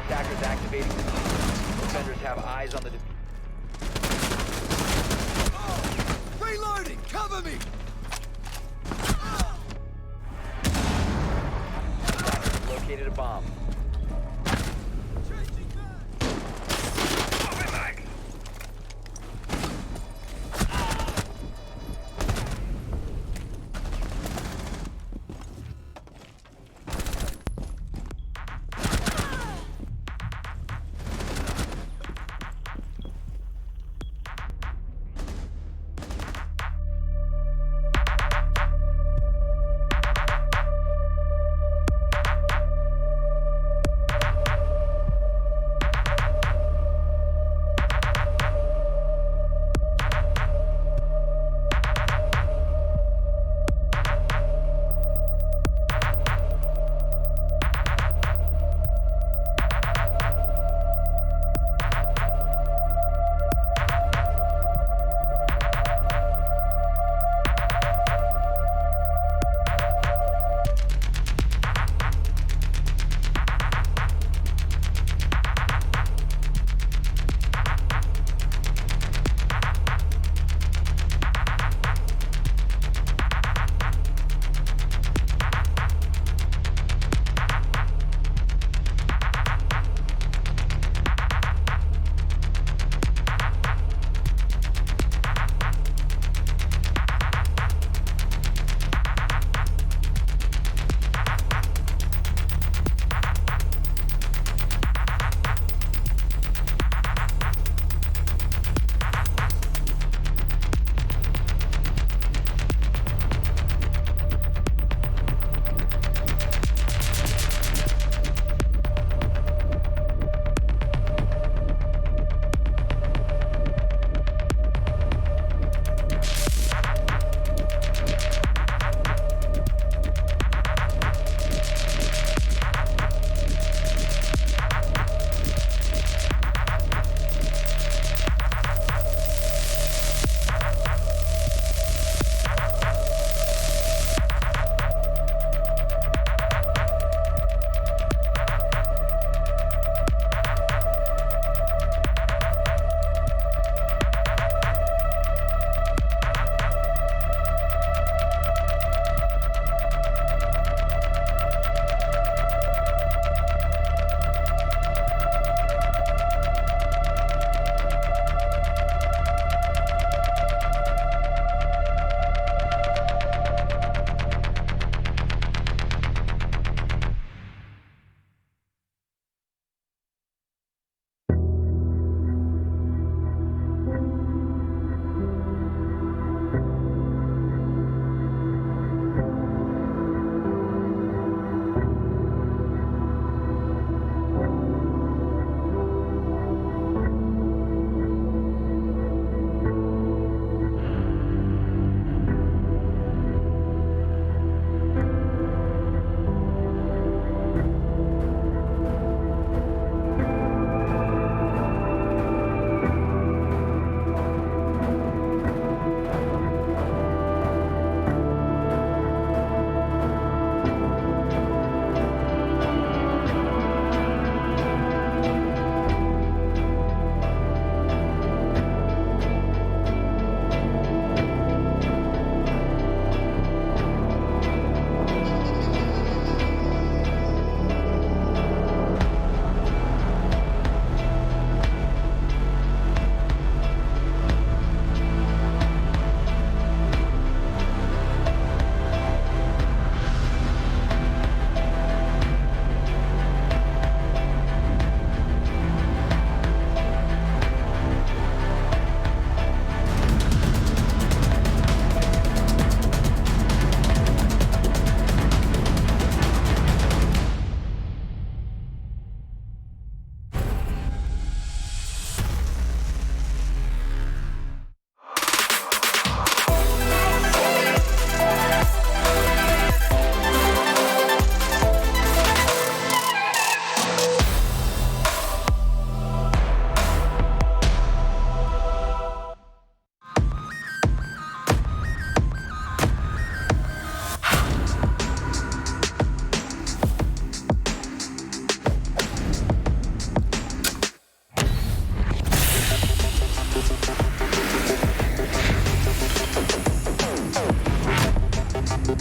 Attackers activating the diffuser. Defenders have eyes on the diffuser. Reloading! Cover me! Attackers have located a bomb. Welcome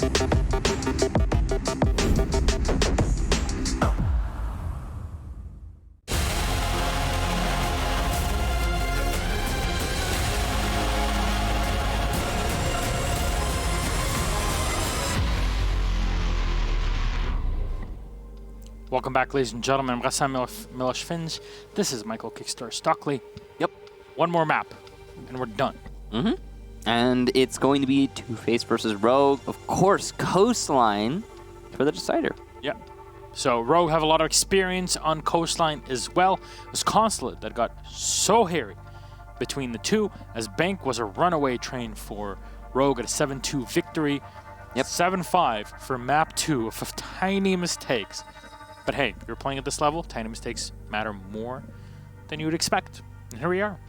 back, ladies and gentlemen. I'm Ghassan Milosh-Finj. This is Michael Kickstar Stockley. Yep. One more map, and we're done. Mm-hmm. And it's going to be TwoFaced versus Rogue. Of course, Coastline for the decider. Yep. So Rogue have a lot of experience on Coastline as well. It was Consulate that got so hairy between the two, as Bank was a runaway train for Rogue at a 7-2 victory. Yep. 7-5 for map 2 of tiny mistakes. But hey, you're playing at this level, tiny mistakes matter more than you would expect. And here we are.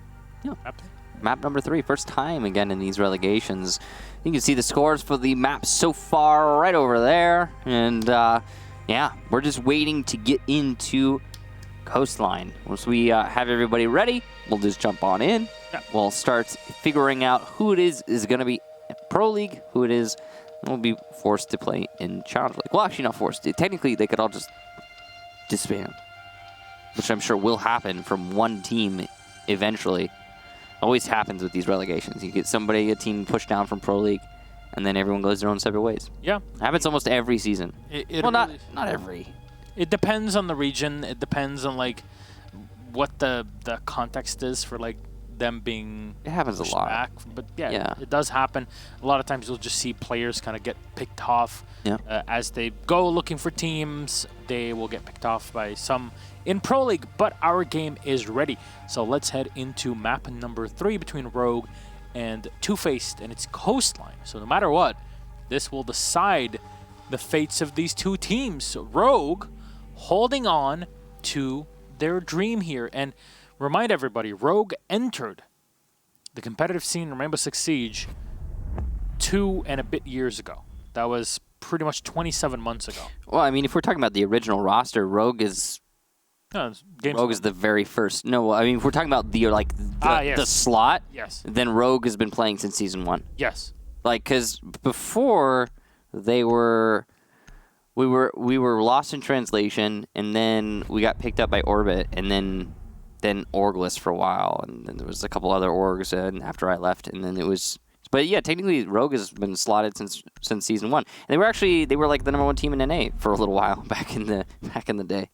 Yeah. Map 2. Map number 3, first time again in these relegations. You can see the scores for the maps so far right over there. And yeah, we're just waiting to get into Coastline. Once we have everybody ready, we'll just jump on in. Yeah. We'll start figuring out who it is going to be in Pro League, who it is will be forced to play in Challenge League. Well, actually not forced. Technically, they could all just disband, which I'm sure will happen from one team eventually. Always happens with these relegations. You get a team pushed down from Pro League, and then everyone goes their own separate ways. Yeah. Happens almost every season. Well, really, not every. It depends on the region. It depends on like what the context is for like them being It happens a pushed lot. back. But yeah, Yeah. it does happen. A lot of times you'll just see players kind of get picked off. Yeah. As they go looking for teams, they will get picked off by some in Pro League, but our game is ready. So let's head into map number 3 between Rogue and TwoFaced, and it's Coastline. So no matter what, this will decide the fates of these two teams. So Rogue holding on to their dream here. And remind everybody, Rogue entered the competitive scene in Rainbow Six Siege 2 and a bit years ago. That was pretty much 27 months ago. Well, I mean, if we're talking about the original roster, Rogue is the very first. No, I mean, if we're talking about the slot, Yes. then Rogue has been playing since season 1. Yes. Like, because before we were lost in translation, and then we got picked up by Orbit, and then Orgless for a while, and then there was a couple other orgs after I left, and then it was. But yeah, technically Rogue has been slotted since season 1. And they were like the #1 team in NA for a little while back in the day.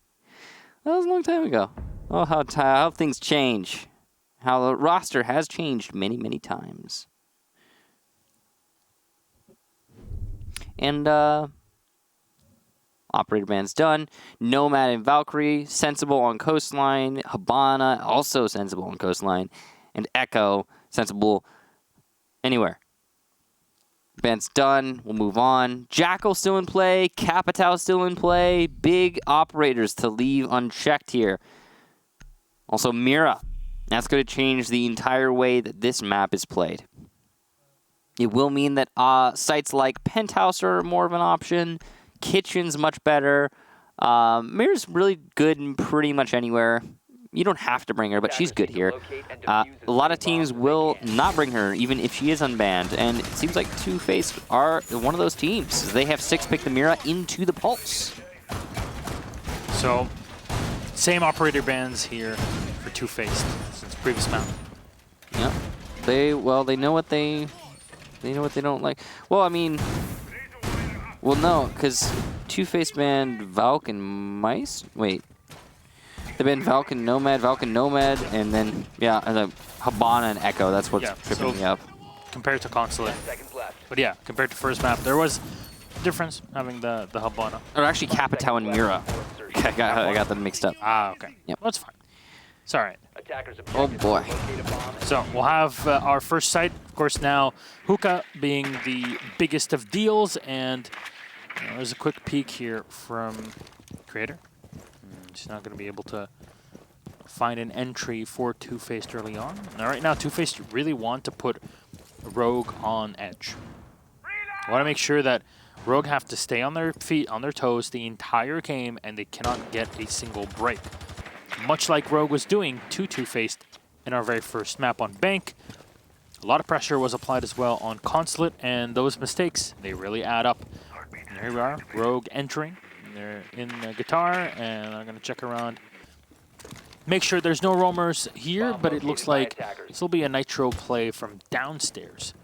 That was a long time ago. Oh, how things change. How the roster has changed many, many times. And Operator Band's done. Nomad and Valkyrie, sensible on Coastline. Habana, also sensible on Coastline. And Echo, sensible anywhere. Band's done. We'll move on. Jackal still in play. Capital still in play. Big operators to leave unchecked here. Also Mira. That's going to change the entire way that this map is played. It will mean that sites like Penthouse are more of an option. Kitchen's much better. Mira's really good in pretty much anywhere. You don't have to bring her, but she's good here. A lot of teams will not bring her, even if she is unbanned. And it seems like TwoFaced are one of those teams. They have 6-picked the Mira into the Pulse. So, same operator bands here for TwoFaced since previous map. Yeah. They know what they don't like. Well, I mean, no, because TwoFaced banned Valk and Mice. Wait. They banned Valk and Nomad, and then, Habana and Echo. That's what's tripping me up. Compared to Consulate. But yeah, compared to first map, there was difference having the Habana. Or actually, Capital and Mira. Okay, I got them mixed up. Ah, okay. Yep. Well, that's fine. It's all right. Oh, boy. So we'll have our first site, of course, now Hookah being the biggest of deals, and there's a quick peek here from Creator. She's not going to be able to find an entry for TwoFaced early on. Now, right now, TwoFaced really want to put Rogue on edge. I want to make sure that Rogue have to stay on their feet, on their toes the entire game, and they cannot get a single break. Much like Rogue was doing to TwoFaced in our very first map on Bank. A lot of pressure was applied as well on Consulate, and those mistakes, they really add up. And here we are, Rogue entering. They're in the guitar, and I'm going to check around. Make sure there's no roamers here, but it looks like this will be a nitro play from downstairs,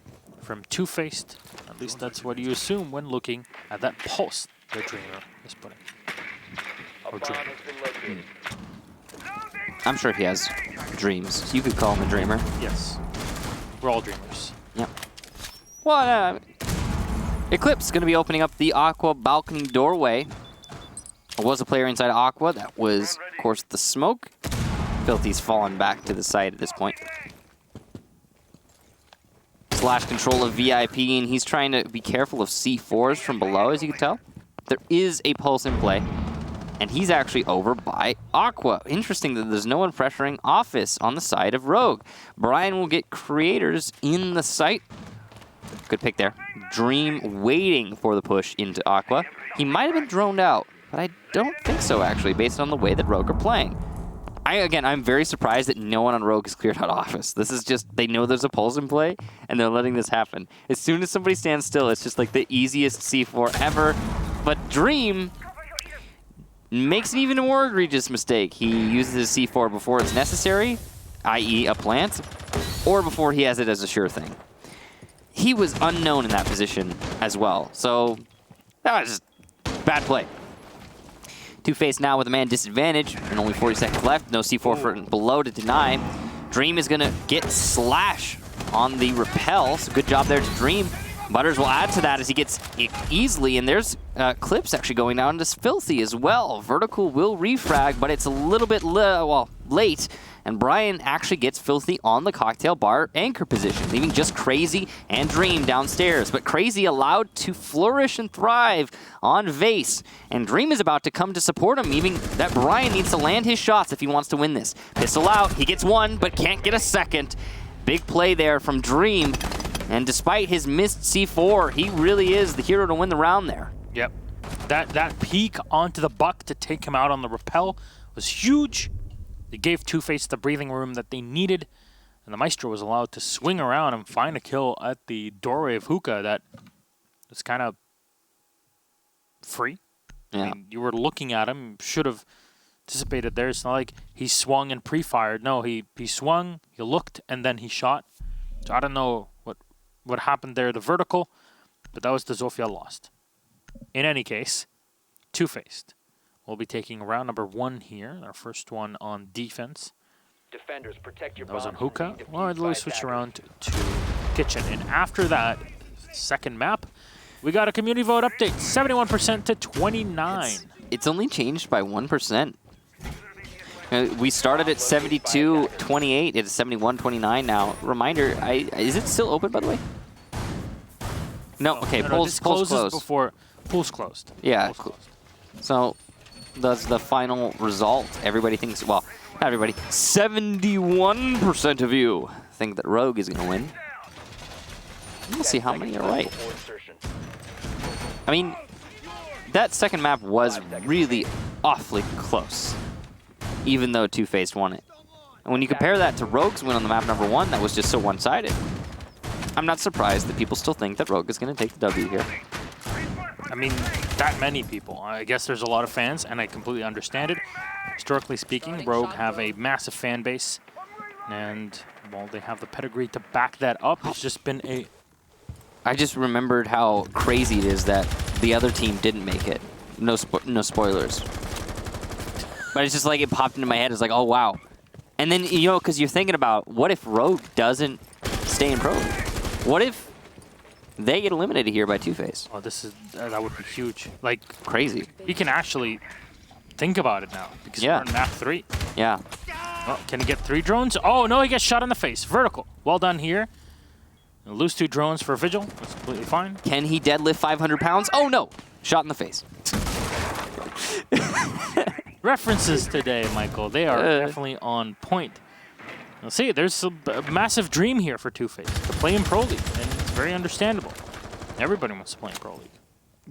from TwoFaced. At least that's what you assume when looking at that pulse the Dreamer is putting. Or Dreamer. I'm sure he has dreams. You could call him a dreamer. Yes. We're all dreamers. Yep. Well, Eclipse is going to be opening up the Aqua balcony doorway. There was a player inside Aqua. That was, of course, the smoke. Filthy's fallen back to the side at this point. Slash control of VIP, and he's trying to be careful of C4s from below, as you can tell. There is a pulse in play, and he's actually over by Aqua. Interesting that there's no one pressuring Office on the side of Rogue. Brian will get creators in the site. Good pick there. Dream waiting for the push into Aqua. He might have been droned out, but I don't think so, actually, based on the way that Rogue are playing. Again, I'm very surprised that no one on Rogue has cleared out Office. This is just, they know there's a pulse in play, and they're letting this happen. As soon as somebody stands still, it's just like the easiest C4 ever. But Dream makes an even more egregious mistake. He uses his C4 before it's necessary, i.e. a plant, or before he has it as a sure thing. He was unknown in that position as well, so that was just bad play. TwoFaced now with a man disadvantage, and only 40 seconds left. No C4 for below to deny. Dream is going to get Slash on the repel, so good job there to Dream. Butters will add to that as he gets it easily, and there's clips actually going down to Filthy as well. Vertical will refrag, but it's a little bit late, and Brian actually gets Filthy on the cocktail bar anchor position, leaving just Crazy and Dream downstairs. But Crazy allowed to flourish and thrive on Vase, and Dream is about to come to support him, meaning that Brian needs to land his shots if he wants to win this. Pistol out, he gets one, but can't get a second. Big play there from Dream. And despite his missed C4, he really is the hero to win the round there. Yep. That peek onto the buck to take him out on the rappel was huge. It gave TwoFaced the breathing room that they needed, and the Maestro was allowed to swing around and find a kill at the doorway of Hookah that was kind of free. Yeah. I mean, you were looking at him, should have anticipated there. It's not like he swung and pre-fired. No, he swung, he looked, and then he shot. So I don't know what happened there, the vertical, but that was the Zofia lost. In any case, TwoFaced will be taking round number 1 here, our first one on defense. Defenders, protect your That was on bombs from Hookah. being Well, defused we by switch attackers. around to Kitchen. And after that, second map, we got a community vote update, 71% to 29. It's only changed by 1%. We started at 72-28. It's 71-29 now. Reminder, is it still open, by the way? No, okay, No, polls this closes closed. before pool's closed. Yeah, Pool's closed. So that's the final result. Everybody thinks, well, not everybody, 71% of you think that Rogue is going to win. We'll see how many are right. Before insertion. I mean, that second map was really awfully close, even though TwoFaced won it. And when you compare that to Rogue's win on the map number 1, that was just so one-sided. I'm not surprised that people still think that Rogue is going to take the W here. I mean, that many people. I guess there's a lot of fans, and I completely understand it. Historically speaking, Rogue have a massive fan base, and, well, they have the pedigree to back that up. It's just been a... I just remembered how crazy it is that the other team didn't make it. No spoilers. But it's just like it popped into my head. It's like, oh, wow. And then, you know, because you're thinking about, what if Rogue doesn't stay in Pro League? What if they get eliminated here by TwoFaced? Oh, this is... that would be huge. Like, Crazy. you can actually think about it now, because Yeah. we're on map 3. Yeah. Well, can he get 3 drones? Oh, no, he gets shot in the face. Vertical. Well done here. Lose 2 drones for Vigil. That's completely fine. Can he deadlift 500 pounds? Oh, no. Shot in the face. References today, Michael. They are definitely on point. Now, see, there's a massive dream here for TwoFaced to play in Pro League, and it's very understandable. Everybody wants to play in Pro League.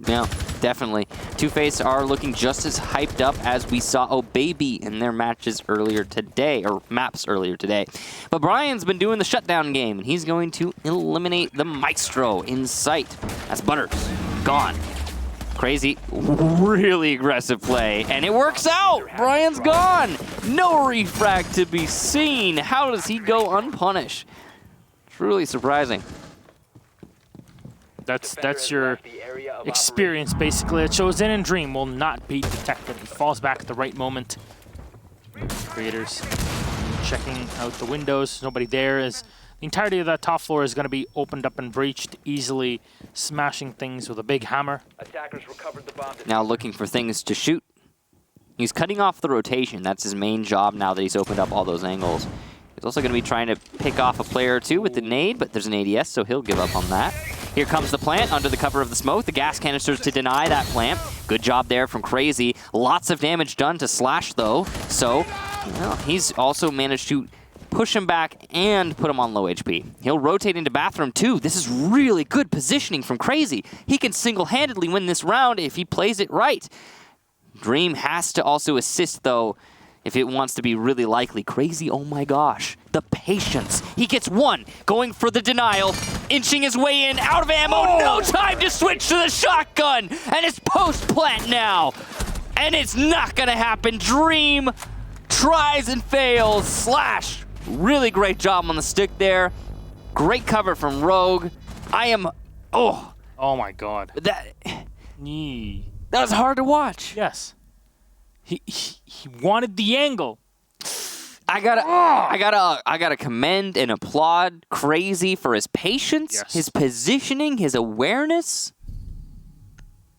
Yeah, definitely. TwoFaced are looking just as hyped up as we saw Baby in their matches earlier today, or maps earlier today. But Brian's been doing the shutdown game, and he's going to eliminate the Maestro in sight. That's Butters. Gone. Crazy, really aggressive play, and it works out! Brian's gone! No refrag to be seen! How does he go unpunished? Truly surprising. That's your experience, basically. It shows in and Dream will not be detected. He falls back at the right moment. Creators checking out the windows. Nobody there. As the entirety of that top floor is going to be opened up and breached, easily smashing things with a big hammer. Attackers recovered the bomb. Now looking for things to shoot. He's cutting off the rotation. That's his main job now that he's opened up all those angles. He's also going to be trying to pick off a player or two with the nade, but there's an ADS, so he'll give up on that. Here comes the plant under the cover of the smoke. The gas canisters to deny that plant. Good job there from Crazy. Lots of damage done to Slash, though. So, well, he's also managed to push him back and put him on low HP. He'll rotate into bathroom, too. This is really good positioning from Crazy. He can single-handedly win this round if he plays it right. Dream has to also assist, though, if it wants to be really likely. Crazy, oh my gosh. The patience. He gets one, going for the denial, inching his way in, out of ammo, no time to switch to the shotgun, and it's post-plant now. And it's not gonna happen. Dream tries and fails. Slash, really great job on the stick there. Great cover from Rogue. Oh my God. That Yee. was hard to watch. Yes. He wanted the angle. I gotta commend and applaud Crazy for his patience, Yes. his positioning, his awareness.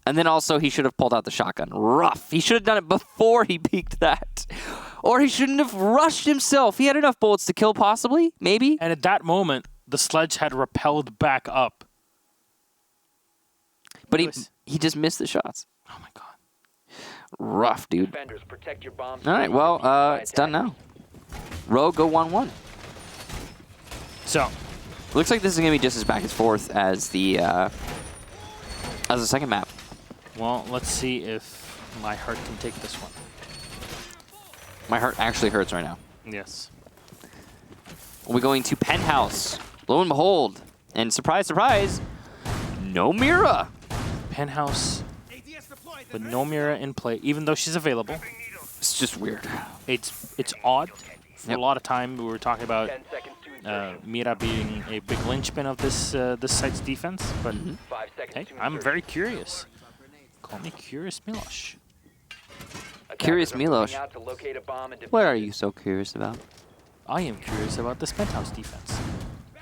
And then also he should have pulled out the shotgun. Rough. He should have done it before he peeked that. Or he shouldn't have rushed himself. He had enough bullets to kill possibly, maybe. And at that moment, the sledge had repelled back up. But he just missed the shots. Oh my God. Rough, dude. Defenders, protect your bombs. All right, well, it's done now. Rogue go 1-1. So, Looks like this is going to be just as back and forth as the second map. well, let's see if my heart can take this one. My heart actually hurts right now. Yes. We're going to Penthouse. Lo and behold. And surprise, surprise, no Mira. Penthouse with no Mira in play, even though she's available. It's just weird. It's odd. For Yep. a lot of time, we were talking about 10 seconds to insertion. Mira being a big linchpin of this this site's defense, but 5 seconds hey, to I'm insertion. very curious. Call me Curious Milosh. Curious Attackers are moving Milosh. out to locate a bomb and What defuse are it. you so curious about? I am curious about this Penthouse defense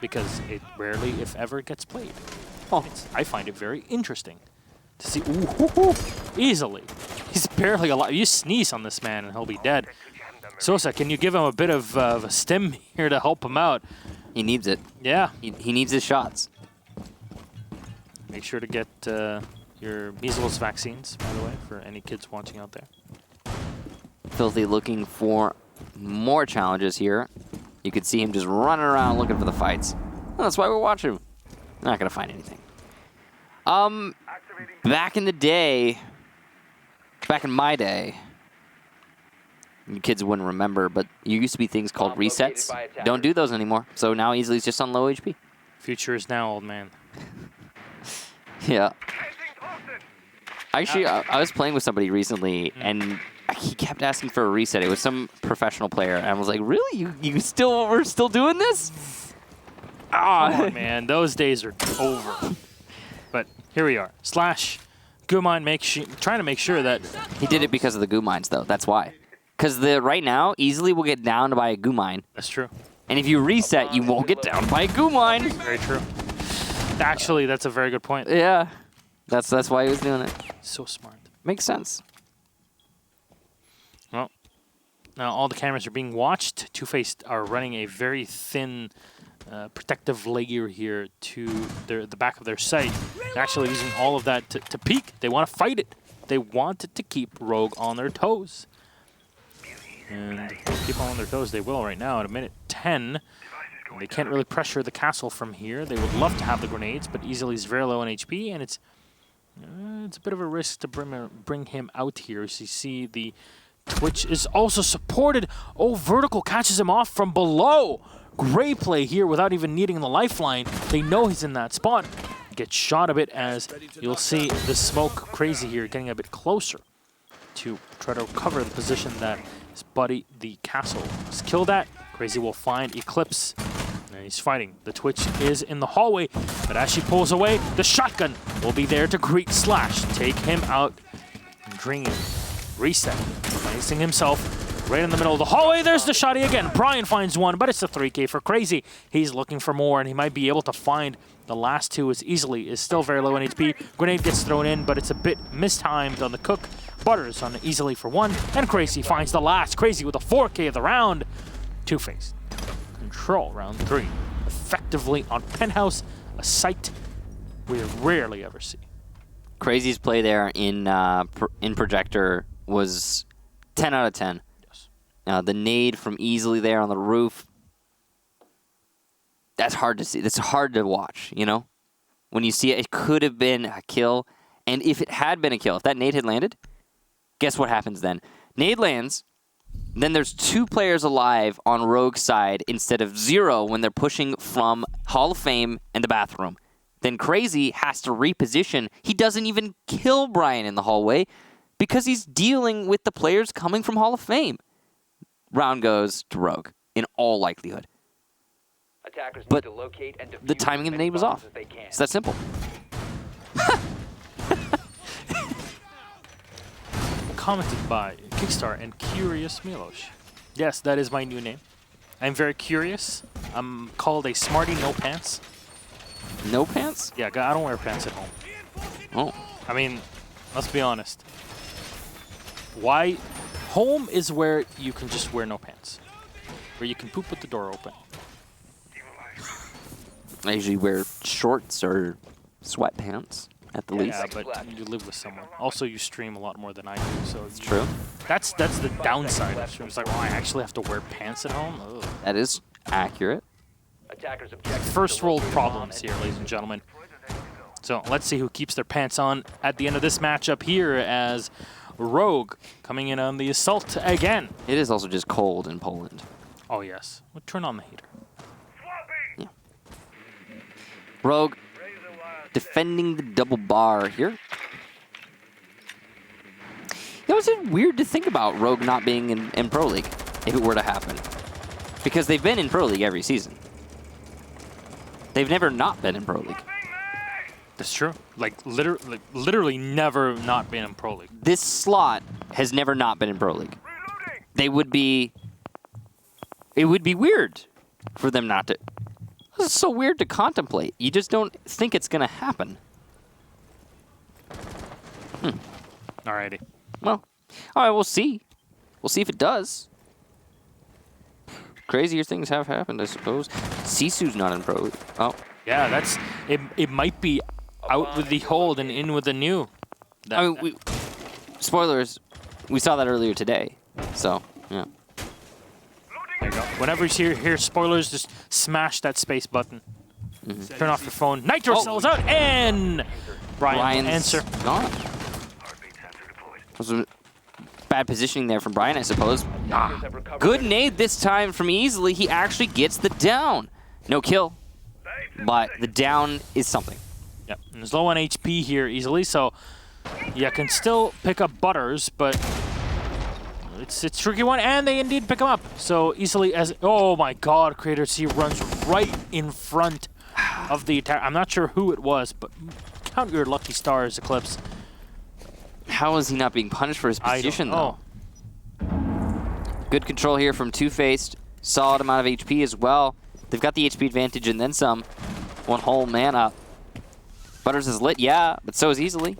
because it rarely, if ever, gets played. Oh. I find it very interesting to see. Ooh, hoo, hoo, easily. He's barely alive. You sneeze on this man and he'll be dead. Sosa, can you give him a bit of a stim here to help him out? He needs it. Yeah. He needs his shots. Make sure to get your measles vaccines, by the way, for any kids watching out there. Filthy looking for more challenges here. You could see him just running around looking for the fights. Well, that's why we're watching him. Not gonna find anything. Back in the day, back in my day, you kids wouldn't remember, but there used to be things called Bomb located resets. by attackers. Don't do those anymore. So now Easley's just on low HP. Future is now, old man. Yeah. Actually, I was playing with somebody recently, and he kept asking for a reset. It was some professional player, and I was like, "Really? We're still doing this?" Come on, man. Those days are over. But here we are. Slash, Gumon trying to make sure that He did it because of the goo mines, though. That's why. Because right now, easily will get downed by a goo mine. that's true. And if you reset, you won't get downed by a goo mine. Very true. Actually, that's a very good point. Yeah. That's why he was doing it. So smart. Makes sense. Well, now all the cameras are being watched. TwoFaced are running a very thin protective layer here to the back of their site. They're actually using all of that to peek. They want to fight it. They want it to keep Rogue on their toes. And keep on their toes they will right now at a minute 10. And they can't really pressure the castle from here. They would love to have the grenades, but Easy's very low on HP, and it's it's a bit of a risk to bring him out here. As you see, the Twitch is also supported. Oh, Vertical catches him off from below. Great play here without even needing the lifeline. They know he's in that spot. Gets shot a bit as you'll see the smoke crazy here getting a bit closer to try to recover the position that his buddy, the Castle, was killed at. Crazy will find Eclipse. And he's fighting. The Twitch is in the hallway, but as she pulls away, the shotgun will be there to greet Slash. Take him out. Dream. Reset. Placing himself right in the middle of the hallway. There's the shotty again. Brian finds one, but it's a 3K for Crazy. He's looking for more, and he might be able to find the last two as easily. Is still very low in HP. Grenade gets thrown in, but it's a bit mistimed on the cook. Butters on easily for one, and Crazy finds the last. Crazy with a 4K of the round. TwoFaced. Control round 3. Effectively on Penthouse, a sight we rarely ever see. Crazy's play there in Projector was 10 out of 10. Yes. The nade from easily there on the roof, that's hard to see. That's hard to watch, you know? When you see it, it could have been a kill. And if it had been a kill, if that nade had landed, guess what happens then? Nade lands, then there's 2 players alive on Rogue's side instead of 0 when they're pushing from Hall of Fame and the bathroom. Then Crazy has to reposition. He doesn't even kill Brian in the hallway because he's dealing with the players coming from Hall of Fame. Round goes to Rogue, in all likelihood. Attackers But need to locate and defuse the timing of the nade was off. as they can. It's that simple. Commented by Kickstar and Curious Milosh. Yes, that is my new name. I'm very curious. I'm called a Smarty No Pants. No pants? Yeah, I don't wear pants at home. Oh. I mean, let's be honest. Why? Home is where you can just wear no pants. Where you can poop with the door open. I usually wear shorts or sweatpants at the least. Yeah, but you live with someone. Also, you stream a lot more than I do, so it's True. That's the downside of stream. It's like, well, I actually have to wear pants at home. Ugh. That is accurate. Attackers objective First to world locate a bomb problems and here, ladies and gentlemen. So let's see who keeps their pants on at the end of this matchup here as Rogue coming in on the assault again. It is also just cold in Poland. Oh, yes. We'll turn on the heater. Yeah. Rogue defending the double bar here. It was weird to think about Rogue not being in Pro League if it were to happen. Because they've been in Pro League every season. They've never not been in Pro League. That's true. Like, literally never not been in Pro League. This slot has never not been in Pro League. They would be... It would be weird for them not to... This is so weird to contemplate. You just don't think it's going to happen. Alrighty. Well, all right, we'll see. We'll see if it does. Crazier things have happened, I suppose. Sisu's not in Pro League. Oh. Yeah, that's... It might be out with the old and in with the new. I mean, spoilers, we saw that earlier today. So, yeah. There you go. Whenever you hear spoilers, just smash that space button. Turn off your phone. Nitro Cell is out, and Brian will answer. Gone. Was a bad positioning there from Brian, I suppose. Good nade this time from Easily. He actually gets the down. No kill, but the down is something. Yep, and he's low on HP here easily, so you can still pick up Butters, but it's a tricky one, and they indeed pick him up. So Easily as... Oh my god, Creators, he runs right in front of the attack. I'm not sure who it was, but count your lucky stars, Eclipse. How is he not being punished for his position, though? Oh. Good control here from TwoFaced. Solid amount of HP as well. They've got the HP advantage and then some. One whole man up. Butters is lit, yeah, but so is Easily.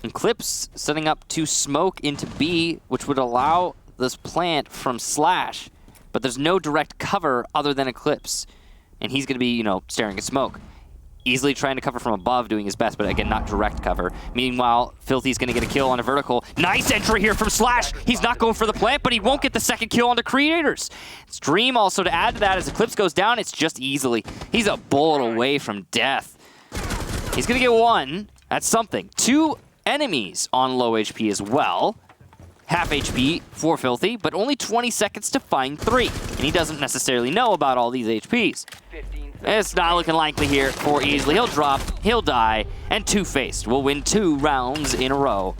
And Clips setting up to smoke into B, which would allow this plant from Slash. But there's no direct cover other than Eclipse. And he's going to be, you know, staring at smoke. Easily trying to cover from above, doing his best, but again, not direct cover. Meanwhile, Filthy's going to get a kill on a vertical. Nice entry here from Slash. He's not going for the plant, but he won't get the second kill on the Creators. It's Dream also to add to that. As Eclipse goes down, it's just Easily. He's a bullet away from death. He's going to get one. That's something. Two enemies on low HP as well. Half HP for Filthy, but only 20 seconds to find 3. And he doesn't necessarily know about all these HPs. 15 seconds. It's not looking likely here for Easily. He'll drop, he'll die, and TwoFaced will win 2 rounds in a row.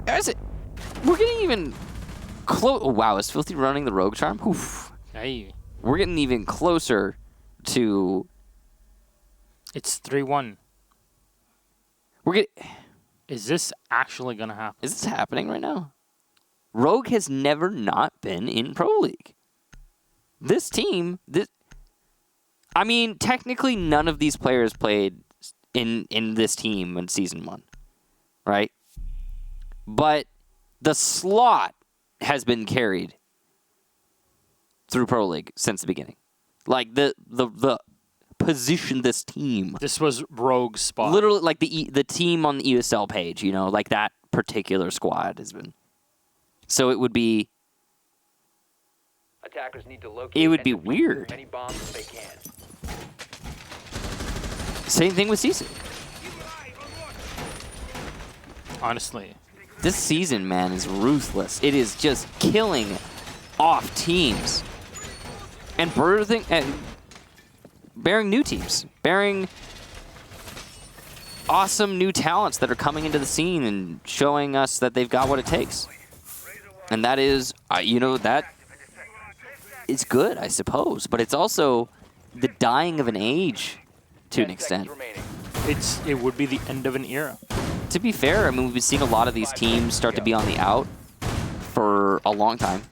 We're getting even close. Oh, wow, is Filthy running the Rogue Charm? Oof. Hey, We're getting even closer to... it's 3-1. We're getting... Is this actually gonna happen? Is this happening right now? Rogue has never not been in Pro League. This team, I mean, technically none of these players played in this team in Season 1, right? But the slot has been carried through Pro League since the beginning. Like, the position this team. This was Rogue's spot. Literally, like the team on the ESL page, you know, like that particular squad has been. So it would be. Attackers need to locate It would and be defuse weird. as many bombs as they can. Same thing with Sisu. Honestly, This season, man, is ruthless. It is just killing off teams and birthing and bearing new teams, bearing awesome new talents that are coming into the scene and showing us that they've got what it takes. And that is, you know, that is good, I suppose. But it's also the dying of an age to an 10 extent. seconds remaining. it would be the end of an era. To be fair, I mean, we've been seeing a lot of these teams start to be on the out for a long time.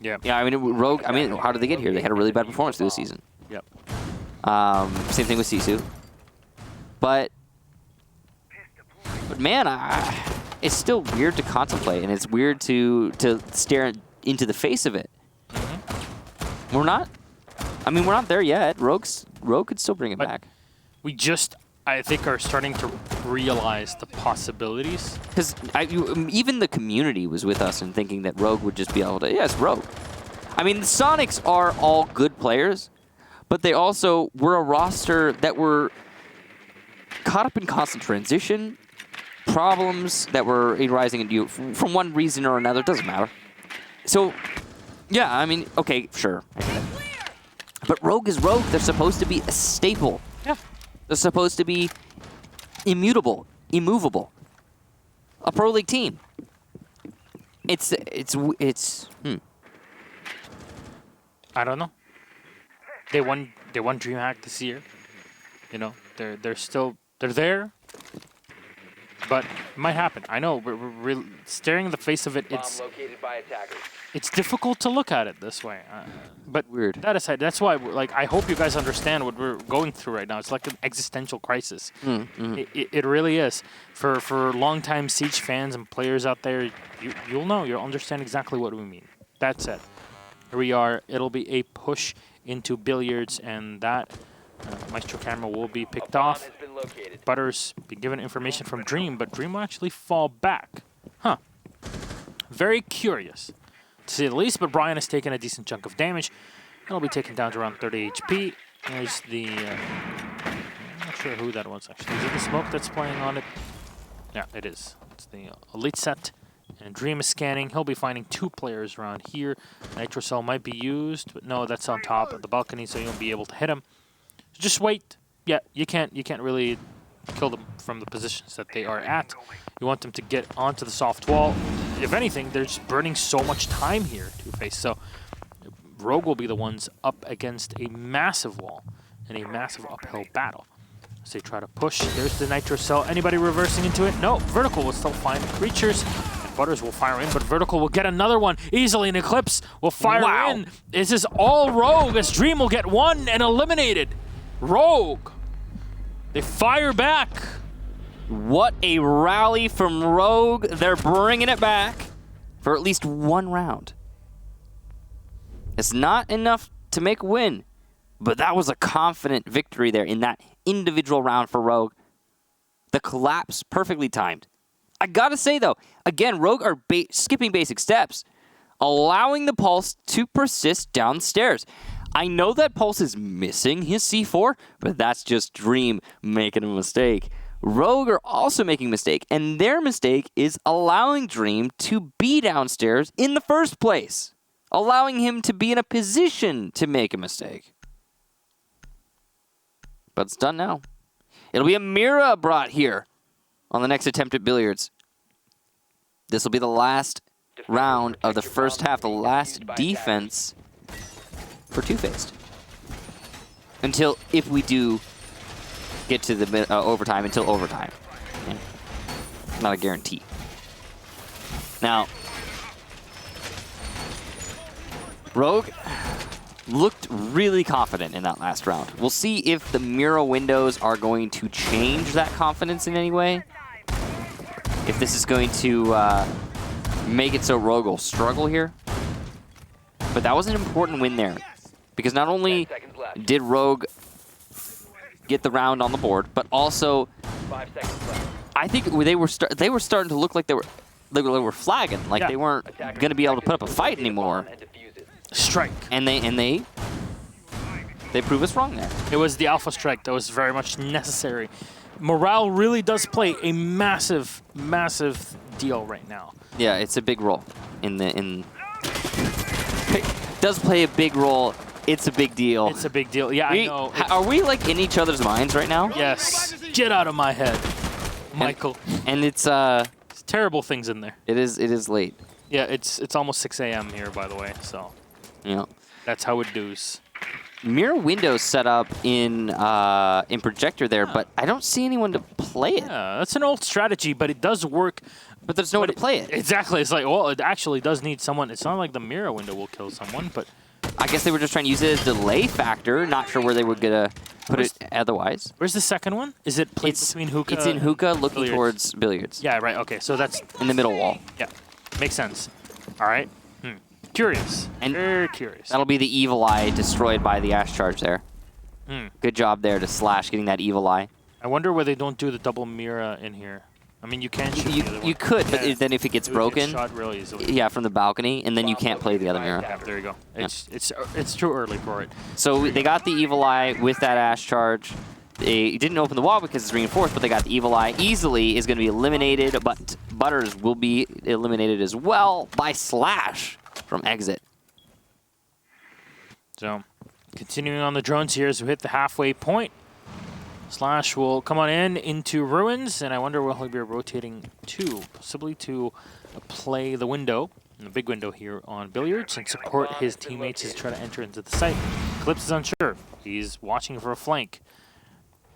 Yeah. Yeah, I mean, Rogue, I mean, how did they get here? They had a really bad performance through the season. Yep. Same thing with Sisu. But man, it's still weird to contemplate, and it's weird to stare into the face of it. Mm-hmm. We're not there yet. Rogue could still bring it But- back. We just, I think, are starting to realize the possibilities. Because even the community was with us and thinking that Rogue would just be able to, yes, Rogue. I mean, the Sonics are all good players, but they also were a roster that were caught up in constant transition, problems that were arising in you from one reason or another. It doesn't matter. So, yeah, I mean, okay, sure. But Rogue is Rogue. They're supposed to be a staple. Yeah. They're supposed to be immutable, immovable. A Pro League team. It's I don't know. They won DreamHack this year. You know, they're there. But it might happen. I know, we're staring in the face of it. Bomb located by attackers. It's difficult to look at it this way. But Weird. that aside, that's why, like, I hope you guys understand what we're going through right now. It's like an existential crisis. It really is. For longtime Siege fans and players out there, you'll know. You'll understand exactly what we mean. That said, here we are. It'll be a push into billiards, and that Maestro camera will be picked Bomb off. has been located. Butter's been given information from Dream, but Dream will actually fall back. Huh. Very curious, to say the least, but Brian has taken a decent chunk of damage. He'll be taken down to around 30 HP. There's the... I'm not sure who that was, actually. Is it the smoke that's playing on it? Yeah, it is. It's the Elite set. And Dream is scanning. He'll be finding 2 players around here. Nitro Cell might be used, but no, that's on top of the balcony, so you won't be able to hit him. Just wait. Yeah, you can't really kill them from the positions that they are at. You want them to get onto the soft wall. If anything, they're just burning so much time here, TwoFaced. So Rogue will be the ones up against a massive wall in a massive uphill battle. As they try to push, there's the Nitro Cell. Anybody reversing into it? No, Vertical will still find the creatures. And Butters will fire in, but Vertical will get another one easily. And Eclipse will fire in. This is all Rogue as Dream will get one and eliminated. Rogue. They fire back. What a rally from Rogue. They're bringing it back for at least 1 round. It's not enough to make a win, but that was a confident victory there in that individual round for Rogue. The collapse, perfectly timed. I gotta say, though, again, Rogue are skipping basic steps, allowing the pulse to persist downstairs. I know that Pulse is missing his C4, but that's just Dream making a mistake. Rogue are also making a mistake, and their mistake is allowing Dream to be downstairs in the first place, allowing him to be in a position to make a mistake. But it's done now. It'll be a Mira brought here on the next attempt at Billiards. This will be the last round of the first half, the last defense for TwoFaced. Until, if we do get to the overtime, until overtime. Okay. Not a guarantee. Now, Rogue looked really confident in that last round. We'll see if the Mira windows are going to change that confidence in any way. If this is going to make it so Rogue will struggle here. But that was an important win there. Because not only did Rogue get the round on the board, but also 5 seconds left. I think they were starting to look like they were flagging, like they weren't going to be able to put up a fight anymore. Strike. And they prove us wrong there. It was the alpha strike that was very much necessary. Morale really does play a massive, massive deal right now. Yeah, it's a big role it does play a big role. It's a big deal. It's a big deal. Yeah, I know. Are we like in each other's minds right now? Yes. Get out of my head, Michael. And it's terrible things in there. It is late. Yeah, it's almost 6 a.m. here, by the way. So Yeah. that's how it does. Mirror windows set up in projector there, but I don't see anyone to play it. Yeah, that's an old strategy, but it does work. But there's no one to play it. Exactly. It's like, well, it actually does need someone. It's not like the mirror window will kill someone, but I guess they were just trying to use it as a delay factor. Not sure where they were gonna put it otherwise. Where's the second one? Is it placed between hookah? It's in hookah, looking billiards? towards billiards. Yeah, right. Okay, so that's In the middle wall. yeah, makes sense. All right. Curious. And very curious. That'll be the evil eye destroyed by the Ash charge there. Good job there to Slash getting that evil eye. I wonder why they don't do the double mirror in here. I mean, you can shoot the other You one. could, but then if it gets It would get broken, shot really easily. yeah, from the balcony, and then you can't play the other mirror. Yeah, there you go. It's too early for it. So they got the evil eye with that Ash charge. They didn't open the wall because it's reinforced, but they got the evil eye. Easily is going to be eliminated, but Butters will be eliminated as well by Slash from exit. So, continuing on the drones here as we hit the halfway point. Slash will come on into Ruins, and I wonder will he be rotating to, possibly to play the window, the big window here on Billiards, and support his teammates as they try to enter into the site. Clips is unsure. He's watching for a flank.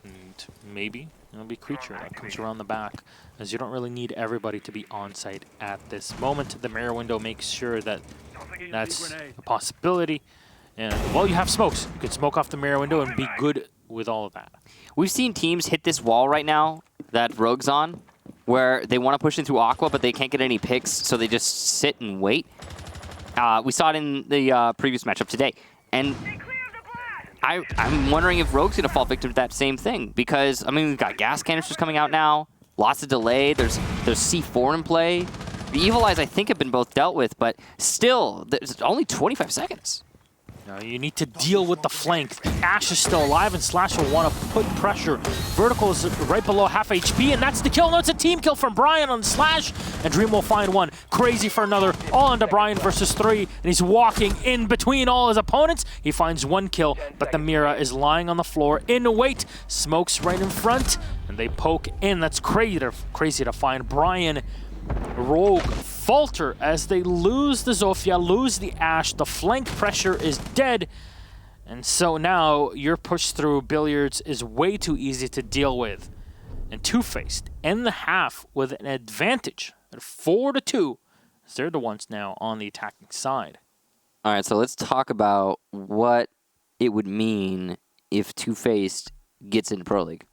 And maybe it'll be Creature that comes around the back, as you don't really need everybody to be on site at this moment. The mirror window makes sure that that's a possibility. And while you have smokes, you can smoke off the mirror window and be good with all of that. We've seen teams hit this wall right now that Rogue's on, where they want to push into Aqua, but they can't get any picks, so they just sit and wait. We saw it in the previous matchup today. And I'm wondering if Rogue's going to fall victim to that same thing, because, I mean, we've got gas canisters coming out now, lots of delay, there's C4 in play. The Evil Eyes, I think, have been both dealt with, but still, there's only 25 seconds. Now you need to deal with the flank. Ash is still alive, and Slash will want to put pressure. Vertical is right below half HP, and that's the kill. No, it's a team kill from Brian on Slash, and Dream will find one. Crazy for another. All into Brian versus 3, and he's walking in between all his opponents. He finds one kill, but the Mira is lying on the floor in wait. Smokes right in front, and they poke in. That's crazy to find Brian. Rogue falter as they lose the Zofia, lose the Ash. The flank pressure is dead. And so now your push through Billiards is way too easy to deal with. And TwoFaced end the half with an advantage at 4-2. They're the ones now on the attacking side. All right, so let's talk about what it would mean if TwoFaced gets into Pro League.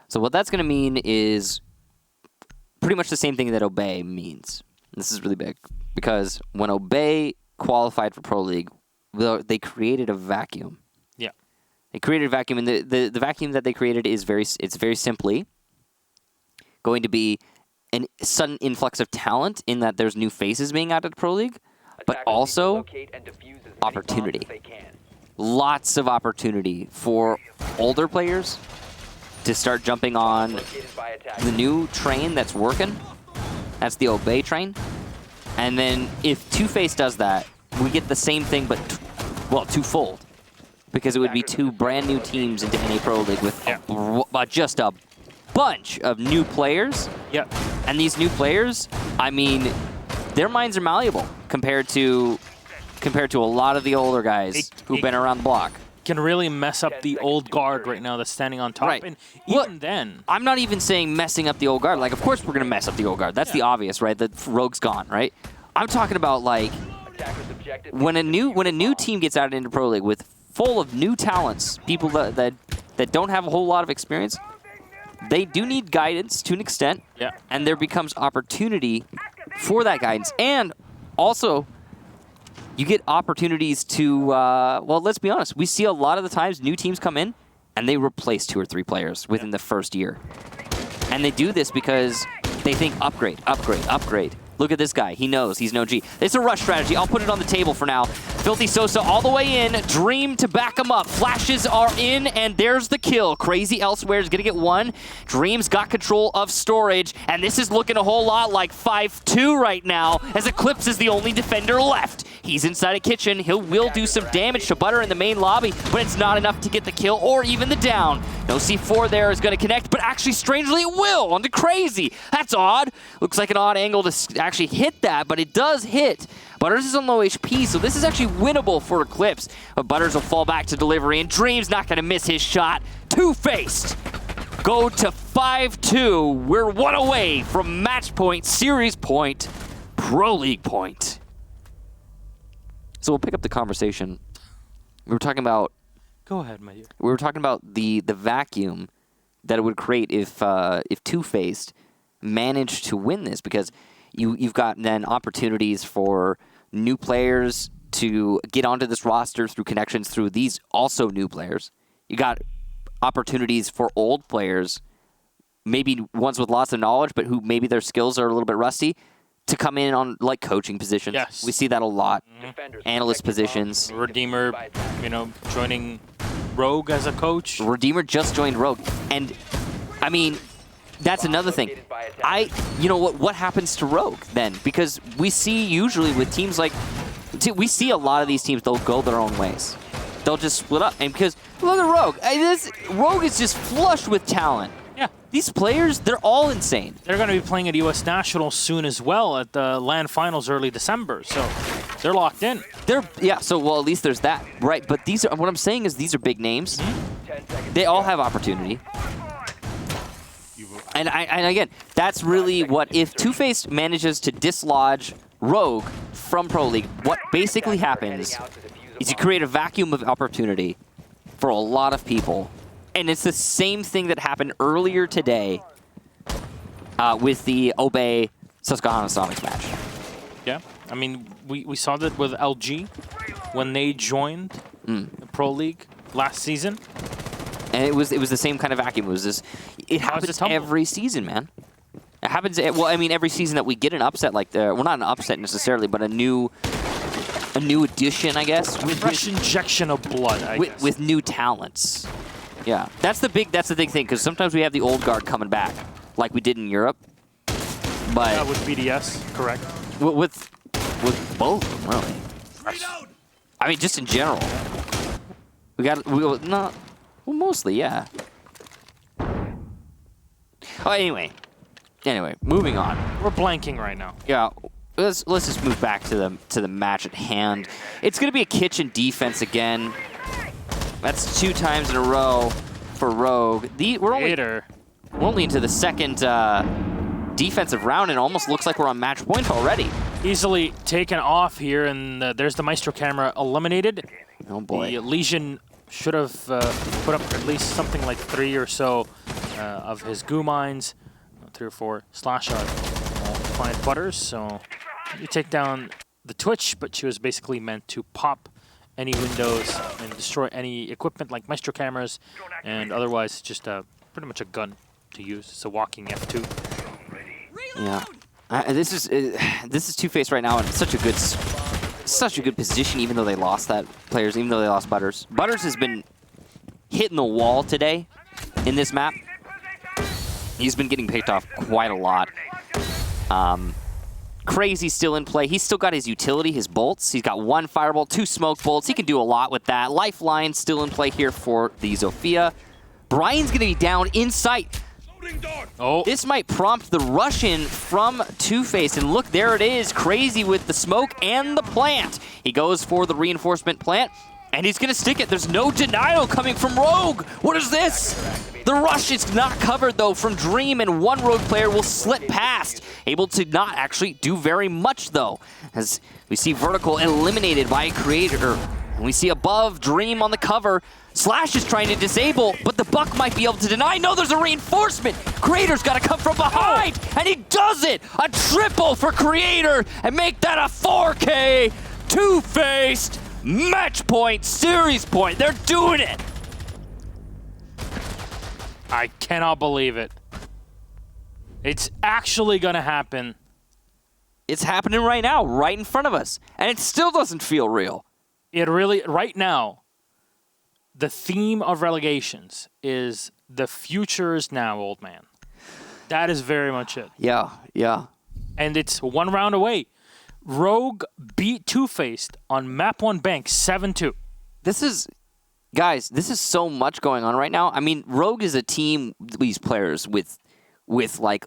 So what that's going to mean is pretty much the same thing that Obey means. This is really big, because when Obey qualified for Pro League, they created a vacuum. Yeah. They created a vacuum, and the vacuum that they created is very simply going to be a sudden influx of talent in that there's new faces being added to Pro League, but also opportunity. lots of opportunity for older players to start jumping on Located by attack. the new train that's working. That's the Obey train. And then if TwoFaced does that, we get the same thing, but, well, twofold. Because it would be two brand new teams into NA Pro League with just a bunch of new players. Yep. And these new players, I mean, their minds are malleable compared to a lot of the older guys who've been around the block. Can really mess up the old guard right now that's standing on top. Right. And Well, even then, I'm not even saying messing up the old guard. Like, of course we're going to mess up the old guard. That's the obvious, right? The Rogue's gone, right? I'm talking about, like, Attackers objective. when a new team gets out into Pro League with full of new talents, people that don't have a whole lot of experience, they do need guidance to an extent. Yeah. And there becomes opportunity for that guidance. And also, you get opportunities to, well, let's be honest. We see a lot of the times new teams come in and they replace 2 or 3 players within the first year. And they do this because they think upgrade, upgrade, upgrade. Look at this guy. He knows. He's no G. It's a rush strategy. I'll put it on the table for now. Filthy Sosa all the way in. Dream to back him up. Flashes are in, and there's the kill. Crazy Elsewhere is going to get one. Dream's got control of storage, and this is looking a whole lot like 5-2 right now, as Eclipse is the only defender left. He's inside a kitchen. He will do some damage to Butter in the main lobby, but it's not enough to get the kill or even the down. No C4 there is going to connect, but actually, strangely, it will onto Crazy. That's odd. Looks like an odd angle to actually hit that, but it does hit. Butters is on low HP, so this is actually winnable for Eclipse. But Butters will fall back to delivery, and Dream's not going to miss his shot. TwoFaced go to 5-2. We're one away from match point, series point, Pro League point. So we'll pick up the conversation. We were talking about go ahead, my dear. we were talking about the vacuum that it would create if TwoFaced managed to win this, because you've got then opportunities for new players to get onto this roster through connections through these also new players. You got opportunities for old players, maybe ones with lots of knowledge, but who maybe their skills are a little bit rusty, to come in on like coaching positions. Yes. We see that a lot. Defenders Analyst protect your bombs. positions. Redeemer, joining Rogue as a coach. Redeemer just joined Rogue. And, I mean, that's another thing. You know what happens to Rogue then? Because we see usually with teams like, we see a lot of these teams, they'll go their own ways. They'll just split up. And because, look at Rogue. Rogue is just flushed with talent. Yeah. These players, they're all insane. They're going to be playing at US Nationals soon as well at the LAN Finals early December, so they're locked in. So, well, at least there's that, right? But these are, what I'm saying is these are big names. 10 seconds. They all have opportunity. And again, that's really what, if TwoFaced manages to dislodge Rogue from Pro League, what basically happens is you create a vacuum of opportunity for a lot of people. And it's the same thing that happened earlier today with the Obey Susquehanna Sonics match. Yeah, I mean, we saw that with LG when they joined the Pro League last season. And it was the same kind of vacuum. It happens every season, man. It happens. Well, I mean, every season that we get an upset like well, not an upset necessarily, but a new addition, I guess. Fresh injection of blood, I guess. With new talents. Yeah, that's the big thing, because sometimes we have the old guard coming back, like we did in Europe. But with BDS, correct. With both of them, really. I mean, just in general. Well, mostly, yeah. Oh, anyway, moving on. We're blanking right now. Yeah, let's just move back to the match at hand. It's gonna be a kitchen defense again. That's 2 times in a row for Rogue. We're only into the second defensive round, and it almost looks like we're on match point already. Easily taken off here, and there's the Maestro camera eliminated. Oh boy. The Legion should have put up at least something like 3 or so of his goo mines. 3 or 4 slash out client Butters. So you take down the Twitch, but she was basically meant to pop any windows and destroy any equipment like Maestro cameras, and otherwise just pretty much a gun to use. It's a walking F2. Yeah. This is TwoFaced right now in such a good such a good position, even though they lost even though they lost Butters. Butters has been hitting the wall today in this map. He's been getting picked off quite a lot. Crazy's still in play. He's still got his utility, his bolts. He's got 1 firebolt, 2 smoke bolts. He can do a lot with that. Lifeline still in play here for the Zofia. Brian's going to be down in sight. Oh. This might prompt the rush in from TwoFaced. And look, there it is. Crazy with the smoke and the plant. He goes for the reinforcement plant, and he's going to stick it. There's no denial coming from Rogue. What is this? The rush is not covered, though, from Dream, and 1 Rogue player will slip past. Able to not actually do very much, though, as we see Vertical eliminated by Creator. And we see above Dream on the cover. Slash is trying to disable, but the Buck might be able to deny. No, there's a reinforcement. Creator's got to come from behind, and he does it. A triple for Creator, and make that a 4K. TwoFaced, match point, series point. They're doing it. I cannot believe it. It's actually going to happen. It's happening right now, right in front of us, and it still doesn't feel real. It really, right now, the theme of Relegations is the future is now, old man. That is very much it. Yeah, yeah. And it's 1 round away. Rogue beat TwoFaced on map 1 bank 7-2. Guys, this is so much going on right now. I mean, Rogue is a team, these players, with like,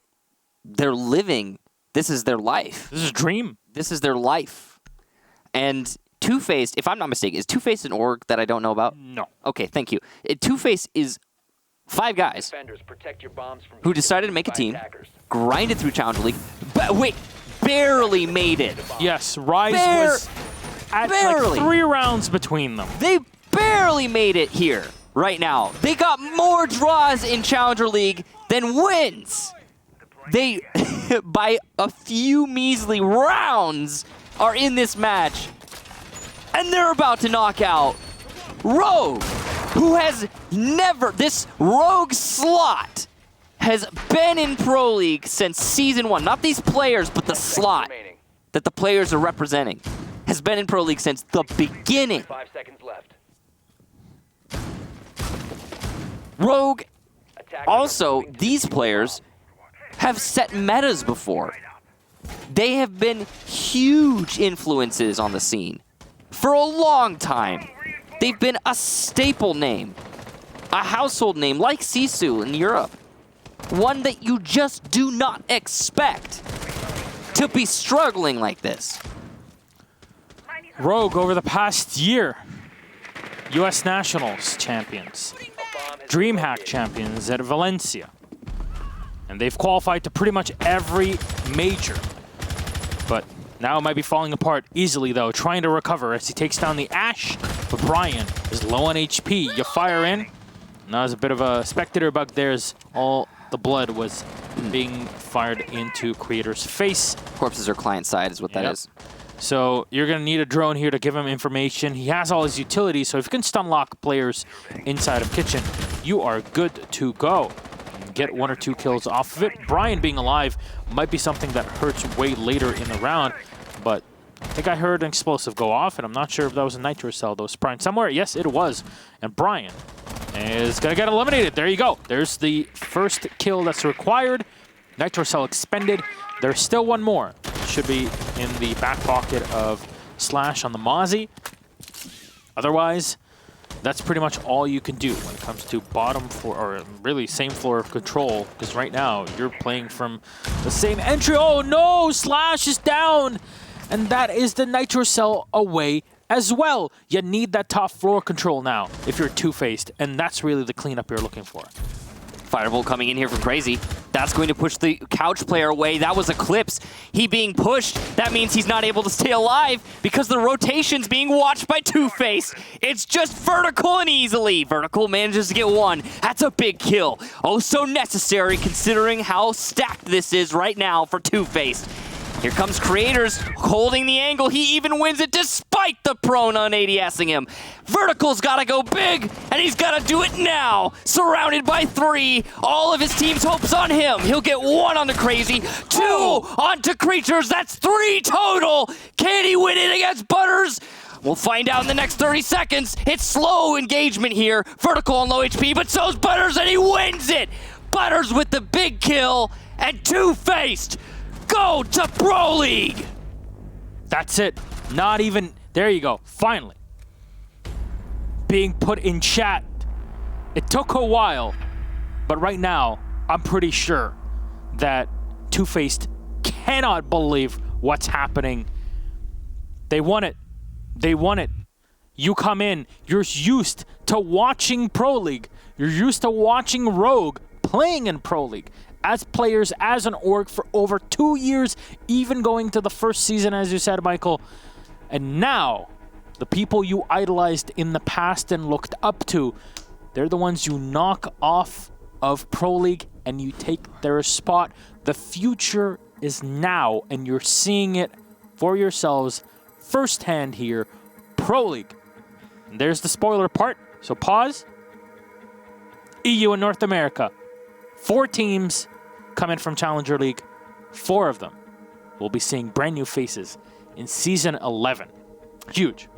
they're living, this is their life. This is a dream. This is their life. And TwoFaced, if I'm not mistaken, is TwoFaced an org that I don't know about? No. Okay, thank you. TwoFaced is 5 guys Protect your bombs from who decided to make a team, attackers. grinded through Challenger League, but wait, barely made it. Yes, Rise was at barely. like 3 rounds between them. They barely made it here right now. They got more draws in Challenger League than wins. They, by a few measly rounds, are in this match. And they're about to knock out Rogue, who has never, this Rogue slot has been in Pro League since Season 1. Not these players, but the slot that the players are representing has been in Pro League since the beginning. 5 seconds left. Rogue, Attackers also, are moving to these the players have set metas before. They have been huge influences on the scene for a long time. They've been a staple name, a household name like Sisu in Europe. One that you just do not expect to be struggling like this. Rogue, over the past year, U.S. Nationals champions, DreamHack champions at Valencia. And they've qualified to pretty much every major. But now it might be falling apart easily, though, trying to recover as he takes down the Ash. But Brian is low on HP. You fire in. Now there's a bit of a spectator bug there as all the blood was being fired into Creator's face. Corpses are client side is what that is. So you're going to need a drone here to give him information. He has all his utilities, so if you can stun lock players inside of Kitchen, you are good to go. Get 1 or 2 kills off of it. Brian being alive might be something that hurts way later in the round, but I think I heard an explosive go off, and I'm not sure if that was a nitro cell that was Brian somewhere. Yes, it was. And Brian is going to get eliminated. There you go. There's the first kill that's required. Nitro cell expended. There's still 1 more. Should be in the back pocket of Slash on the Mozzie. Otherwise, that's pretty much all you can do when it comes to bottom floor, or really same floor of control, because right now you're playing from the same entry. Oh no, Slash is down! And that is the Nitro Cell away as well. You need that top floor control now if you're TwoFaced, and that's really the cleanup you're looking for. Firebolt coming in here from Crazy. That's going to push the couch player away. That was Eclipse. He being pushed. That means he's not able to stay alive because the rotation's being watched by TwoFaced. It's just Vertical and easily. Vertical manages to get 1. That's a big kill. Oh, so necessary considering how stacked this is right now for TwoFaced. Here comes Creators holding the angle. He even wins it despite despite the prone on ADSing him. Vertical's got to go big, and he's got to do it now. Surrounded by 3, all of his team's hopes on him. He'll get 1 onto Crazy, 2 onto Creatures. That's 3 total. Can he win it against Butters? We'll find out in the next 30 seconds. It's slow engagement here. Vertical on low HP, but so's Butters, and he wins it. Butters with the big kill, and TwoFaced go to Pro League. That's it. Not even, there you go, finally. Being put in chat. It took a while, but right now, I'm pretty sure that TwoFaced cannot believe what's happening. They won it. They won it. You come in, you're used to watching Pro League. You're used to watching Rogue playing in Pro League as players, as an org for over 2 years, even going to the first season, as you said, Michael. And now, the people you idolized in the past and looked up to, they're the ones you knock off of Pro League and you take their spot. The future is now, and you're seeing it for yourselves firsthand here. Pro League. And there's the spoiler part, so pause. EU and North America. 4 teams coming from Challenger League. 4 of them will be seeing brand new faces in Season 11. Huge.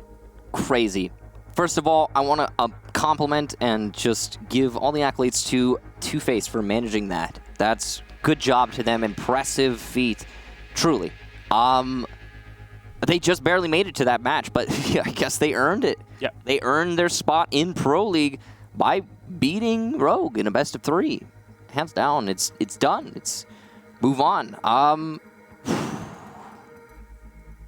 Crazy. First of all, I want to compliment and just give all the accolades to TwoFaced for managing that. That's good job to them. Impressive feat. Truly. They just barely made it to that match, but I guess they earned it. Yeah. They earned their spot in Pro League by beating Rogue in a best of 3. Hands down, it's done. It's move on.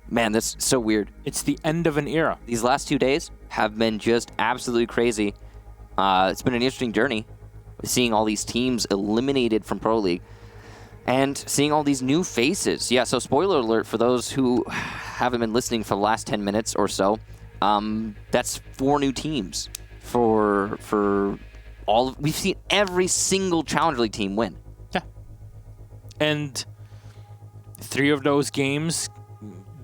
Man, that's so weird. It's the end of an era. These last 2 days have been just absolutely crazy. It's been an interesting journey, seeing all these teams eliminated from Pro League and seeing all these new faces. Yeah, so spoiler alert for those who haven't been listening for the last 10 minutes or so. That's 4 new teams for all. We've seen every single Challenger League team win. Yeah. And 3 of those games,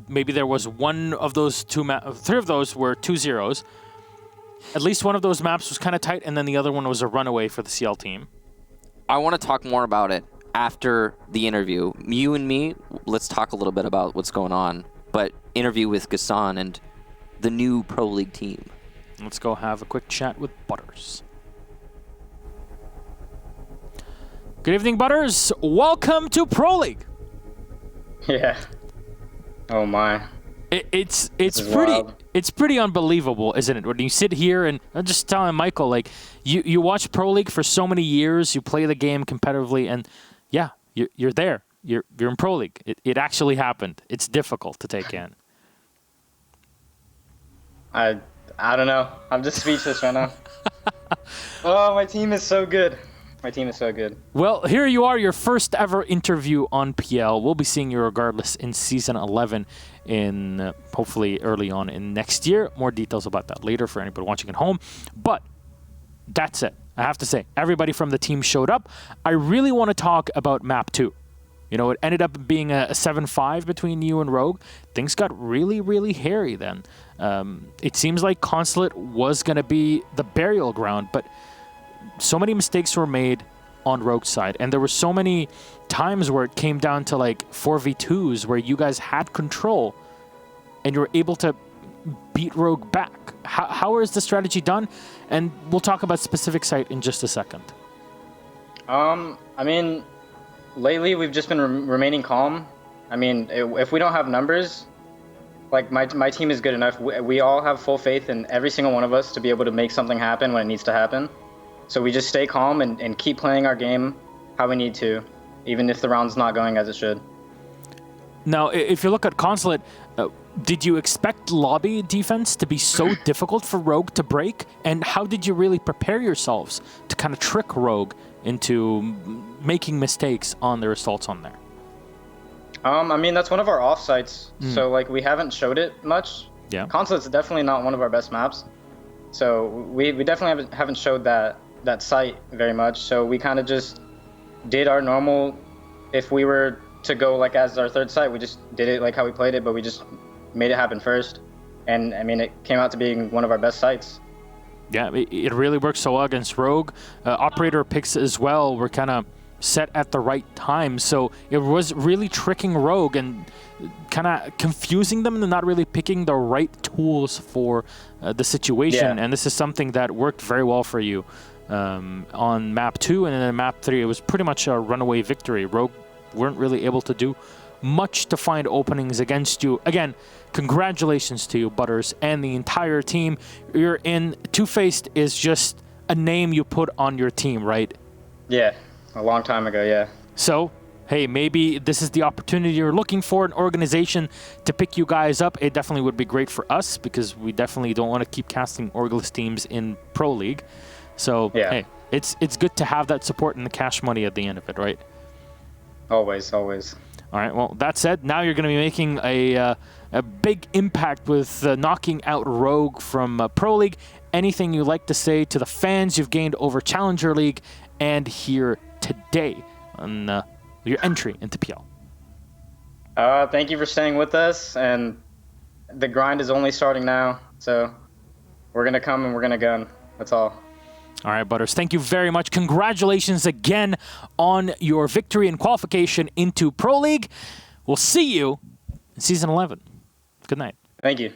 maybe there was one of those 3 of those were 2-0s. At least one of those maps was kind of tight, and then the other one was a runaway for the CL team. I want to talk more about it after the interview. You and me, let's talk a little bit about what's going on. But interview with Gassan and the new Pro League team. Let's go have a quick chat with Butters. Good evening, Butters. Welcome to Pro League. Yeah. Oh my. It's is pretty wild. it's pretty unbelievable, isn't it? When you sit here and I'm just telling Michael, like you watch Pro League for so many years, you play the game competitively, and yeah, you're there. You're in Pro League. It actually happened. It's difficult to take in. I don't know. I'm just speechless right now. Oh, my team is so good. My team is so good. Well, here you are, your first ever interview on PL. We'll be seeing you regardless in Season 11 in hopefully early on in next year. More details about that later for anybody watching at home. But that's it. I have to say, everybody from the team showed up. I really want to talk about Map 2. You know, it ended up being a 7-5 between you and Rogue. Things got really, really hairy then. It seems like Consulate was going to be the burial ground, but so many mistakes were made on Rogue's side, and there were so many times where it came down to like 4v2s where you guys had control and you were able to beat Rogue back. How is the strategy done? And we'll talk about specific site in just a second. I mean, lately we've just been remaining calm. I mean, if we don't have numbers, like my team is good enough. We all have full faith in every single one of us to be able to make something happen when it needs to happen. So we just stay calm and keep playing our game how we need to, even if the round's not going as it should. Now, if you look at Consulate, did you expect lobby defense to be so difficult for Rogue to break? And how did you really prepare yourselves to kind of trick Rogue into making mistakes on their assaults on there? I mean, that's one of our off sites, so like we haven't showed it much. Yeah. Consulate's definitely not one of our best maps, so we definitely haven't showed that site very much. So we kind of just did our normal. If we were to go like as our third site, we just did it like how we played it, but we just made it happen first. and I mean, it came out to being one of our best sites. Yeah, it really works so well against Rogue. Operator picks as well were kind of set at the right time, so it was really tricking Rogue and kind of confusing them and not really picking the right tools for the situation. Yeah. And this is something that worked very well for you on map 2, and then in map 3 it was pretty much a runaway victory. Rogue weren't really able to do much to find openings against you. Again, congratulations to you, Butters, and the entire team. You're in. TwoFaced is just a name you put on your team, right? Yeah, a long time ago, yeah. So, hey, maybe this is the opportunity you're looking for, an organization to pick you guys up. It definitely would be great for us because we definitely don't want to keep casting Orgless teams in Pro League. So, Yeah. hey, it's good to have that support and the cash money at the end of it, right? Always, always. All right, well, that said, now you're going to be making a big impact with knocking out Rogue from Pro League. Anything you'd like to say to the fans you've gained over Challenger League and here today on your entry into PL? Thank you for staying with us, and the grind is only starting now, so we're going to come and we're going to gun. That's all. All right, Butters, thank you very much. Congratulations again on your victory and qualification into Pro League. We'll see you in Season 11. Good night. Thank you.